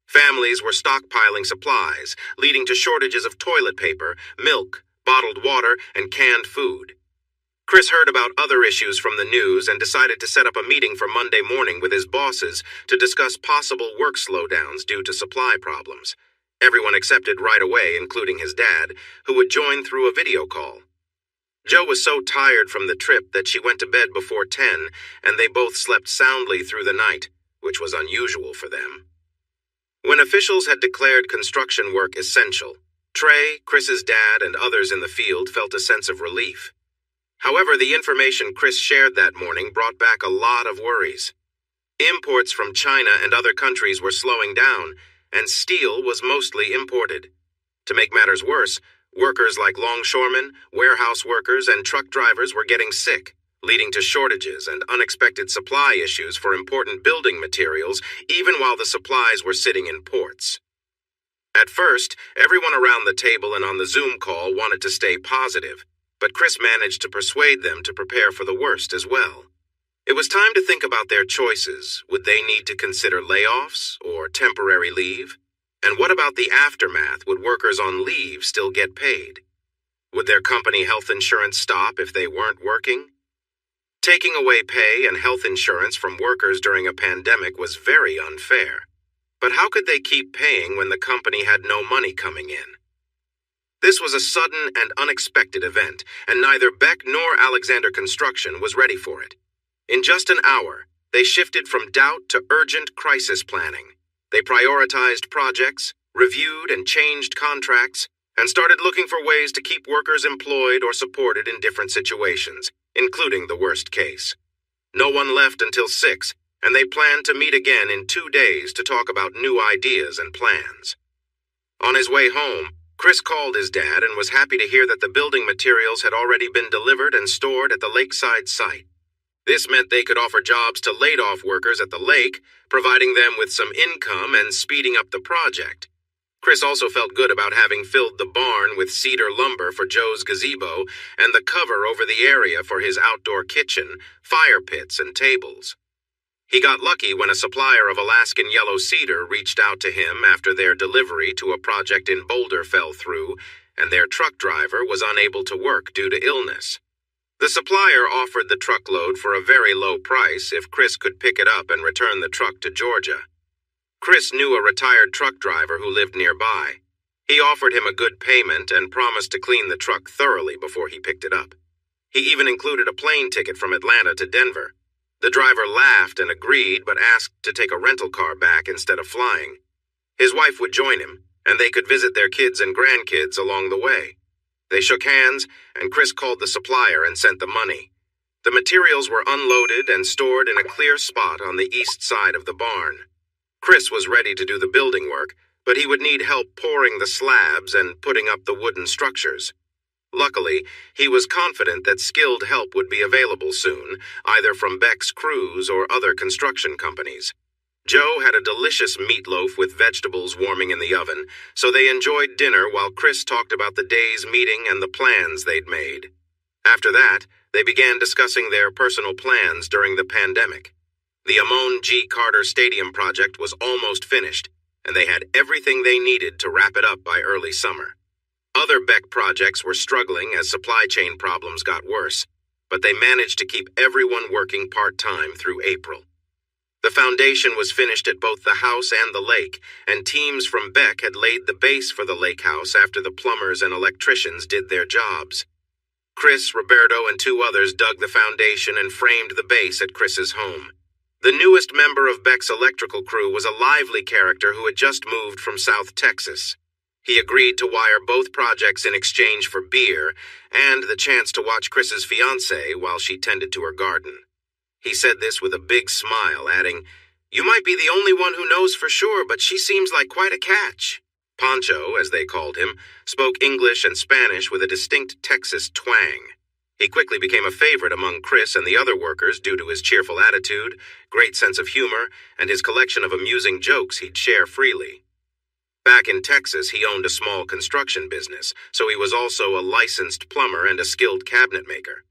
Families were stockpiling supplies, leading to shortages of toilet paper, milk, bottled water, and canned food. Chris heard about other issues from the news and decided to set up a meeting for Monday morning with his bosses to discuss possible work slowdowns due to supply problems. Everyone accepted right away, including his dad, who would join through a video call. Joe was so tired from the trip that she went to bed before 10, and they both slept soundly through the night, which was unusual for them. When officials had declared construction work essential, Trey, Chris's dad, and others in the field felt a sense of relief. However, the information Chris shared that morning brought back a lot of worries. Imports from China and other countries were slowing down, and steel was mostly imported. To make matters worse, workers like longshoremen, warehouse workers, and truck drivers were getting sick, leading to shortages and unexpected supply issues for important building materials, even while the supplies were sitting in ports. At first, everyone around the table and on the Zoom call wanted to stay positive, but Chris managed to persuade them to prepare for the worst as well. It was time to think about their choices. Would they need to consider layoffs or temporary leave? And what about the aftermath? Would workers on leave still get paid? Would their company health insurance stop if they weren't working? Taking away pay and health insurance from workers during a pandemic was very unfair. But how could they keep paying when the company had no money coming in? This was a sudden and unexpected event, and neither Beck nor Alexander Construction was ready for it. In just an hour, they shifted from doubt to urgent crisis planning. They prioritized projects, reviewed and changed contracts, and started looking for ways to keep workers employed or supported in different situations, including the worst case. No one left until 6, and they planned to meet again in 2 days to talk about new ideas and plans. On his way home, Chris called his dad and was happy to hear that the building materials had already been delivered and stored at the lakeside site. This meant they could offer jobs to laid-off workers at the lake, providing them with some income and speeding up the project. Chris also felt good about having filled the barn with cedar lumber for Joe's gazebo and the cover over the area for his outdoor kitchen, fire pits, and tables. He got lucky when a supplier of Alaskan yellow cedar reached out to him after their delivery to a project in Boulder fell through, and their truck driver was unable to work due to illness. The supplier offered the truckload for a very low price if Chris could pick it up and return the truck to Georgia. Chris knew a retired truck driver who lived nearby. He offered him a good payment and promised to clean the truck thoroughly before he picked it up. He even included a plane ticket from Atlanta to Denver. The driver laughed and agreed, but asked to take a rental car back instead of flying. His wife would join him, and they could visit their kids and grandkids along the way. They shook hands, and Chris called the supplier and sent the money. The materials were unloaded and stored in a clear spot on the east side of the barn. Chris was ready to do the building work, but he would need help pouring the slabs and putting up the wooden structures. Luckily, he was confident that skilled help would be available soon, either from Beck's crews or other construction companies. Joe had a delicious meatloaf with vegetables warming in the oven, so they enjoyed dinner while Chris talked about the day's meeting and the plans they'd made. After that, they began discussing their personal plans during the pandemic. The Amon G. Carter Stadium project was almost finished, and they had everything they needed to wrap it up by early summer. Other Beck projects were struggling as supply chain problems got worse, but they managed to keep everyone working part-time through April. The foundation was finished at both the house and the lake, and teams from Beck had laid the base for the lake house after the plumbers and electricians did their jobs. Chris, Roberto, and two others dug the foundation and framed the base at Chris's home. The newest member of Beck's electrical crew was a lively character who had just moved from South Texas. He agreed to wire both projects in exchange for beer and the chance to watch Chris's fiancée while she tended to her garden. He said this with a big smile, adding, "You might be the only one who knows for sure, but she seems like quite a catch." Pancho, as they called him, spoke English and Spanish with a distinct Texas twang. He quickly became a favorite among Chris and the other workers due to his cheerful attitude, great sense of humor, and his collection of amusing jokes he'd share freely. Back in Texas, he owned a small construction business, so he was also a licensed plumber and a skilled cabinet maker.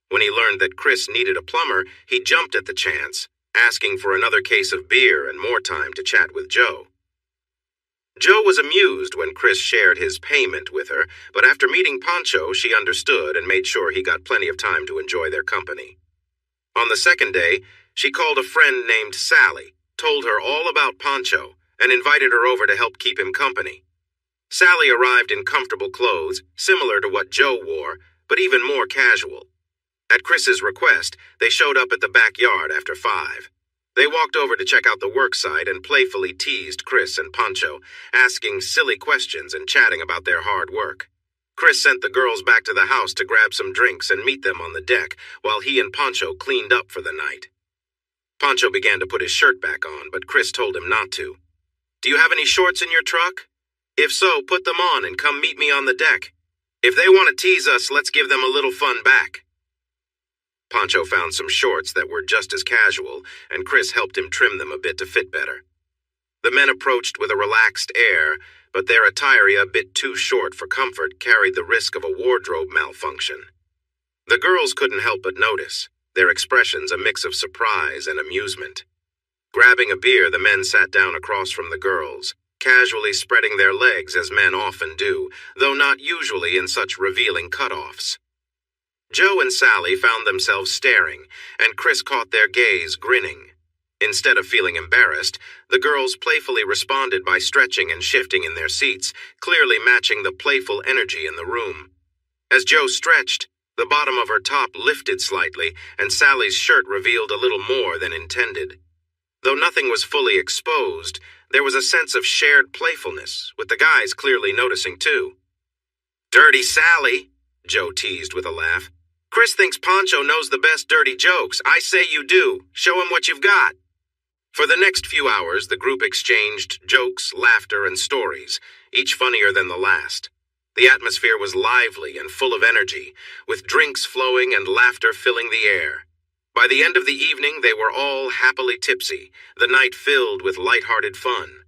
When he learned that Chris needed a plumber, he jumped at the chance, asking for another case of beer and more time to chat with Joe. Joe was amused when Chris shared his payment with her, but after meeting Pancho, she understood and made sure he got plenty of time to enjoy their company. On the second day, she called a friend named Sally, told her all about Pancho, and invited her over to help keep him company. Sally arrived in comfortable clothes, similar to what Joe wore, but even more casual. At Chris's request, they showed up at the backyard after 5. They walked over to check out the work site and playfully teased Chris and Pancho, asking silly questions and chatting about their hard work. Chris sent the girls back to the house to grab some drinks and meet them on the deck, while he and Pancho cleaned up for the night. Pancho began to put his shirt back on, but Chris told him not to. "Do you have any shorts in your truck? If so, put them on and come meet me on the deck. If they want to tease us, let's give them a little fun back." Pancho found some shorts that were just as casual, and Chris helped him trim them a bit to fit better. The men approached with a relaxed air, but their attire, a bit too short for comfort, carried the risk of a wardrobe malfunction. The girls couldn't help but notice, their expressions a mix of surprise and amusement. Grabbing a beer, the men sat down across from the girls, casually spreading their legs as men often do, though not usually in such revealing cutoffs. Joe and Sally found themselves staring, and Chris caught their gaze, grinning. Instead of feeling embarrassed, the girls playfully responded by stretching and shifting in their seats, clearly matching the playful energy in the room. As Joe stretched, the bottom of her top lifted slightly, and Sally's shirt revealed a little more than intended. Though nothing was fully exposed, there was a sense of shared playfulness, with the guys clearly noticing too. "Dirty Sally," Joe teased with a laugh. "Chris thinks Pancho knows the best dirty jokes. I say you do. Show him what you've got." For the next few hours, the group exchanged jokes, laughter, and stories, each funnier than the last. The atmosphere was lively and full of energy, with drinks flowing and laughter filling the air. By the end of the evening, they were all happily tipsy, the night filled with light-hearted fun.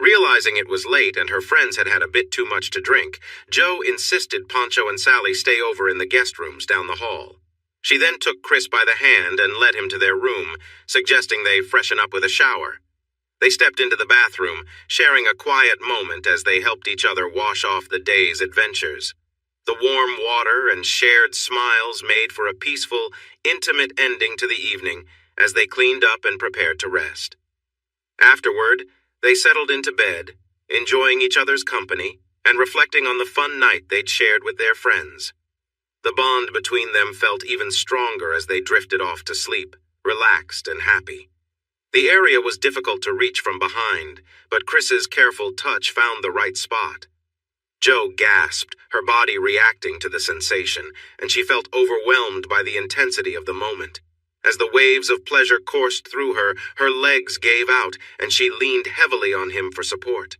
Realizing it was late and her friends had had a bit too much to drink, Joe insisted Pancho and Sally stay over in the guest rooms down the hall. She then took Chris by the hand and led him to their room, suggesting they freshen up with a shower. They stepped into the bathroom, sharing a quiet moment as they helped each other wash off the day's adventures. The warm water and shared smiles made for a peaceful, intimate ending to the evening as they cleaned up and prepared to rest. Afterward, they settled into bed, enjoying each other's company and reflecting on the fun night they'd shared with their friends. The bond between them felt even stronger as they drifted off to sleep, relaxed and happy. The area was difficult to reach from behind, but Chris's careful touch found the right spot. Joe gasped, her body reacting to the sensation, and she felt overwhelmed by the intensity of the moment. As the waves of pleasure coursed through her, her legs gave out, and she leaned heavily on him for support.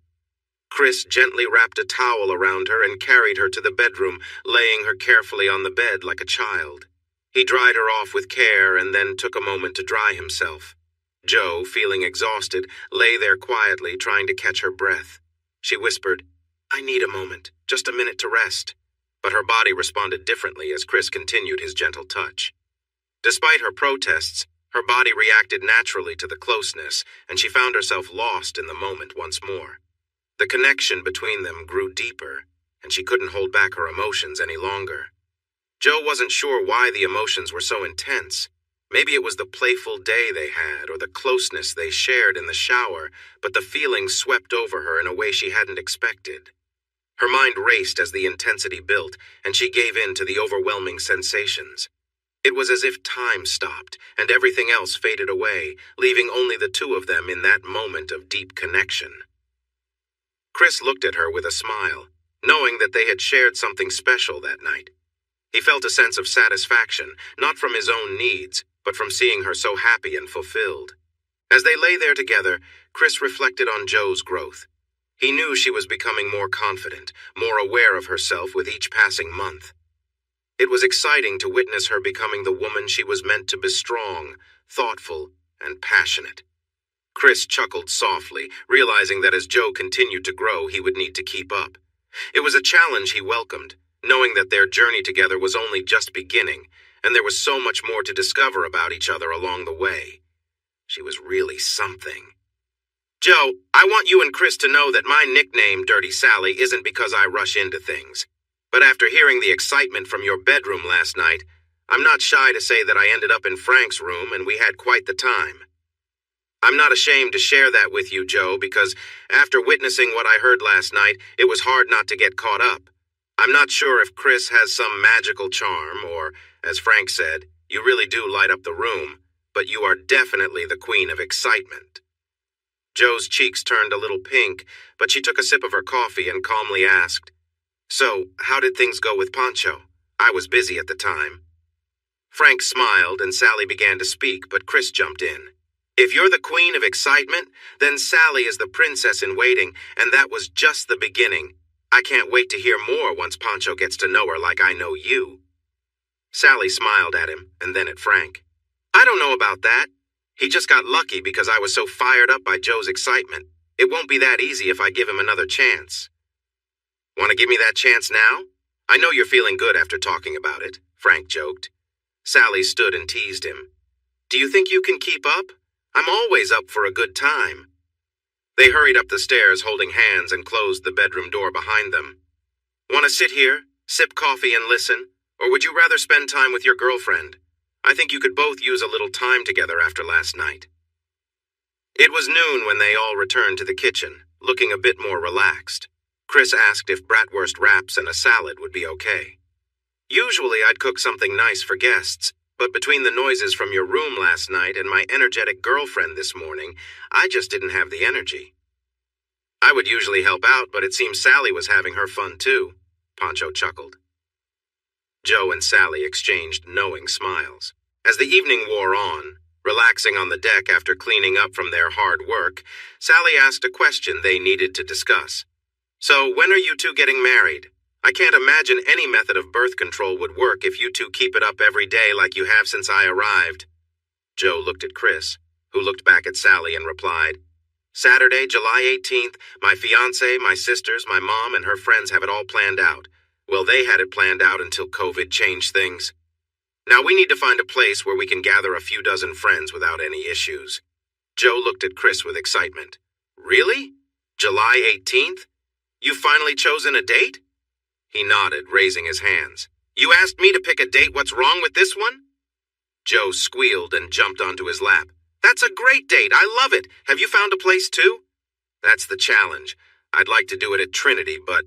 Chris gently wrapped a towel around her and carried her to the bedroom, laying her carefully on the bed like a child. He dried her off with care and then took a moment to dry himself. Joe, feeling exhausted, lay there quietly, trying to catch her breath. She whispered, "I need a moment, just a minute to rest." But her body responded differently as Chris continued his gentle touch. Despite her protests, her body reacted naturally to the closeness, and she found herself lost in the moment once more. The connection between them grew deeper, and she couldn't hold back her emotions any longer. Joe wasn't sure why the emotions were so intense. Maybe it was the playful day they had or the closeness they shared in the shower, but the feeling swept over her in a way she hadn't expected. Her mind raced as the intensity built, and she gave in to the overwhelming sensations. It was as if time stopped, and everything else faded away, leaving only the two of them in that moment of deep connection. Chris looked at her with a smile, knowing that they had shared something special that night. He felt a sense of satisfaction, not from his own needs, but from seeing her so happy and fulfilled. As they lay there together, Chris reflected on Joe's growth. He knew she was becoming more confident, more aware of herself with each passing month. It was exciting to witness her becoming the woman she was meant to be: strong, thoughtful, and passionate. Chris chuckled softly, realizing that as Joe continued to grow, he would need to keep up. It was a challenge he welcomed, knowing that their journey together was only just beginning, and there was so much more to discover about each other along the way. She was really something. "Joe, I want you and Chris to know that my nickname, Dirty Sally, isn't because I rush into things. But after hearing the excitement from your bedroom last night, I'm not shy to say that I ended up in Frank's room and we had quite the time. I'm not ashamed to share that with you, Joe, because after witnessing what I heard last night, it was hard not to get caught up. I'm not sure if Chris has some magical charm or, as Frank said, you really do light up the room, but you are definitely the queen of excitement." Joe's cheeks turned a little pink, but she took a sip of her coffee and calmly asked, "So, how did things go with Pancho? I was busy at the time." Frank smiled and Sally began to speak, but Chris jumped in. "If you're the queen of excitement, then Sally is the princess in waiting, and that was just the beginning. I can't wait to hear more once Pancho gets to know her like I know you." Sally smiled at him and then at Frank. "I don't know about that. He just got lucky because I was so fired up by Joe's excitement. It won't be that easy if I give him another chance." "Want to give me that chance now? I know you're feeling good after talking about it," Frank joked. Sally stood and teased him. "Do you think you can keep up? I'm always up for a good time." They hurried up the stairs holding hands and closed the bedroom door behind them. "Want to sit here, sip coffee and listen, or would you rather spend time with your girlfriend? I think you could both use a little time together after last night." It was noon when they all returned to the kitchen, looking a bit more relaxed. Chris asked if bratwurst wraps and a salad would be okay. "Usually I'd cook something nice for guests, but between the noises from your room last night and my energetic girlfriend this morning, I just didn't have the energy." "I would usually help out, but it seems Sally was having her fun too," Pancho chuckled. Joe and Sally exchanged knowing smiles. As the evening wore on, relaxing on the deck after cleaning up from their hard work, Sally asked a question they needed to discuss. "So, when are you two getting married? I can't imagine any method of birth control would work if you two keep it up every day like you have since I arrived." Joe looked at Chris, who looked back at Sally and replied, "Saturday, July 18th, my fiancé, my sisters, my mom, and her friends have it all planned out. Well, they had it planned out until COVID changed things. Now we need to find a place where we can gather a few dozen friends without any issues." Joe looked at Chris with excitement. "Really? July 18th? You've finally chosen a date?" He nodded, raising his hands. "You asked me to pick a date. What's wrong with this one?" Joe squealed and jumped onto his lap. "That's a great date. I love it. Have you found a place too?" "That's the challenge. I'd like to do it at Trinity, but..."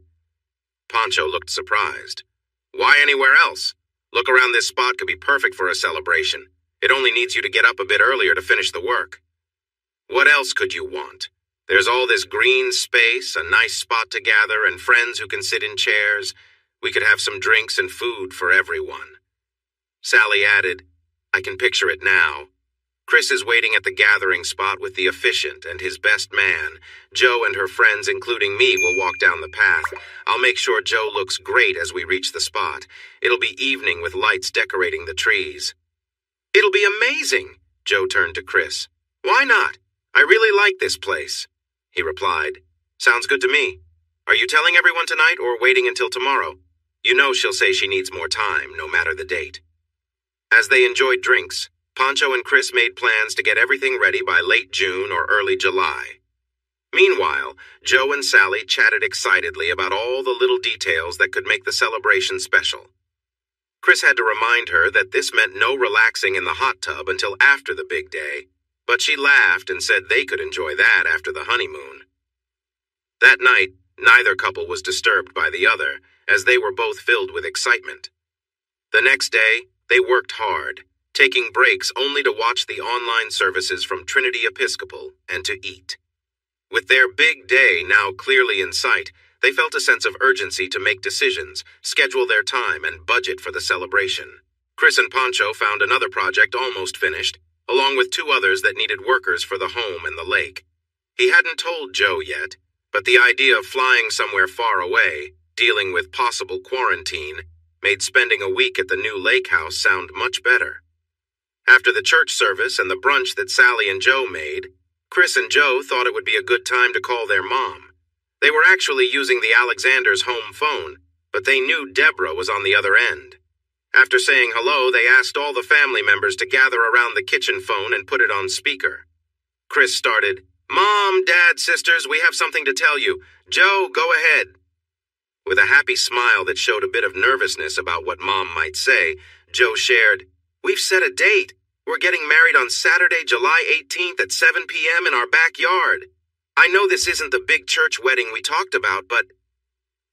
Pancho looked surprised. "Why anywhere else? Look around, this spot could be perfect for a celebration. It only needs you to get up a bit earlier to finish the work." "What else could you want? There's all this green space, a nice spot to gather, and friends who can sit in chairs. We could have some drinks and food for everyone." Sally added, "I can picture it now. Chris is waiting at the gathering spot with the officiant and his best man. Joe and her friends, including me, will walk down the path. I'll make sure Joe looks great as we reach the spot. It'll be evening with lights decorating the trees." "It'll be amazing," Joe turned to Chris. Why not? I really like this place, he replied. Sounds good to me. Are you telling everyone tonight or waiting until tomorrow? You know she'll say she needs more time, no matter the date. As they enjoyed drinks, Pancho and Chris made plans to get everything ready by late June or early July. Meanwhile, Joe and Sally chatted excitedly about all the little details that could make the celebration special. Chris had to remind her that this meant no relaxing in the hot tub until after the big day, but she laughed and said they could enjoy that after the honeymoon. That night, neither couple was disturbed by the other, as they were both filled with excitement. The next day, they worked hard, taking breaks only to watch the online services from Trinity Episcopal and to eat. With their big day now clearly in sight, they felt a sense of urgency to make decisions, schedule their time, and budget for the celebration. Chris and Pancho found another project almost finished, along with two others that needed workers for the home and the lake. He hadn't told Joe yet, but the idea of flying somewhere far away, dealing with possible quarantine, made spending a week at the new lake house sound much better. After the church service and the brunch that Sally and Joe made, Chris and Joe thought it would be a good time to call their mom. They were actually using the Alexanders' home phone, but they knew Deborah was on the other end. After saying hello, they asked all the family members to gather around the kitchen phone and put it on speaker. Chris started, "Mom, Dad, sisters, we have something to tell you. Joe, go ahead." With a happy smile that showed a bit of nervousness about what Mom might say, Joe shared, "We've set a date. We're getting married on Saturday, July 18th at 7 p.m. in our backyard. I know this isn't the big church wedding we talked about, but..."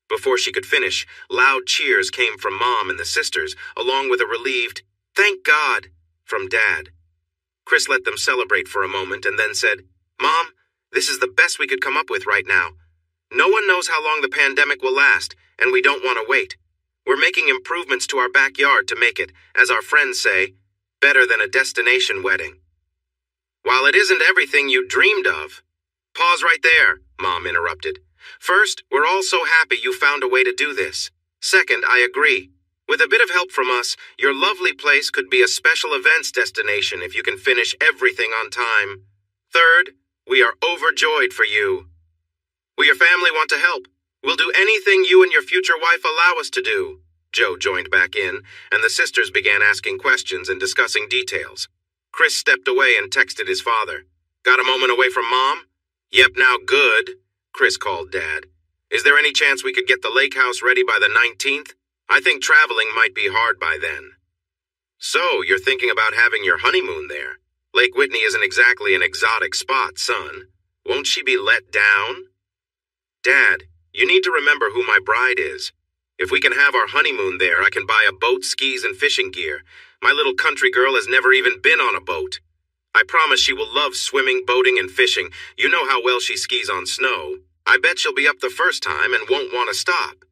Before she could finish, loud cheers came from Mom and the sisters, along with a relieved, "Thank God," from Dad. Chris let them celebrate for a moment and then said, "Mom, this is the best we could come up with right now. No one knows how long the pandemic will last, and we don't want to wait. We're making improvements to our backyard to make it, as our friends say, better than a destination wedding." "While it isn't everything you dreamed of..." "Pause right there," Mom interrupted. "First, we're all so happy you found a way to do this. Second, I agree. With a bit of help from us, your lovely place could be a special events destination if you can finish everything on time. Third, we are overjoyed for you. We, your family, want to help. We'll do anything you and your future wife allow us to do." Joe joined back in, and the sisters began asking questions and discussing details. Chris stepped away and texted his father. "Got a moment away from Mom?" "Yep, now good," Chris called Dad. "Is there any chance we could get the lake house ready by the 19th? I think traveling might be hard by then." "So, you're thinking about having your honeymoon there? Lake Whitney isn't exactly an exotic spot, son. Won't she be let down?" "Dad, you need to remember who my bride is. If we can have our honeymoon there, I can buy a boat, skis, and fishing gear. My little country girl has never even been on a boat. I promise she will love swimming, boating, and fishing. You know how well she skis on snow. I bet she'll be up the first time and won't want to stop.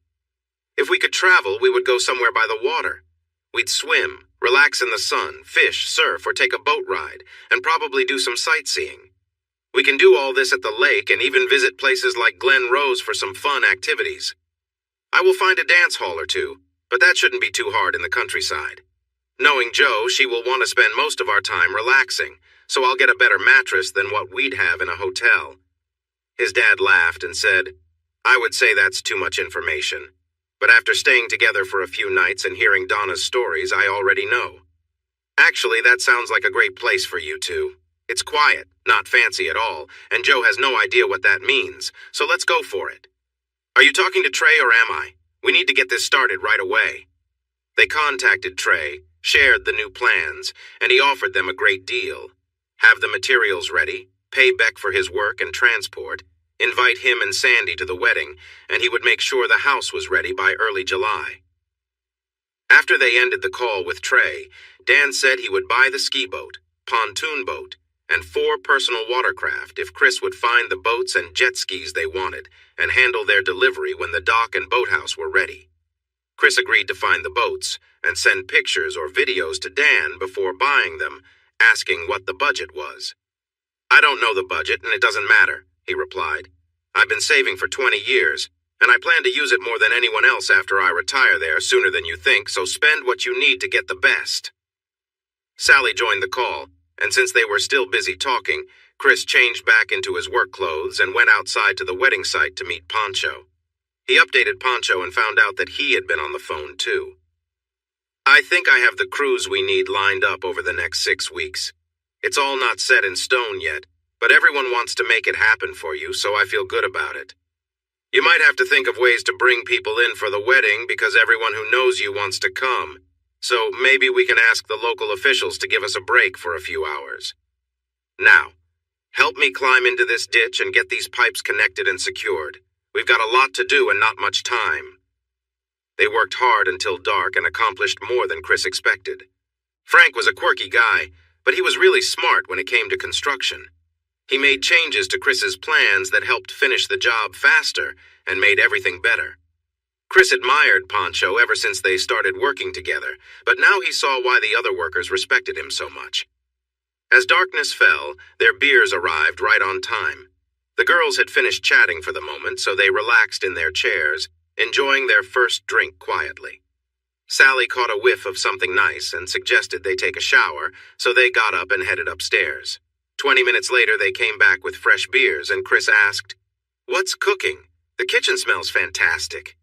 If we could travel, we would go somewhere by the water. We'd swim, relax in the sun, fish, surf, or take a boat ride, and probably do some sightseeing. We can do all this at the lake and even visit places like Glen Rose for some fun activities. I will find a dance hall or two, but that shouldn't be too hard in the countryside. Knowing Joe, she will want to spend most of our time relaxing, so I'll get a better mattress than what we'd have in a hotel." His dad laughed and said, "I would say that's too much information. But after staying together for a few nights and hearing Donna's stories, I already know. Actually, that sounds like a great place for you two. It's quiet, not fancy at all, and Joe has no idea what that means, so let's go for it. Are you talking to Trey or am I? We need to get this started right away." They contacted Trey, shared the new plans, and he offered them a great deal. Have the materials ready, pay Beck for his work and transport, invite him and Sandy to the wedding, and he would make sure the house was ready by early July. After they ended the call with Trey, Dan said he would buy the ski boat, pontoon boat, and 4 personal watercraft if Chris would find the boats and jet skis they wanted and handle their delivery when the dock and boathouse were ready. Chris agreed to find the boats and send pictures or videos to Dan before buying them, asking what the budget was. "I don't know the budget and it doesn't matter," he replied. "I've been saving for 20 years, and I plan to use it more than anyone else after I retire there sooner than you think, so spend what you need to get the best." Sally joined the call. and since they were still busy talking, Chris changed back into his work clothes and went outside to the wedding site to meet Pancho. He updated Pancho and found out that he had been on the phone too. "I think I have the crews we need lined up over the next 6 weeks. It's all not set in stone yet, but everyone wants to make it happen for you, so I feel good about it. You might have to think of ways to bring people in for the wedding because everyone who knows you wants to come. So maybe we can ask the local officials to give us a break for a few hours. Now, help me climb into this ditch and get these pipes connected and secured. We've got a lot to do and not much time." They worked hard until dark and accomplished more than Chris expected. Frank was a quirky guy, but he was really smart when it came to construction. He made changes to Chris's plans that helped finish the job faster and made everything better. Chris admired Pancho ever since they started working together, but now he saw why the other workers respected him so much. As darkness fell, their beers arrived right on time. The girls had finished chatting for the moment, so they relaxed in their chairs, enjoying their first drink quietly. Sally caught a whiff of something nice and suggested they take a shower, so they got up and headed upstairs. 20 minutes later, they came back with fresh beers, and Chris asked, "What's cooking? The kitchen smells fantastic."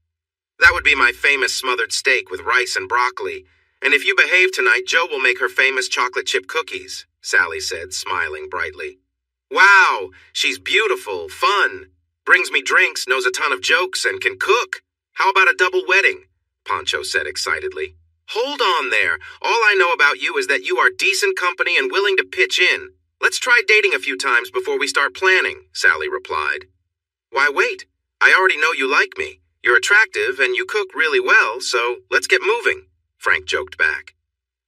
"That would be my famous smothered steak with rice and broccoli. And if you behave tonight, Jo will make her famous chocolate chip cookies," Sally said, smiling brightly. "Wow, she's beautiful, fun, brings me drinks, knows a ton of jokes, and can cook. How about a double wedding?" Pancho said excitedly. "Hold on there. All I know about you is that you are decent company and willing to pitch in. Let's try dating a few times before we start planning," Sally replied. "Why wait? I already know you like me. You're attractive and you cook really well, so let's get moving," Frank joked back.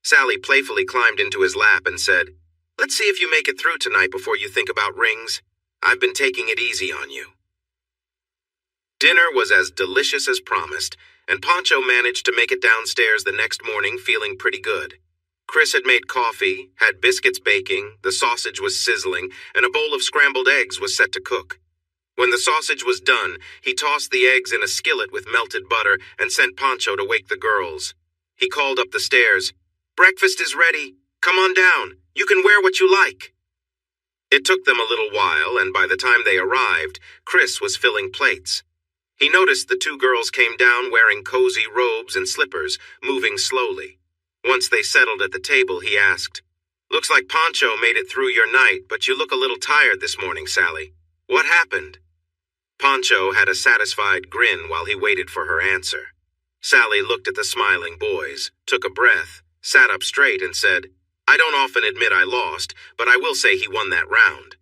Sally playfully climbed into his lap and said, "Let's see if you make it through tonight before you think about rings. I've been taking it easy on you." Dinner was as delicious as promised, and Pancho managed to make it downstairs the next morning feeling pretty good. Chris had made coffee, had biscuits baking, the sausage was sizzling, and a bowl of scrambled eggs was set to cook. When the sausage was done, he tossed the eggs in a skillet with melted butter and sent Pancho to wake the girls. He called up the stairs, "Breakfast is ready. Come on down. You can wear what you like." It took them a little while, and by the time they arrived, Chris was filling plates. He noticed the two girls came down wearing cozy robes and slippers, moving slowly. Once they settled at the table, he asked, "Looks like Pancho made it through your night, but you look a little tired this morning, Sally. What happened?" Pancho had a satisfied grin while he waited for her answer. Sally looked at the smiling boys, took a breath, sat up straight, and said, "I don't often admit I lost, but I will say he won that round.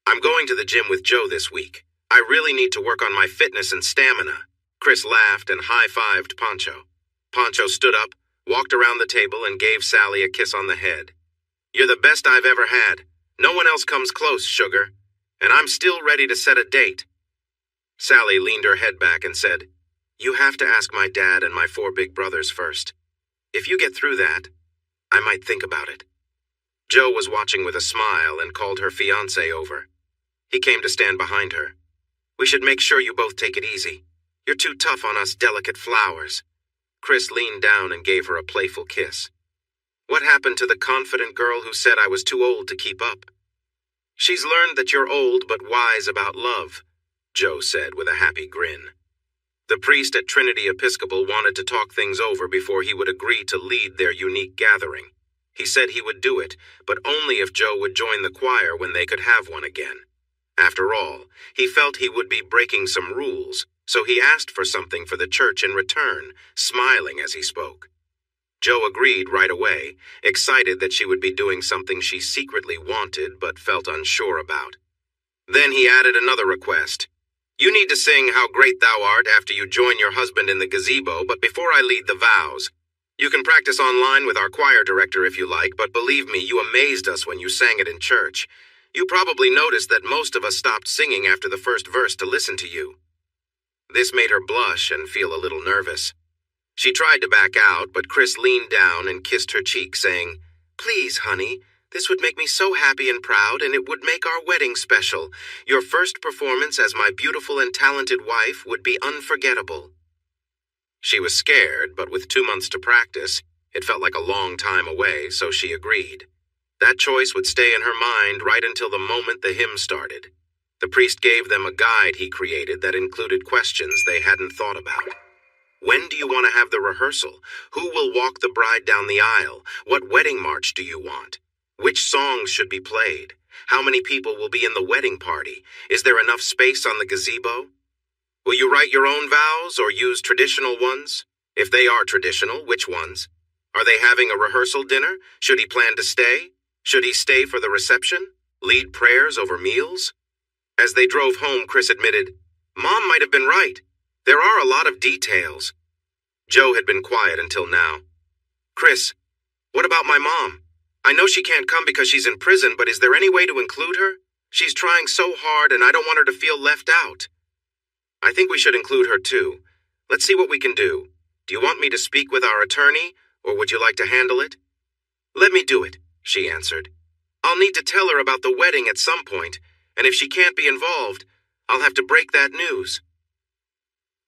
I'm going to the gym with Jo this week. I really need to work on my fitness and stamina." Chris laughed and high-fived Pancho. Pancho stood up, walked around the table, and gave Sally a kiss on the head. "You're the best I've ever had. No one else comes close, sugar. And I'm still ready to set a date." Sally leaned her head back and said, "You have to ask my dad and my 4 big brothers first. If you get through that, I might think about it." Jo was watching with a smile and called her fiancé over. He came to stand behind her. "We should make sure you both take it easy. You're too tough on us delicate flowers." Chris leaned down and gave her a playful kiss. "What happened to the confident girl who said I was too old to keep up?" "She's learned that you're old but wise about love," Jo said with a happy grin. The priest at Trinity Episcopal wanted to talk things over before he would agree to lead their unique gathering. He said he would do it, but only if Jo would join the choir when they could have one again. After all, he felt he would be breaking some rules, so he asked for something for the church in return, smiling as he spoke. Jo agreed right away, excited that she would be doing something she secretly wanted but felt unsure about. Then he added another request. "You need to sing How Great Thou Art after you join your husband in the gazebo, but before I lead the vows. You can practice online with our choir director if you like, but believe me, you amazed us when you sang it in church. You probably noticed that most of us stopped singing after the first verse to listen to you." This made her blush and feel a little nervous. She tried to back out, but Chris leaned down and kissed her cheek, saying, "Please, honey, this would make me so happy and proud, and it would make our wedding special. Your first performance as my beautiful and talented wife would be unforgettable." She was scared, but with 2 months to practice, it felt like a long time away, so she agreed. That choice would stay in her mind right until the moment the hymn started. The priest gave them a guide he created that included questions they hadn't thought about. When do you want to have the rehearsal? Who will walk the bride down the aisle? What wedding march do you want? Which songs should be played? How many people will be in the wedding party? Is there enough space on the gazebo? Will you write your own vows or use traditional ones? If they are traditional, which ones? Are they having a rehearsal dinner? Should he plan to stay? Should he stay for the reception? Lead prayers over meals? As they drove home, Chris admitted, "Mom might have been right. There are a lot of details." Joe had been quiet until now. "Chris, what about my mom? I know she can't come because she's in prison, but is there any way to include her? She's trying so hard and I don't want her to feel left out." "I think we should include her too. Let's see what we can do. Do you want me to speak with our attorney, or would you like to handle it?" "Let me do it," she answered. "I'll need to tell her about the wedding at some point, and if she can't be involved, I'll have to break that news."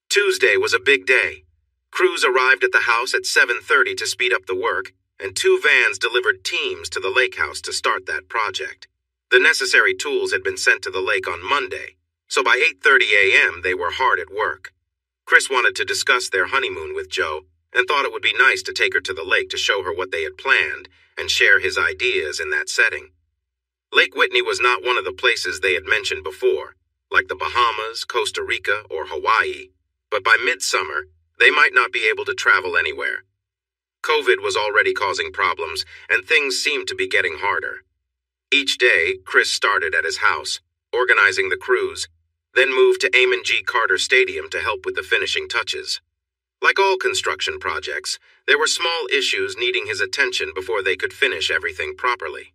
Tuesday was a big day. Crews arrived at the house at 7:30 to speed up the work, and 2 vans delivered teams to the lake house to start that project. The necessary tools had been sent to the lake on Monday, so by 8:30 a.m. they were hard at work. Chris wanted to discuss their honeymoon with Joe and thought it would be nice to take her to the lake to show her what they had planned and share his ideas in that setting. Lake Whitney was not one of the places they had mentioned before, like the Bahamas, Costa Rica, or Hawaii, but by midsummer, they might not be able to travel anywhere. COVID was already causing problems, and things seemed to be getting harder. Each day, Chris started at his house, organizing the crews, then moved to Amon G. Carter Stadium to help with the finishing touches. Like all construction projects, there were small issues needing his attention before they could finish everything properly.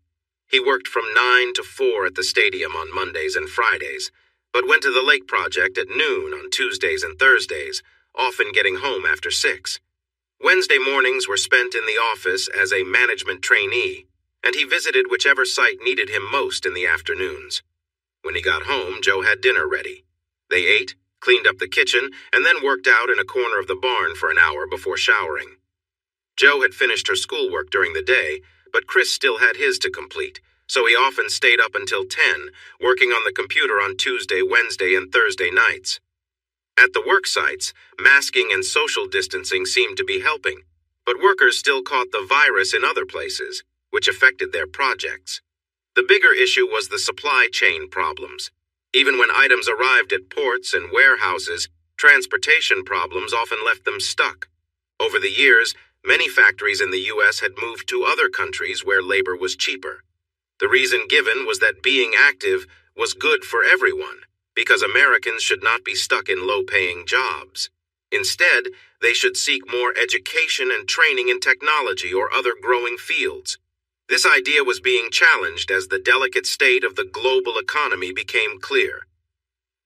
He worked from 9 to 4 at the stadium on Mondays and Fridays, but went to the lake project at noon on Tuesdays and Thursdays, often getting home after 6. Wednesday mornings were spent in the office as a management trainee, and he visited whichever site needed him most in the afternoons. When he got home, Joe had dinner ready. They ate, cleaned up the kitchen, and then worked out in a corner of the barn for an hour before showering. Joe had finished her schoolwork during the day, but Chris still had his to complete, so he often stayed up until 10, working on the computer on Tuesday, Wednesday, and Thursday nights. At the work sites, masking and social distancing seemed to be helping, but workers still caught the virus in other places, which affected their projects. The bigger issue was the supply chain problems. Even when items arrived at ports and warehouses, transportation problems often left them stuck. Over the years, many factories in the U.S. had moved to other countries where labor was cheaper. The reason given was that being active was good for everyone, because Americans should not be stuck in low-paying jobs. Instead, they should seek more education and training in technology or other growing fields. This idea was being challenged as the delicate state of the global economy became clear.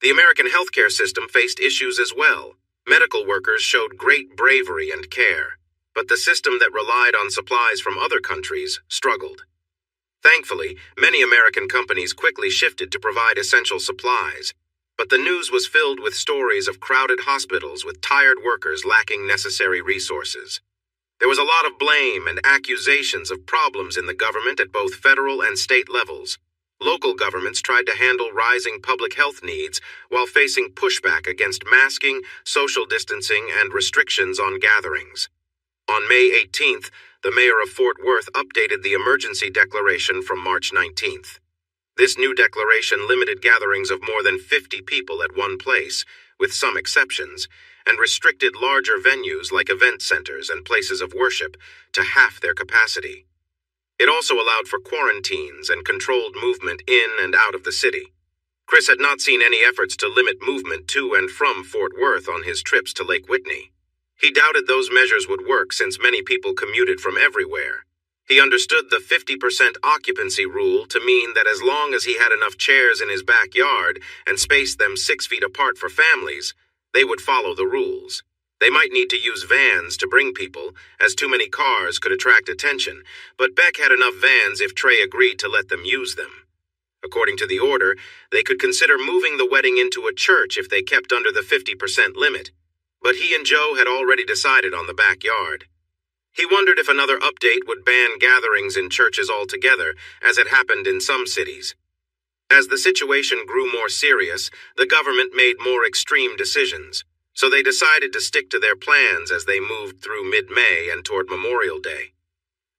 The American healthcare system faced issues as well. Medical workers showed great bravery and care, but the system that relied on supplies from other countries struggled. Thankfully, many American companies quickly shifted to provide essential supplies, but the news was filled with stories of crowded hospitals with tired workers lacking necessary resources. There was a lot of blame and accusations of problems in the government at both federal and state levels. Local governments tried to handle rising public health needs while facing pushback against masking, social distancing, and restrictions on gatherings. On May 18th, the mayor of Fort Worth updated the emergency declaration from March 19th. This new declaration limited gatherings of more than 50 people at one place, with some exceptions, and restricted larger venues like event centers and places of worship to half their capacity. It also allowed for quarantines and controlled movement in and out of the city. Chris had not seen any efforts to limit movement to and from Fort Worth on his trips to Lake Whitney. He doubted those measures would work since many people commuted from everywhere. He understood the 50% occupancy rule to mean that as long as he had enough chairs in his backyard and spaced them 6 feet apart for families, they would follow the rules. They might need to use vans to bring people, as too many cars could attract attention, but Beck had enough vans if Trey agreed to let them use them. According to the order, they could consider moving the wedding into a church if they kept under the 50% limit, but he and Joe had already decided on the backyard. He wondered if another update would ban gatherings in churches altogether, as had happened in some cities. As the situation grew more serious, the government made more extreme decisions, so they decided to stick to their plans as they moved through mid-May and toward Memorial Day.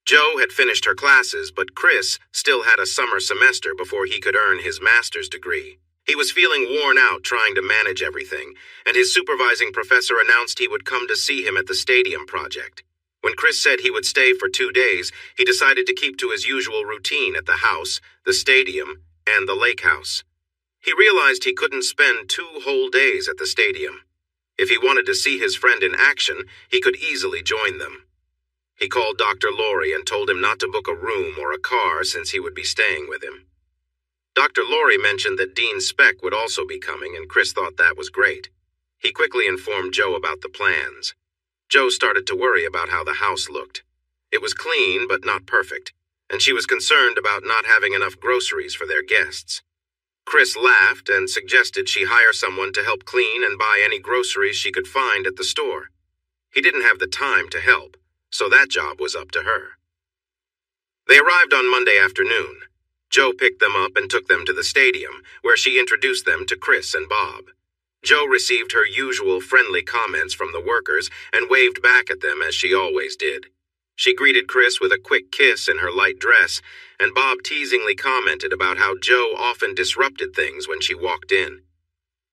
Jo had finished her classes, but Chris still had a summer semester before he could earn his master's degree. He was feeling worn out trying to manage everything, and his supervising professor announced he would come to see him at the stadium project. When Chris said he would stay for 2 days, he decided to keep to his usual routine at the house, the stadium, and the lake house. He realized he couldn't spend 2 whole days at the stadium. If he wanted to see his friend in action, he could easily join them. He called Dr. Lorry and told him not to book a room or a car since he would be staying with him. Dr. Lorry mentioned that Dean Speck would also be coming, and Chris thought that was great. He quickly informed Jo about the plans. Jo started to worry about how the house looked. It was clean but not perfect, and she was concerned about not having enough groceries for their guests. Chris laughed and suggested she hire someone to help clean and buy any groceries she could find at the store. He didn't have the time to help, so that job was up to her. They arrived on Monday afternoon. Jo picked them up and took them to the stadium, where she introduced them to Chris and Bob. Jo received her usual friendly comments from the workers and waved back at them as she always did. She greeted Chris with a quick kiss in her light dress, and Bob teasingly commented about how Jo often disrupted things when she walked in.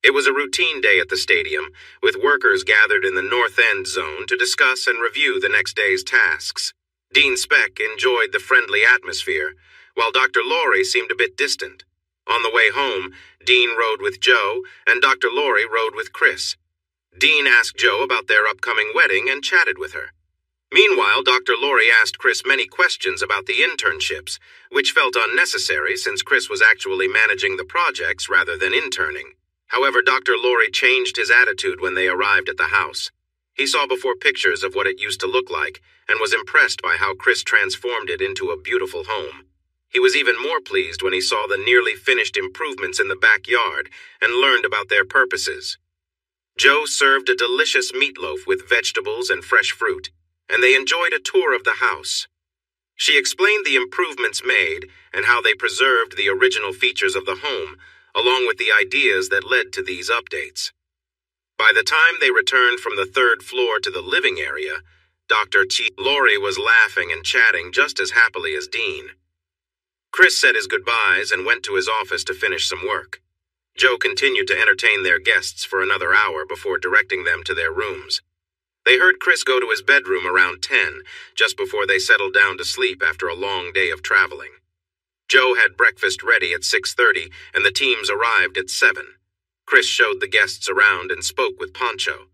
It was a routine day at the stadium, with workers gathered in the North End zone to discuss and review the next day's tasks. Dean Speck enjoyed the friendly atmosphere, while Dr. Lorry seemed a bit distant. On the way home, Dean rode with Jo, and Dr. Lorry rode with Chris. Dean asked Jo about their upcoming wedding and chatted with her. Meanwhile, Dr. Lorry asked Chris many questions about the internships, which felt unnecessary since Chris was actually managing the projects rather than interning. However, Dr. Lorry changed his attitude when they arrived at the house. He saw before pictures of what it used to look like and was impressed by how Chris transformed it into a beautiful home. He was even more pleased when he saw the nearly finished improvements in the backyard and learned about their purposes. Jo served a delicious meatloaf with vegetables and fresh fruit, and they enjoyed a tour of the house. She explained the improvements made and how they preserved the original features of the home, along with the ideas that led to these updates. By the time they returned from the 3rd floor to the living area, Dr. Lorry was laughing and chatting just as happily as Dean. Chris said his goodbyes and went to his office to finish some work. Jo continued to entertain their guests for another hour before directing them to their rooms. They heard Chris go to his bedroom around 10, just before they settled down to sleep after a long day of traveling. Jo had breakfast ready at 6:30, and the teams arrived at 7. Chris showed the guests around and spoke with Pancho.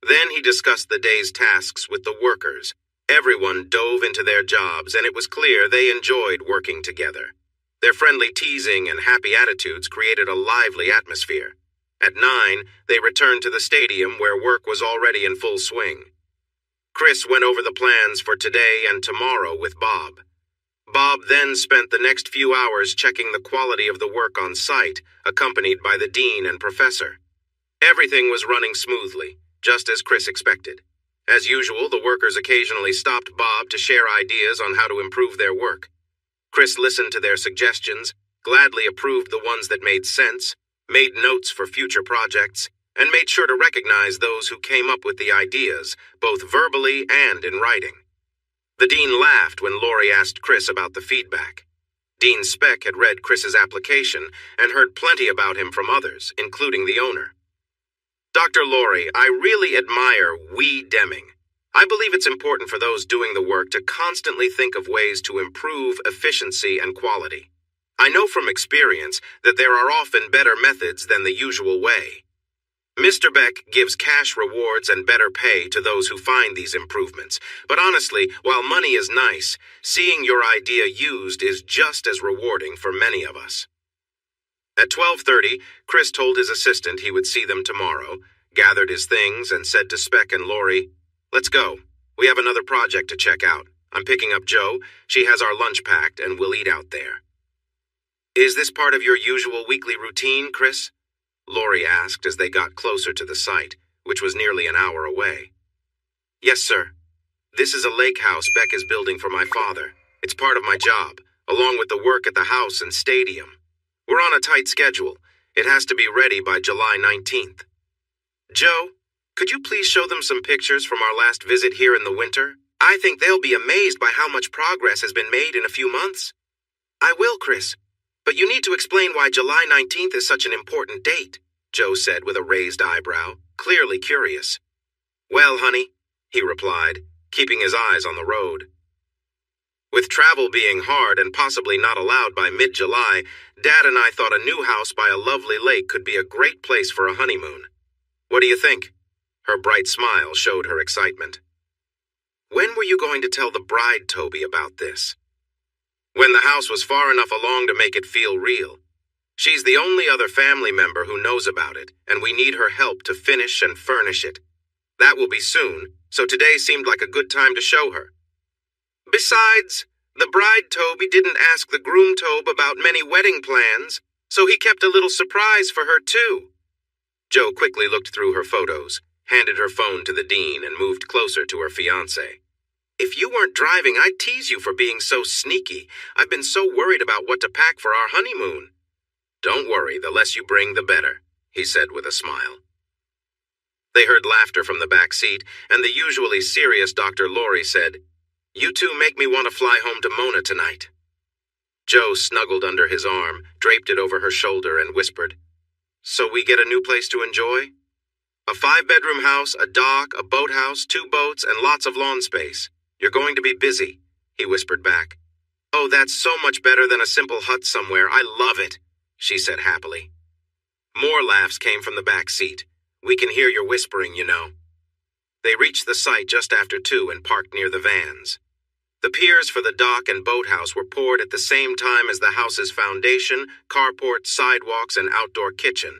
Then he discussed the day's tasks with the workers. Everyone dove into their jobs, and it was clear they enjoyed working together. Their friendly teasing and happy attitudes created a lively atmosphere. At 9, they returned to the stadium where work was already in full swing. Chris went over the plans for today and tomorrow with Bob. Bob then spent the next few hours checking the quality of the work on site, accompanied by the dean and professor. Everything was running smoothly, just as Chris expected. As usual, the workers occasionally stopped Bob to share ideas on how to improve their work. Chris listened to their suggestions, gladly approved the ones that made sense, made notes for future projects, and made sure to recognize those who came up with the ideas, both verbally and in writing. The dean laughed when Lorry asked Chris about the feedback. Dean Speck had read Chris's application and heard plenty about him from others, including the owner. Dr. Lorry, I really admire We Deming. I believe it's important for those doing the work to constantly think of ways to improve efficiency and quality. I know from experience that there are often better methods than the usual way. Mr. Beck gives cash rewards and better pay to those who find these improvements, but honestly, while money is nice, seeing your idea used is just as rewarding for many of us. At 12:30, Chris told his assistant he would see them tomorrow, gathered his things, and said to Speck and Lorry, "Let's go. We have another project to check out. I'm picking up Jo. She has our lunch packed, and we'll eat out there." "Is this part of your usual weekly routine, Chris?" Lorry asked as they got closer to the site, which was nearly an hour away. "Yes, sir." This is a lake house Beck is building for my father. It's part of my job, along with the work at the house and stadium. We're on a tight schedule. It has to be ready by July 19th. Joe, could you please show them some pictures from our last visit here in the winter? I think they'll be amazed by how much progress has been made in a few months. I will, Chris. But you need to explain why July 19th is such an important date, Joe said with a raised eyebrow, clearly curious. Well, honey, he replied, keeping his eyes on the road. With travel being hard and possibly not allowed by mid-July, Dad and I thought a new house by a lovely lake could be a great place for a honeymoon. What do you think? Her bright smile showed her excitement. When were you going to tell the bride, Toby, about this? When the house was far enough along to make it feel real. She's the only other family member who knows about it, and we need her help to finish and furnish it. That will be soon, so today seemed like a good time to show her. Besides, the bride Toby didn't ask the groom Tobe about many wedding plans, so he kept a little surprise for her too. Joe quickly looked through her photos, handed her phone to the dean, and moved closer to her fiancé. If you weren't driving, I'd tease you for being so sneaky. I've been so worried about what to pack for our honeymoon. Don't worry, the less you bring, the better, he said with a smile. They heard laughter from the back seat, and the usually serious Dr. Lorry said, You two make me want to fly home to Mona tonight. Joe snuggled under his arm, draped it over her shoulder, and whispered, So we get a new place to enjoy? A 5-bedroom house, a dock, a boathouse, 2 boats, and lots of lawn space. You're going to be busy, he whispered back. Oh, that's so much better than a simple hut somewhere. I love it, she said happily. More laughs came from the back seat. We can hear your whispering, you know. They reached the site just after 2 and parked near the vans. The piers for the dock and boathouse were poured at the same time as the house's foundation, carport, sidewalks, and outdoor kitchen.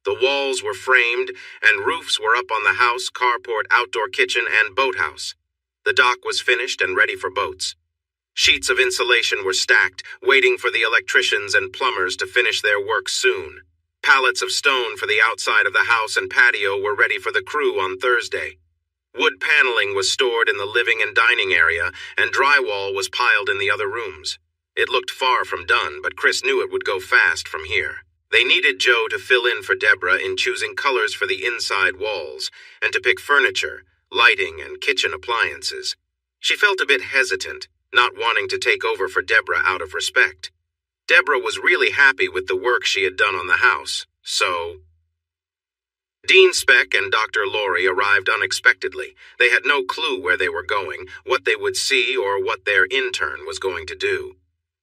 The walls were framed, and roofs were up on the house, carport, outdoor kitchen, and boathouse. The dock was finished and ready for boats. Sheets of insulation were stacked, waiting for the electricians and plumbers to finish their work soon. Pallets of stone for the outside of the house and patio were ready for the crew on Thursday. Wood paneling was stored in the living and dining area, and drywall was piled in the other rooms. It looked far from done, but Chris knew it would go fast from here. They needed Joe to fill in for Deborah in choosing colors for the inside walls, and to pick furniture, lighting, and kitchen appliances. She felt a bit hesitant, not wanting to take over for Deborah out of respect. Deborah was really happy with the work she had done on the house, so... Dean Speck and Dr. Lorry arrived unexpectedly. They had no clue where they were going, what they would see, or what their intern was going to do.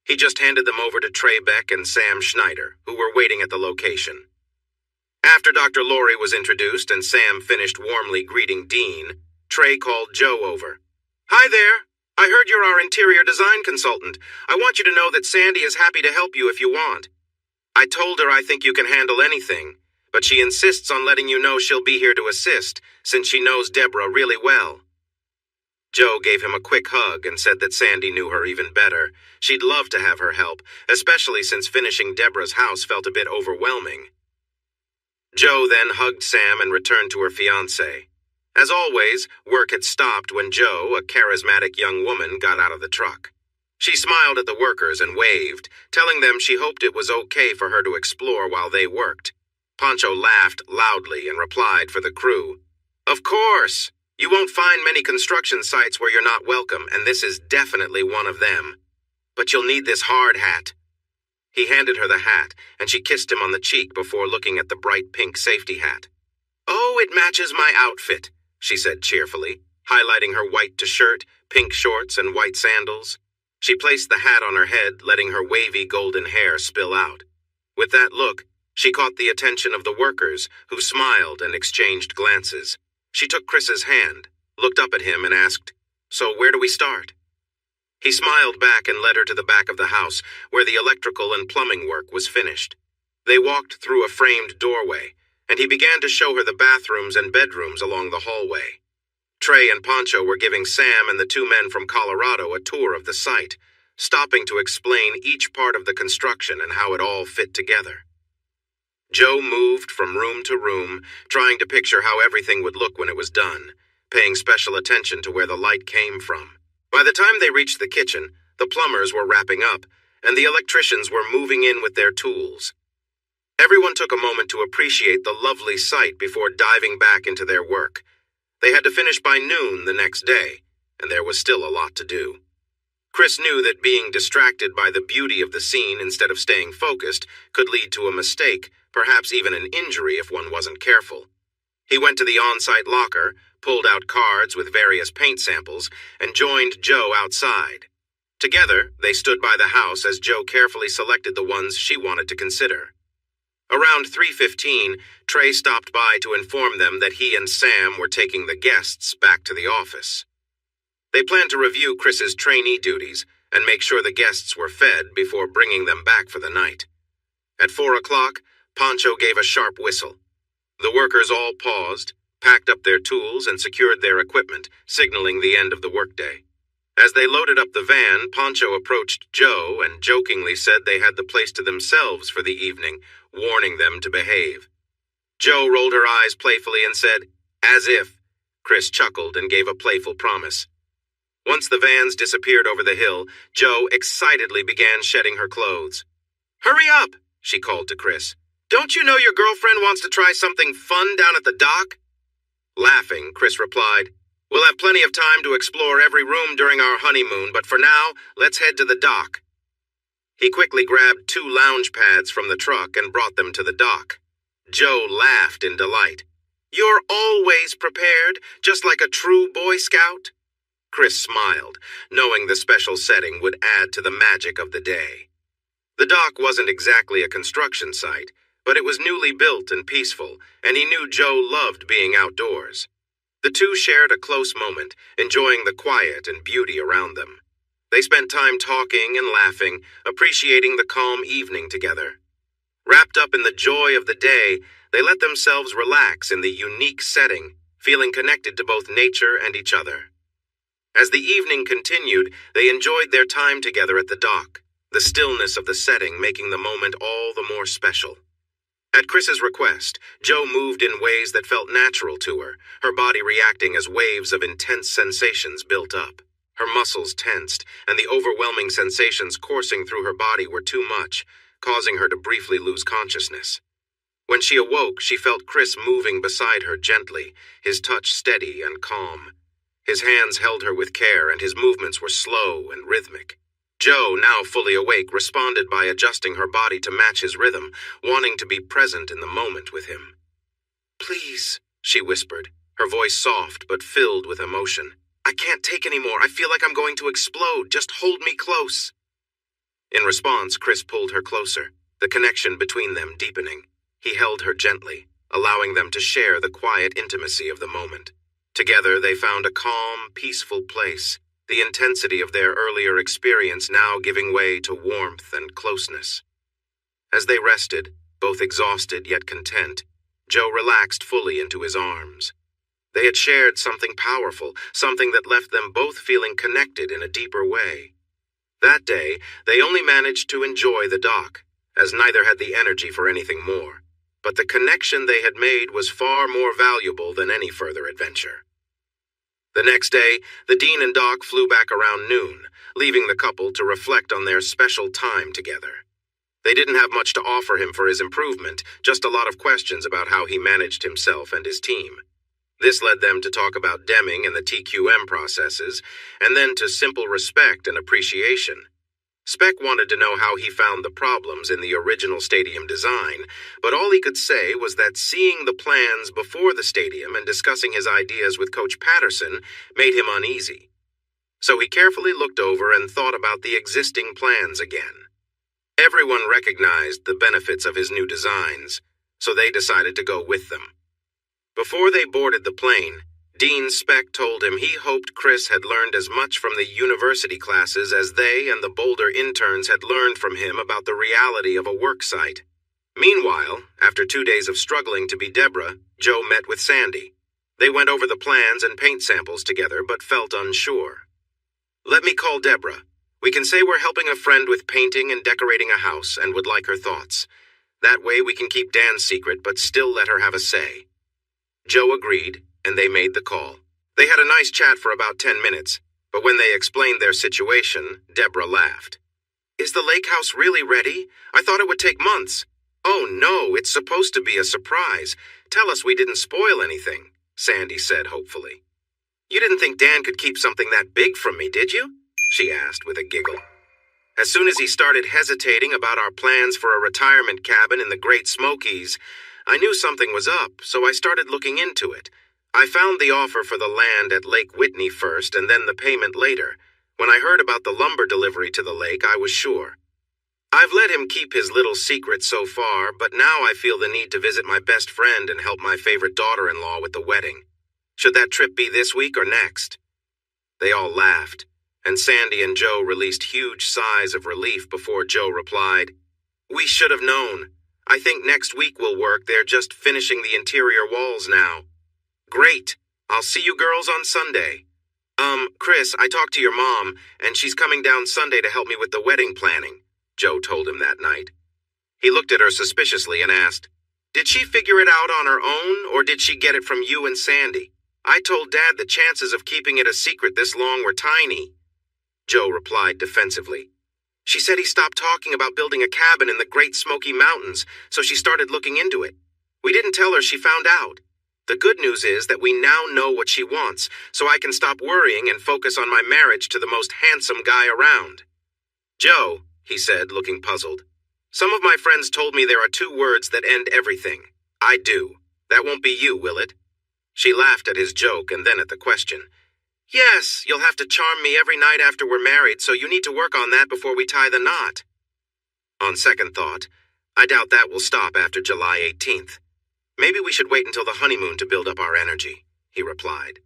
He just handed them over to Trey Beck and Sam Schneider, who were waiting at the location. After Dr. Lorry was introduced and Sam finished warmly greeting Dean, Trey called Joe over. Hi there. I heard you're our interior design consultant. I want you to know that Sandy is happy to help you if you want. I told her I think you can handle anything, but she insists on letting you know she'll be here to assist, since she knows Deborah really well. Joe gave him a quick hug and said that Sandy knew her even better. She'd love to have her help, especially since finishing Deborah's house felt a bit overwhelming. Joe then hugged Sam and returned to her fiancé. As always, work had stopped when Joe, a charismatic young woman, got out of the truck. She smiled at the workers and waved, telling them she hoped it was okay for her to explore while they worked. Pancho laughed loudly and replied for the crew, Of course! You won't find many construction sites where you're not welcome, and this is definitely one of them. But you'll need this hard hat. He handed her the hat, and she kissed him on the cheek before looking at the bright pink safety hat. Oh, it matches my outfit, she said cheerfully, highlighting her white t-shirt, pink shorts, and white sandals. She placed the hat on her head, letting her wavy golden hair spill out. With that look, she caught the attention of the workers, who smiled and exchanged glances. She took Chris's hand, looked up at him, and asked, So where do we start? He smiled back and led her to the back of the house, where the electrical and plumbing work was finished. They walked through a framed doorway, and he began to show her the bathrooms and bedrooms along the hallway. Trey and Pancho were giving Sam and the 2 men from Colorado a tour of the site, stopping to explain each part of the construction and how it all fit together. Joe moved from room to room, trying to picture how everything would look when it was done. paying special attention to where the light came from. By the time they reached the kitchen, the plumbers were wrapping up, and the electricians were moving in with their tools. Everyone took a moment to appreciate the lovely sight before diving back into their work. They had to finish by noon the next day, and there was still a lot to do. Chris knew that being distracted by the beauty of the scene instead of staying focused could lead to a mistake, perhaps even an injury if one wasn't careful. He went to the on-site locker, pulled out cards with various paint samples, and joined Joe outside. Together, they stood by the house as Joe carefully selected the ones she wanted to consider. Around 3:15, Trey stopped by to inform them that he and Sam were taking the guests back to the office. They planned to review Chris's trainee duties and make sure the guests were fed before bringing them back for the night. At 4 o'clock, Pancho gave a sharp whistle. The workers all paused, packed up their tools, and secured their equipment, signaling the end of the workday. As they loaded up the van, Pancho approached Joe and jokingly said they had the place to themselves for the evening, warning them to behave. Joe rolled her eyes playfully and said, "As if." Chris chuckled and gave a playful promise. Once the vans disappeared over the hill, Joe excitedly began shedding her clothes. "Hurry up," she called to Chris. "Don't you know your girlfriend wants to try something fun down at the dock?" Laughing, Chris replied, "We'll have plenty of time to explore every room during our honeymoon, but for now, let's head to the dock." He quickly grabbed 2 lounge pads from the truck and brought them to the dock. Joe laughed in delight. "You're always prepared, just like a true Boy Scout." Chris smiled, knowing the special setting would add to the magic of the day. The dock wasn't exactly a construction site, but it was newly built and peaceful, and he knew Joe loved being outdoors. The two shared a close moment, enjoying the quiet and beauty around them. They spent time talking and laughing, appreciating the calm evening together. Wrapped up in the joy of the day, they let themselves relax in the unique setting, feeling connected to both nature and each other. As the evening continued, they enjoyed their time together at the dock, the stillness of the setting making the moment all the more special. At Chris's request, Joe moved in ways that felt natural to her body reacting as waves of intense sensations built up. Her muscles tensed, and the overwhelming sensations coursing through her body were too much, causing her to briefly lose consciousness. When she awoke, she felt Chris moving beside her gently, his touch steady and calm. His hands held her with care, and his movements were slow and rhythmic. Joe, now fully awake, responded by adjusting her body to match his rhythm, wanting to be present in the moment with him. "Please," she whispered, her voice soft but filled with emotion. "I can't take any more. I feel like I'm going to explode. Just hold me close." In response, Chris pulled her closer, the connection between them deepening. He held her gently, allowing them to share the quiet intimacy of the moment. Together, they found a calm, peaceful place, the intensity of their earlier experience now giving way to warmth and closeness. As they rested, both exhausted yet content, Joe relaxed fully into his arms. They had shared something powerful, something that left them both feeling connected in a deeper way. That day, they only managed to enjoy the dock, as neither had the energy for anything more. But the connection they had made was far more valuable than any further adventure. The next day, the Dean and Doc flew back around noon, leaving the couple to reflect on their special time together. They didn't have much to offer him for his improvement, just a lot of questions about how he managed himself and his team. This led them to talk about Deming and the TQM processes, and then to simple respect and appreciation. Speck wanted to know how he found the problems in the original stadium design, but all he could say was that seeing the plans before the stadium and discussing his ideas with Coach Patterson made him uneasy. So he carefully looked over and thought about the existing plans again. Everyone recognized the benefits of his new designs, so they decided to go with them. Before they boarded the plane, Dean Speck told him he hoped Chris had learned as much from the university classes as they and the Boulder interns had learned from him about the reality of a work site. Meanwhile, after 2 days of struggling to be Deborah, Joe met with Sandy. They went over the plans and paint samples together, but felt unsure. "Let me call Deborah. We can say we're helping a friend with painting and decorating a house and would like her thoughts. That way we can keep Dan's secret, but still let her have a say." Joe agreed, and they made the call. They had a nice chat for about 10 minutes, but when they explained their situation, Deborah laughed. "Is the lake house really ready? I thought it would take months." "Oh no, it's supposed to be a surprise. Tell us we didn't spoil anything," Sandy said hopefully. "You didn't think Dan could keep something that big from me, did you?" she asked with a giggle. As soon as he started hesitating about our plans for a retirement cabin in the Great Smokies, I knew something was up, so I started looking into it. I found the offer for the land at Lake Whitney first and then the payment later. When I heard about the lumber delivery to the lake, I was sure. I've let him keep his little secret so far, but now I feel the need to visit my best friend and help my favorite daughter-in-law with the wedding. Should that trip be this week or next? They all laughed, and Sandy and Joe released huge sighs of relief before Joe replied, "We should have known. I think next week will work. They're just finishing the interior walls now." "Great. I'll see you girls on Sunday." Chris, I talked to your mom, and she's coming down Sunday to help me with the wedding planning," Joe told him that night. He looked at her suspiciously and asked, "Did she figure it out on her own, or did she get it from you and Sandy? I told Dad the chances of keeping it a secret this long were tiny." Joe replied defensively. "She said he stopped talking about building a cabin in the Great Smoky Mountains, so she started looking into it. We didn't tell her she found out. The good news is that we now know what she wants, so I can stop worrying and focus on my marriage to the most handsome guy around." "Joe," he said, looking puzzled, "some of my friends told me there are 2 words that end everything. I do. That won't be you, will it?" She laughed at his joke and then at the question. "Yes, you'll have to charm me every night after we're married, so you need to work on that before we tie the knot." On second thought, I doubt that will stop after July 18th. "Maybe we should wait until the honeymoon to build up our energy," he replied.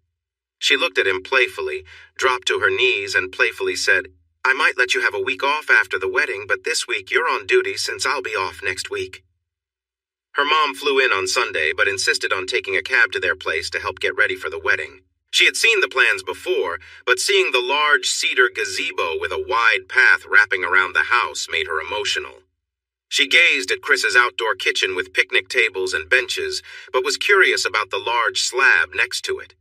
She looked at him playfully, dropped to her knees, and playfully said, "I might let you have a week off after the wedding, but this week you're on duty since I'll be off next week." Her mom flew in on Sunday, but insisted on taking a cab to their place to help get ready for the wedding. She had seen the plans before, but seeing the large cedar gazebo with a wide path wrapping around the house made her emotional. She gazed at Chris's outdoor kitchen with picnic tables and benches, but was curious about the large slab next to it.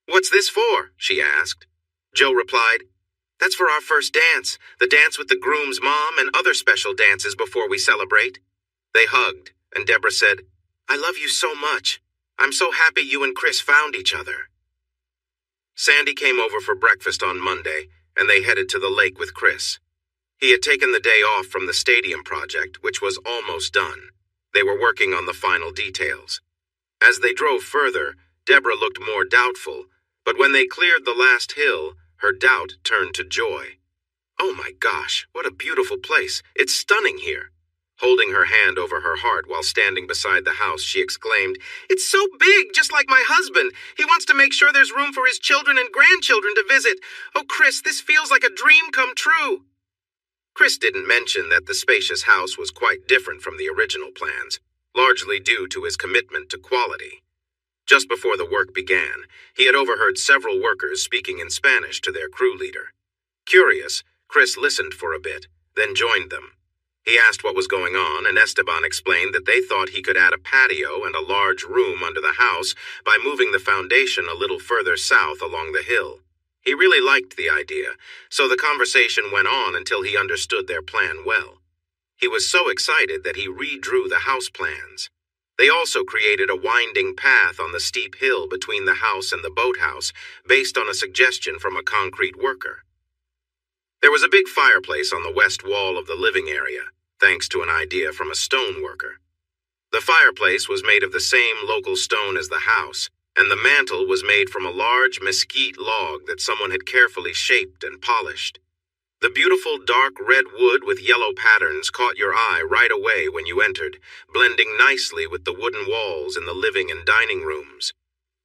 "What's this for?" she asked. Joe replied, "That's for our first dance, the dance with the groom's mom and other special dances before we celebrate." They hugged, and Deborah said, "I love you so much. I'm so happy you and Chris found each other." Sandy came over for breakfast on Monday, and they headed to the lake with Chris. He had taken the day off from the stadium project, which was almost done. They were working on the final details. As they drove further, Deborah looked more doubtful, but when they cleared the last hill, her doubt turned to joy. "Oh my gosh, what a beautiful place. It's stunning here." Holding her hand over her heart while standing beside the house, she exclaimed, "It's so big, just like my husband. He wants to make sure there's room for his children and grandchildren to visit. Oh, Chris, this feels like a dream come true." Chris didn't mention that the spacious house was quite different from the original plans, largely due to his commitment to quality. Just before the work began, he had overheard several workers speaking in Spanish to their crew leader. Curious, Chris listened for a bit, then joined them. He asked what was going on, and Esteban explained that they thought he could add a patio and a large room under the house by moving the foundation a little further south along the hill. He really liked the idea, so the conversation went on until he understood their plan well. He was so excited that he redrew the house plans. They also created a winding path on the steep hill between the house and the boathouse, based on a suggestion from a concrete worker. There was a big fireplace on the west wall of the living area, thanks to an idea from a stone worker. The fireplace was made of the same local stone as the house, and the mantel was made from a large mesquite log that someone had carefully shaped and polished. The beautiful dark red wood with yellow patterns caught your eye right away when you entered, blending nicely with the wooden walls in the living and dining rooms.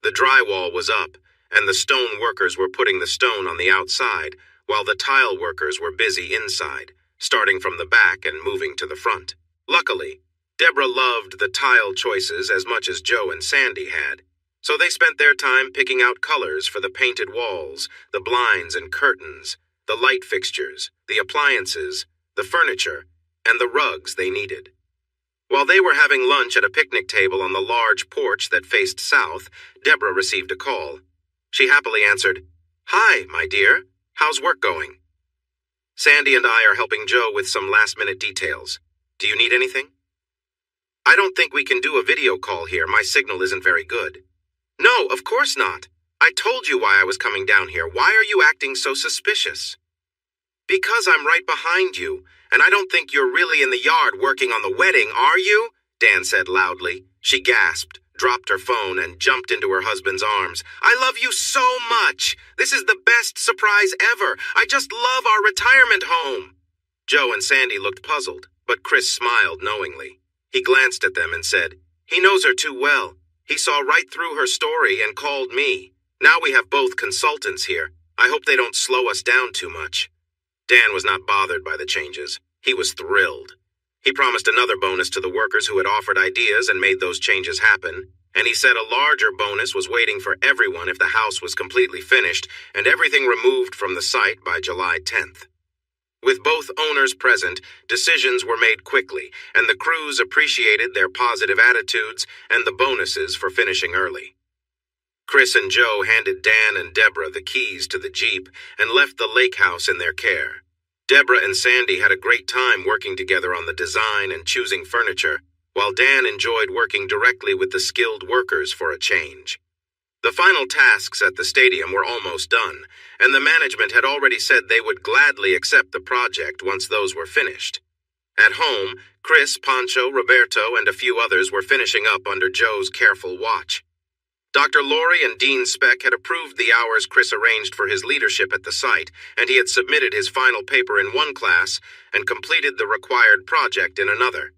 The drywall was up, and the stone workers were putting the stone on the outside, while the tile workers were busy inside, starting from the back and moving to the front. Luckily, Deborah loved the tile choices as much as Joe and Sandy had, so they spent their time picking out colors for the painted walls, the blinds and curtains, the light fixtures, the appliances, the furniture, and the rugs they needed. While they were having lunch at a picnic table on the large porch that faced south, Deborah received a call. She happily answered, "Hi, my dear. How's work going?" "Sandy and I are helping Joe with some last-minute details. Do you need anything?" "I don't think we can do a video call here. My signal isn't very good." "No, of course not. I told you why I was coming down here. Why are you acting so suspicious?" "Because I'm right behind you, and I don't think you're really in the yard working on the wedding, are you?" Dan said loudly. She gasped, dropped her phone, and jumped into her husband's arms. "I love you so much. This is the best surprise ever. I just love our retirement home." Joe and Sandy looked puzzled, but Chris smiled knowingly. He glanced at them and said, "He knows her too well. He saw right through her story and called me. Now we have both consultants here. I hope they don't slow us down too much." Dan was not bothered by the changes. He was thrilled. He promised another bonus to the workers who had offered ideas and made those changes happen, and he said a larger bonus was waiting for everyone if the house was completely finished and everything removed from the site by July 10th. With both owners present, decisions were made quickly, and the crews appreciated their positive attitudes and the bonuses for finishing early. Chris and Joe handed Dan and Deborah the keys to the Jeep and left the lake house in their care. Deborah and Sandy had a great time working together on the design and choosing furniture, while Dan enjoyed working directly with the skilled workers for a change. The final tasks at the stadium were almost done, and the management had already said they would gladly accept the project once those were finished. At home, Chris, Pancho, Roberto, and a few others were finishing up under Joe's careful watch. Dr. Laurie and Dean Speck had approved the hours Chris arranged for his leadership at the site, and he had submitted his final paper in one class and completed the required project in another.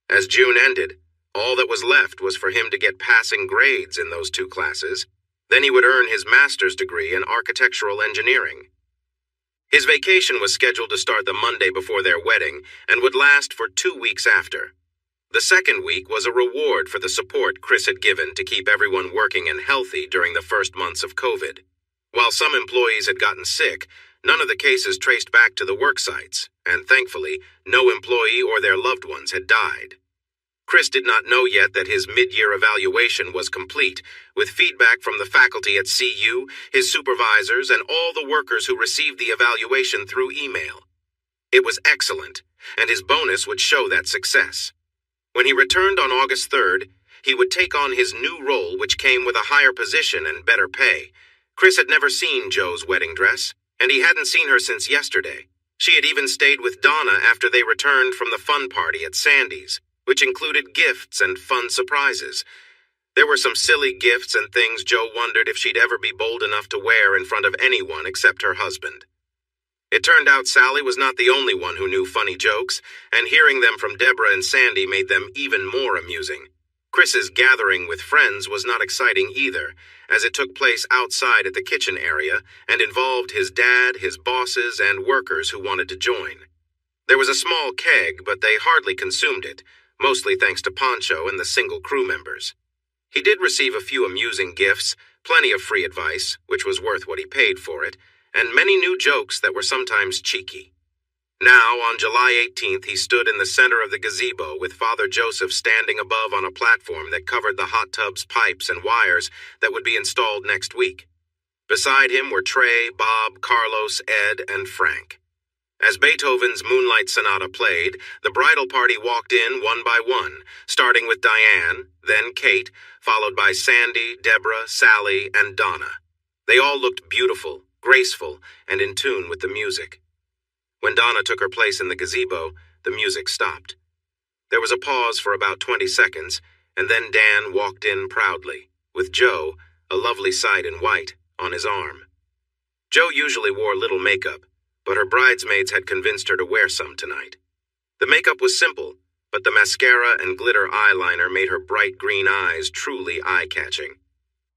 As June ended, all that was left was for him to get passing grades in those two classes. Then he would earn his master's degree in architectural engineering. His vacation was scheduled to start the Monday before their wedding and would last for 2 weeks after. The second week was a reward for the support Chris had given to keep everyone working and healthy during the first months of COVID. While some employees had gotten sick, none of the cases traced back to the work sites, and thankfully, no employee or their loved ones had died. Chris did not know yet that his mid-year evaluation was complete, with feedback from the faculty at CU, his supervisors, and all the workers who received the evaluation through email. It was excellent, and his bonus would show that success. When he returned on August 3rd, he would take on his new role, which came with a higher position and better pay. Chris had never seen Joe's wedding dress, and he hadn't seen her since yesterday. She had even stayed with Donna after they returned from the fun party at Sandy's, which included gifts and fun surprises. There were some silly gifts and things Joe wondered if she'd ever be bold enough to wear in front of anyone except her husband. It turned out Sally was not the only one who knew funny jokes, and hearing them from Deborah and Sandy made them even more amusing. Chris's gathering with friends was not exciting either, as it took place outside at the kitchen area and involved his dad, his bosses, and workers who wanted to join. There was a small keg, but they hardly consumed it, mostly thanks to Pancho and the single crew members. He did receive a few amusing gifts, plenty of free advice, which was worth what he paid for it, and many new jokes that were sometimes cheeky. Now, on July 18th, he stood in the center of the gazebo with Father Joseph standing above on a platform that covered the hot tub's pipes and wires that would be installed next week. Beside him were Trey, Bob, Carlos, Ed, and Frank. As Beethoven's Moonlight Sonata played, the bridal party walked in one by one, starting with Diane, then Kate, followed by Sandy, Deborah, Sally, and Donna. They all looked beautiful, graceful, and in tune with the music. When Donna took her place in the gazebo, the music stopped. There was a pause for about 20 seconds, and then Dan walked in proudly, with Joe, a lovely sight in white, on his arm. Joe usually wore little makeup, but her bridesmaids had convinced her to wear some tonight. The makeup was simple, but the mascara and glitter eyeliner made her bright green eyes truly eye-catching.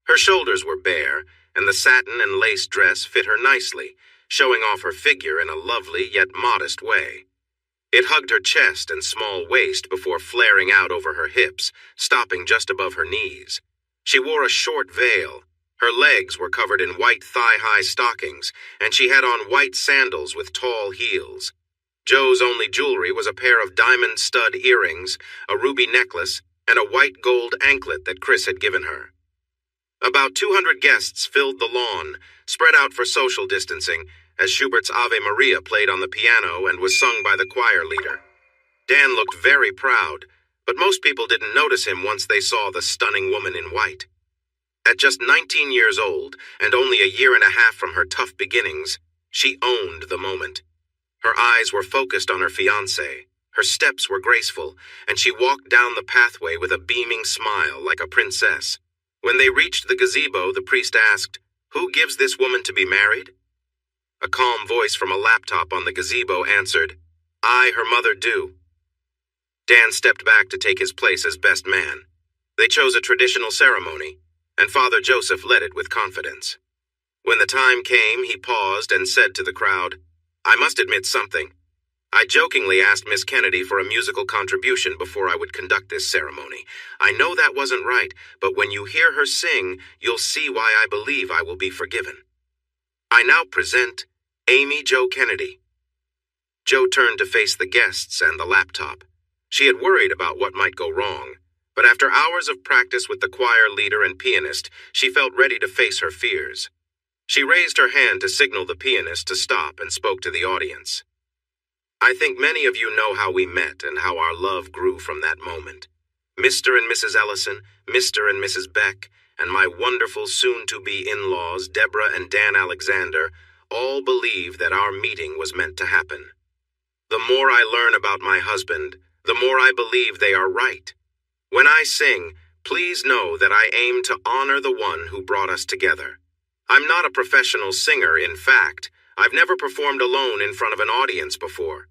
Her shoulders were bare, and the satin and lace dress fit her nicely, showing off her figure in a lovely yet modest way. It hugged her chest and small waist before flaring out over her hips, stopping just above her knees. She wore a short veil. Her legs were covered in white thigh-high stockings, and she had on white sandals with tall heels. Joe's only jewelry was a pair of diamond stud earrings, a ruby necklace, and a white gold anklet that Chris had given her. About 200 guests filled the lawn, spread out for social distancing, as Schubert's Ave Maria played on the piano and was sung by the choir leader. Dan looked very proud, but most people didn't notice him once they saw the stunning woman in white. At just 19 years old, and only a year and a half from her tough beginnings, she owned the moment. Her eyes were focused on her fiancé, her steps were graceful, and she walked down the pathway with a beaming smile like a princess. When they reached the gazebo, the priest asked, "Who gives this woman to be married?" A calm voice from a laptop on the gazebo answered, "I, her mother, do." Dan stepped back to take his place as best man. They chose a traditional ceremony, and Father Joseph led it with confidence. When the time came, he paused and said to the crowd, "I must admit something. I jokingly asked Miss Kennedy for a musical contribution before I would conduct this ceremony. I know that wasn't right, but when you hear her sing, you'll see why I believe I will be forgiven. I now present Amy Jo Kennedy." Jo turned to face the guests and the laptop. She had worried about what might go wrong, but after hours of practice with the choir leader and pianist, she felt ready to face her fears. She raised her hand to signal the pianist to stop and spoke to the audience. "I think many of you know how we met and how our love grew from that moment. Mr. and Mrs. Ellison, Mr. and Mrs. Beck, and my wonderful soon-to-be in-laws, Deborah and Dan Alexander, all believe that our meeting was meant to happen. The more I learn about my husband, the more I believe they are right. When I sing, please know that I aim to honor the one who brought us together. I'm not a professional singer, in fact. I've never performed alone in front of an audience before.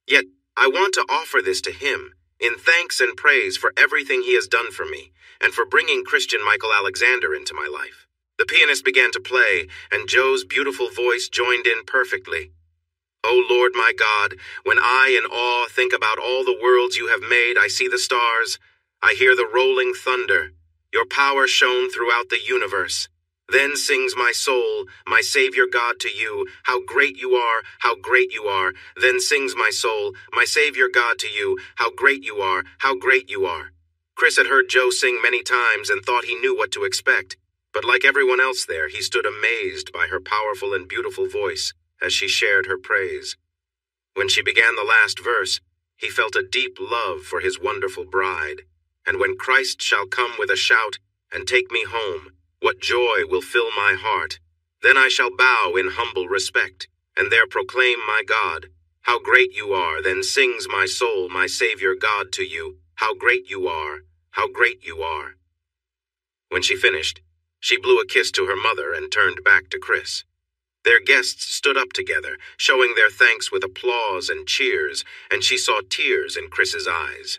Yet, I want to offer this to him, in thanks and praise for everything he has done for me, and for bringing Christian Michael Alexander into my life." The pianist began to play, and Jo's beautiful voice joined in perfectly. "O Lord my God, when I in awe think about all the worlds you have made, I see the stars, I hear the rolling thunder, your power shone throughout the universe. Then sings my soul, my Savior God, to you, how great you are, how great you are. Then sings my soul, my Savior God, to you, how great you are, how great you are." Chris had heard Jo sing many times and thought he knew what to expect, but like everyone else there, he stood amazed by her powerful and beautiful voice as she shared her praise. When she began the last verse, he felt a deep love for his wonderful bride. "And when Christ shall come with a shout and take me home, what joy will fill my heart. Then I shall bow in humble respect, and there proclaim my God. How great you are, then sings my soul, my Savior God, to you. How great you are, how great you are." When she finished, she blew a kiss to her mother and turned back to Chris. Their guests stood up together, showing their thanks with applause and cheers, and she saw tears in Chris's eyes.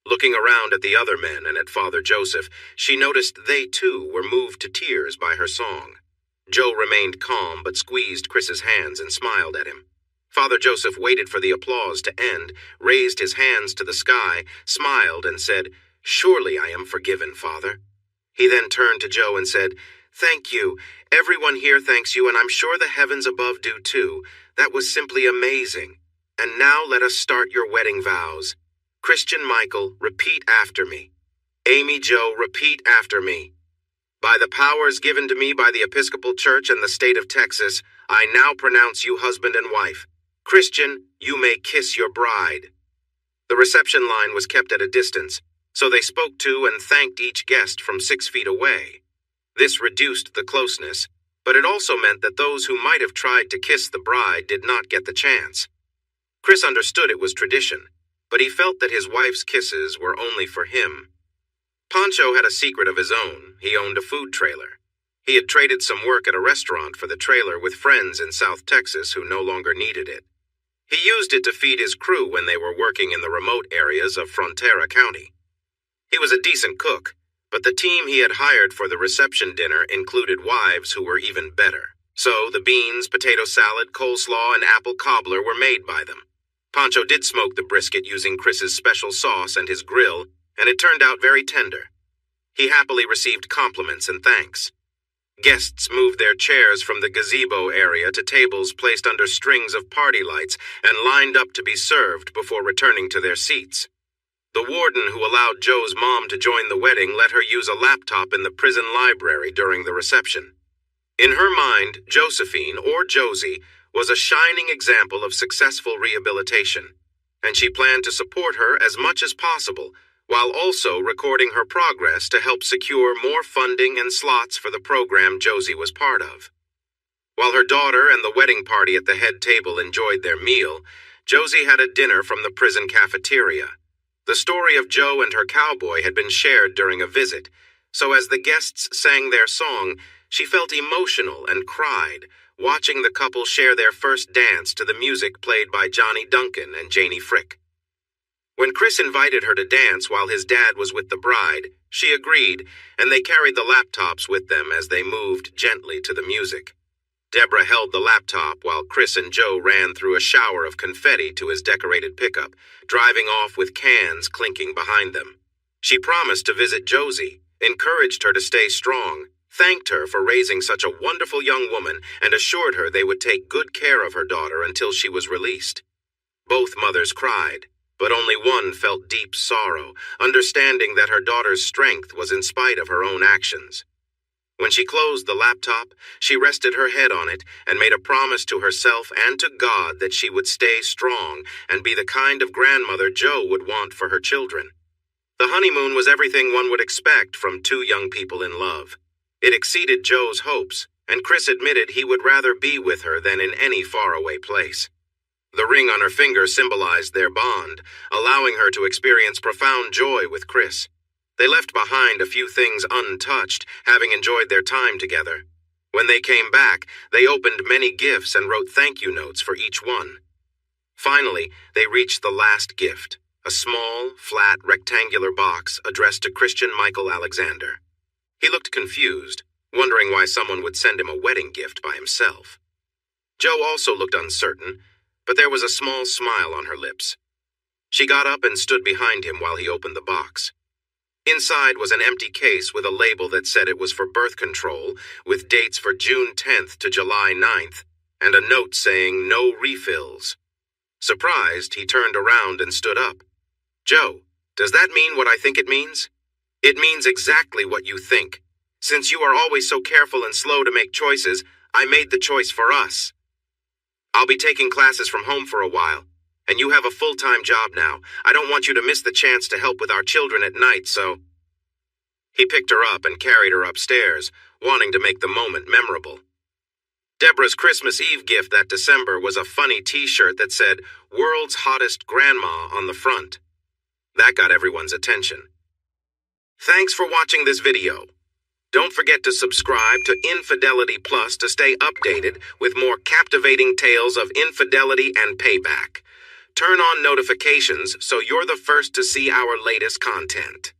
Looking around at the other men and at Father Joseph, she noticed they too were moved to tears by her song. Jo remained calm but squeezed Chris's hands and smiled at him. Father Joseph waited for the applause to end, raised his hands to the sky, smiled, and said, "Surely I am forgiven, Father." He then turned to Jo and said, "Thank you. Everyone here thanks you, and I'm sure the heavens above do too. That was simply amazing. And now let us start your wedding vows. Christian Michael, repeat after me. Amy Jo, repeat after me. By the powers given to me by the Episcopal Church and the state of Texas, I now pronounce you husband and wife. Christian, you may kiss your bride." The reception line was kept at a distance, so they spoke to and thanked each guest from 6 feet away. This reduced the closeness, but it also meant that those who might have tried to kiss the bride did not get the chance. Chris understood it was tradition, but he felt that his wife's kisses were only for him. Pancho had a secret of his own. He owned a food trailer. He had traded some work at a restaurant for the trailer with friends in South Texas who no longer needed it. He used it to feed his crew when they were working in the remote areas of Frontera County. He was a decent cook, but the team he had hired for the reception dinner included wives who were even better. So the beans, potato salad, coleslaw, and apple cobbler were made by them. Pancho did smoke the brisket using Chris's special sauce and his grill, and it turned out very tender. He happily received compliments and thanks. Guests moved their chairs from the gazebo area to tables placed under strings of party lights and lined up to be served before returning to their seats. The warden who allowed Joe's mom to join the wedding let her use a laptop in the prison library during the reception. In her mind, Josephine, or Josie, was a shining example of successful rehabilitation, and she planned to support her as much as possible, while also recording her progress to help secure more funding and slots for the program Josie was part of. While her daughter and the wedding party at the head table enjoyed their meal, Josie had a dinner from the prison cafeteria. The story of Joe and her cowboy had been shared during a visit, so as the guests sang their song, she felt emotional and cried, watching the couple share their first dance to the music played by Johnny Duncan and Janie Frick. When Chris invited her to dance while his dad was with the bride, she agreed, and they carried the laptops with them as they moved gently to the music. Deborah held the laptop while Chris and Joe ran through a shower of confetti to his decorated pickup, driving off with cans clinking behind them. She promised to visit Josie, encouraged her to stay strong, thanked her for raising such a wonderful young woman, and assured her they would take good care of her daughter until she was released. Both mothers cried, but only one felt deep sorrow, understanding that her daughter's strength was in spite of her own actions. When she closed the laptop, she rested her head on it and made a promise to herself and to God that she would stay strong and be the kind of grandmother Joe would want for her children. The honeymoon was everything one would expect from two young people in love. It exceeded Joe's hopes, and Chris admitted he would rather be with her than in any faraway place. The ring on her finger symbolized their bond, allowing her to experience profound joy with Chris. They left behind a few things untouched, having enjoyed their time together. When they came back, they opened many gifts and wrote thank you notes for each one. Finally, they reached the last gift, a small, flat, rectangular box addressed to Christian Michael Alexander. He looked confused, wondering why someone would send him a wedding gift by himself. Joe also looked uncertain, but there was a small smile on her lips. She got up and stood behind him while he opened the box. Inside was an empty case with a label that said it was for birth control, with dates for June 10th to July 9th, and a note saying no refills. Surprised, he turned around and stood up. "Joe, does that mean what I think it means?" "It means exactly what you think. Since you are always so careful and slow to make choices, I made the choice for us. I'll be taking classes from home for a while. And you have a full-time job now. I don't want you to miss the chance to help with our children at night, so—" He picked her up and carried her upstairs, wanting to make the moment memorable. Deborah's Christmas Eve gift that December was a funny t-shirt that said, "World's Hottest Grandma" on the front. That got everyone's attention. Thanks for watching this video. Don't forget to subscribe to Infidelity Plus to stay updated with more captivating tales of infidelity and payback. Turn on notifications so you're the first to see our latest content.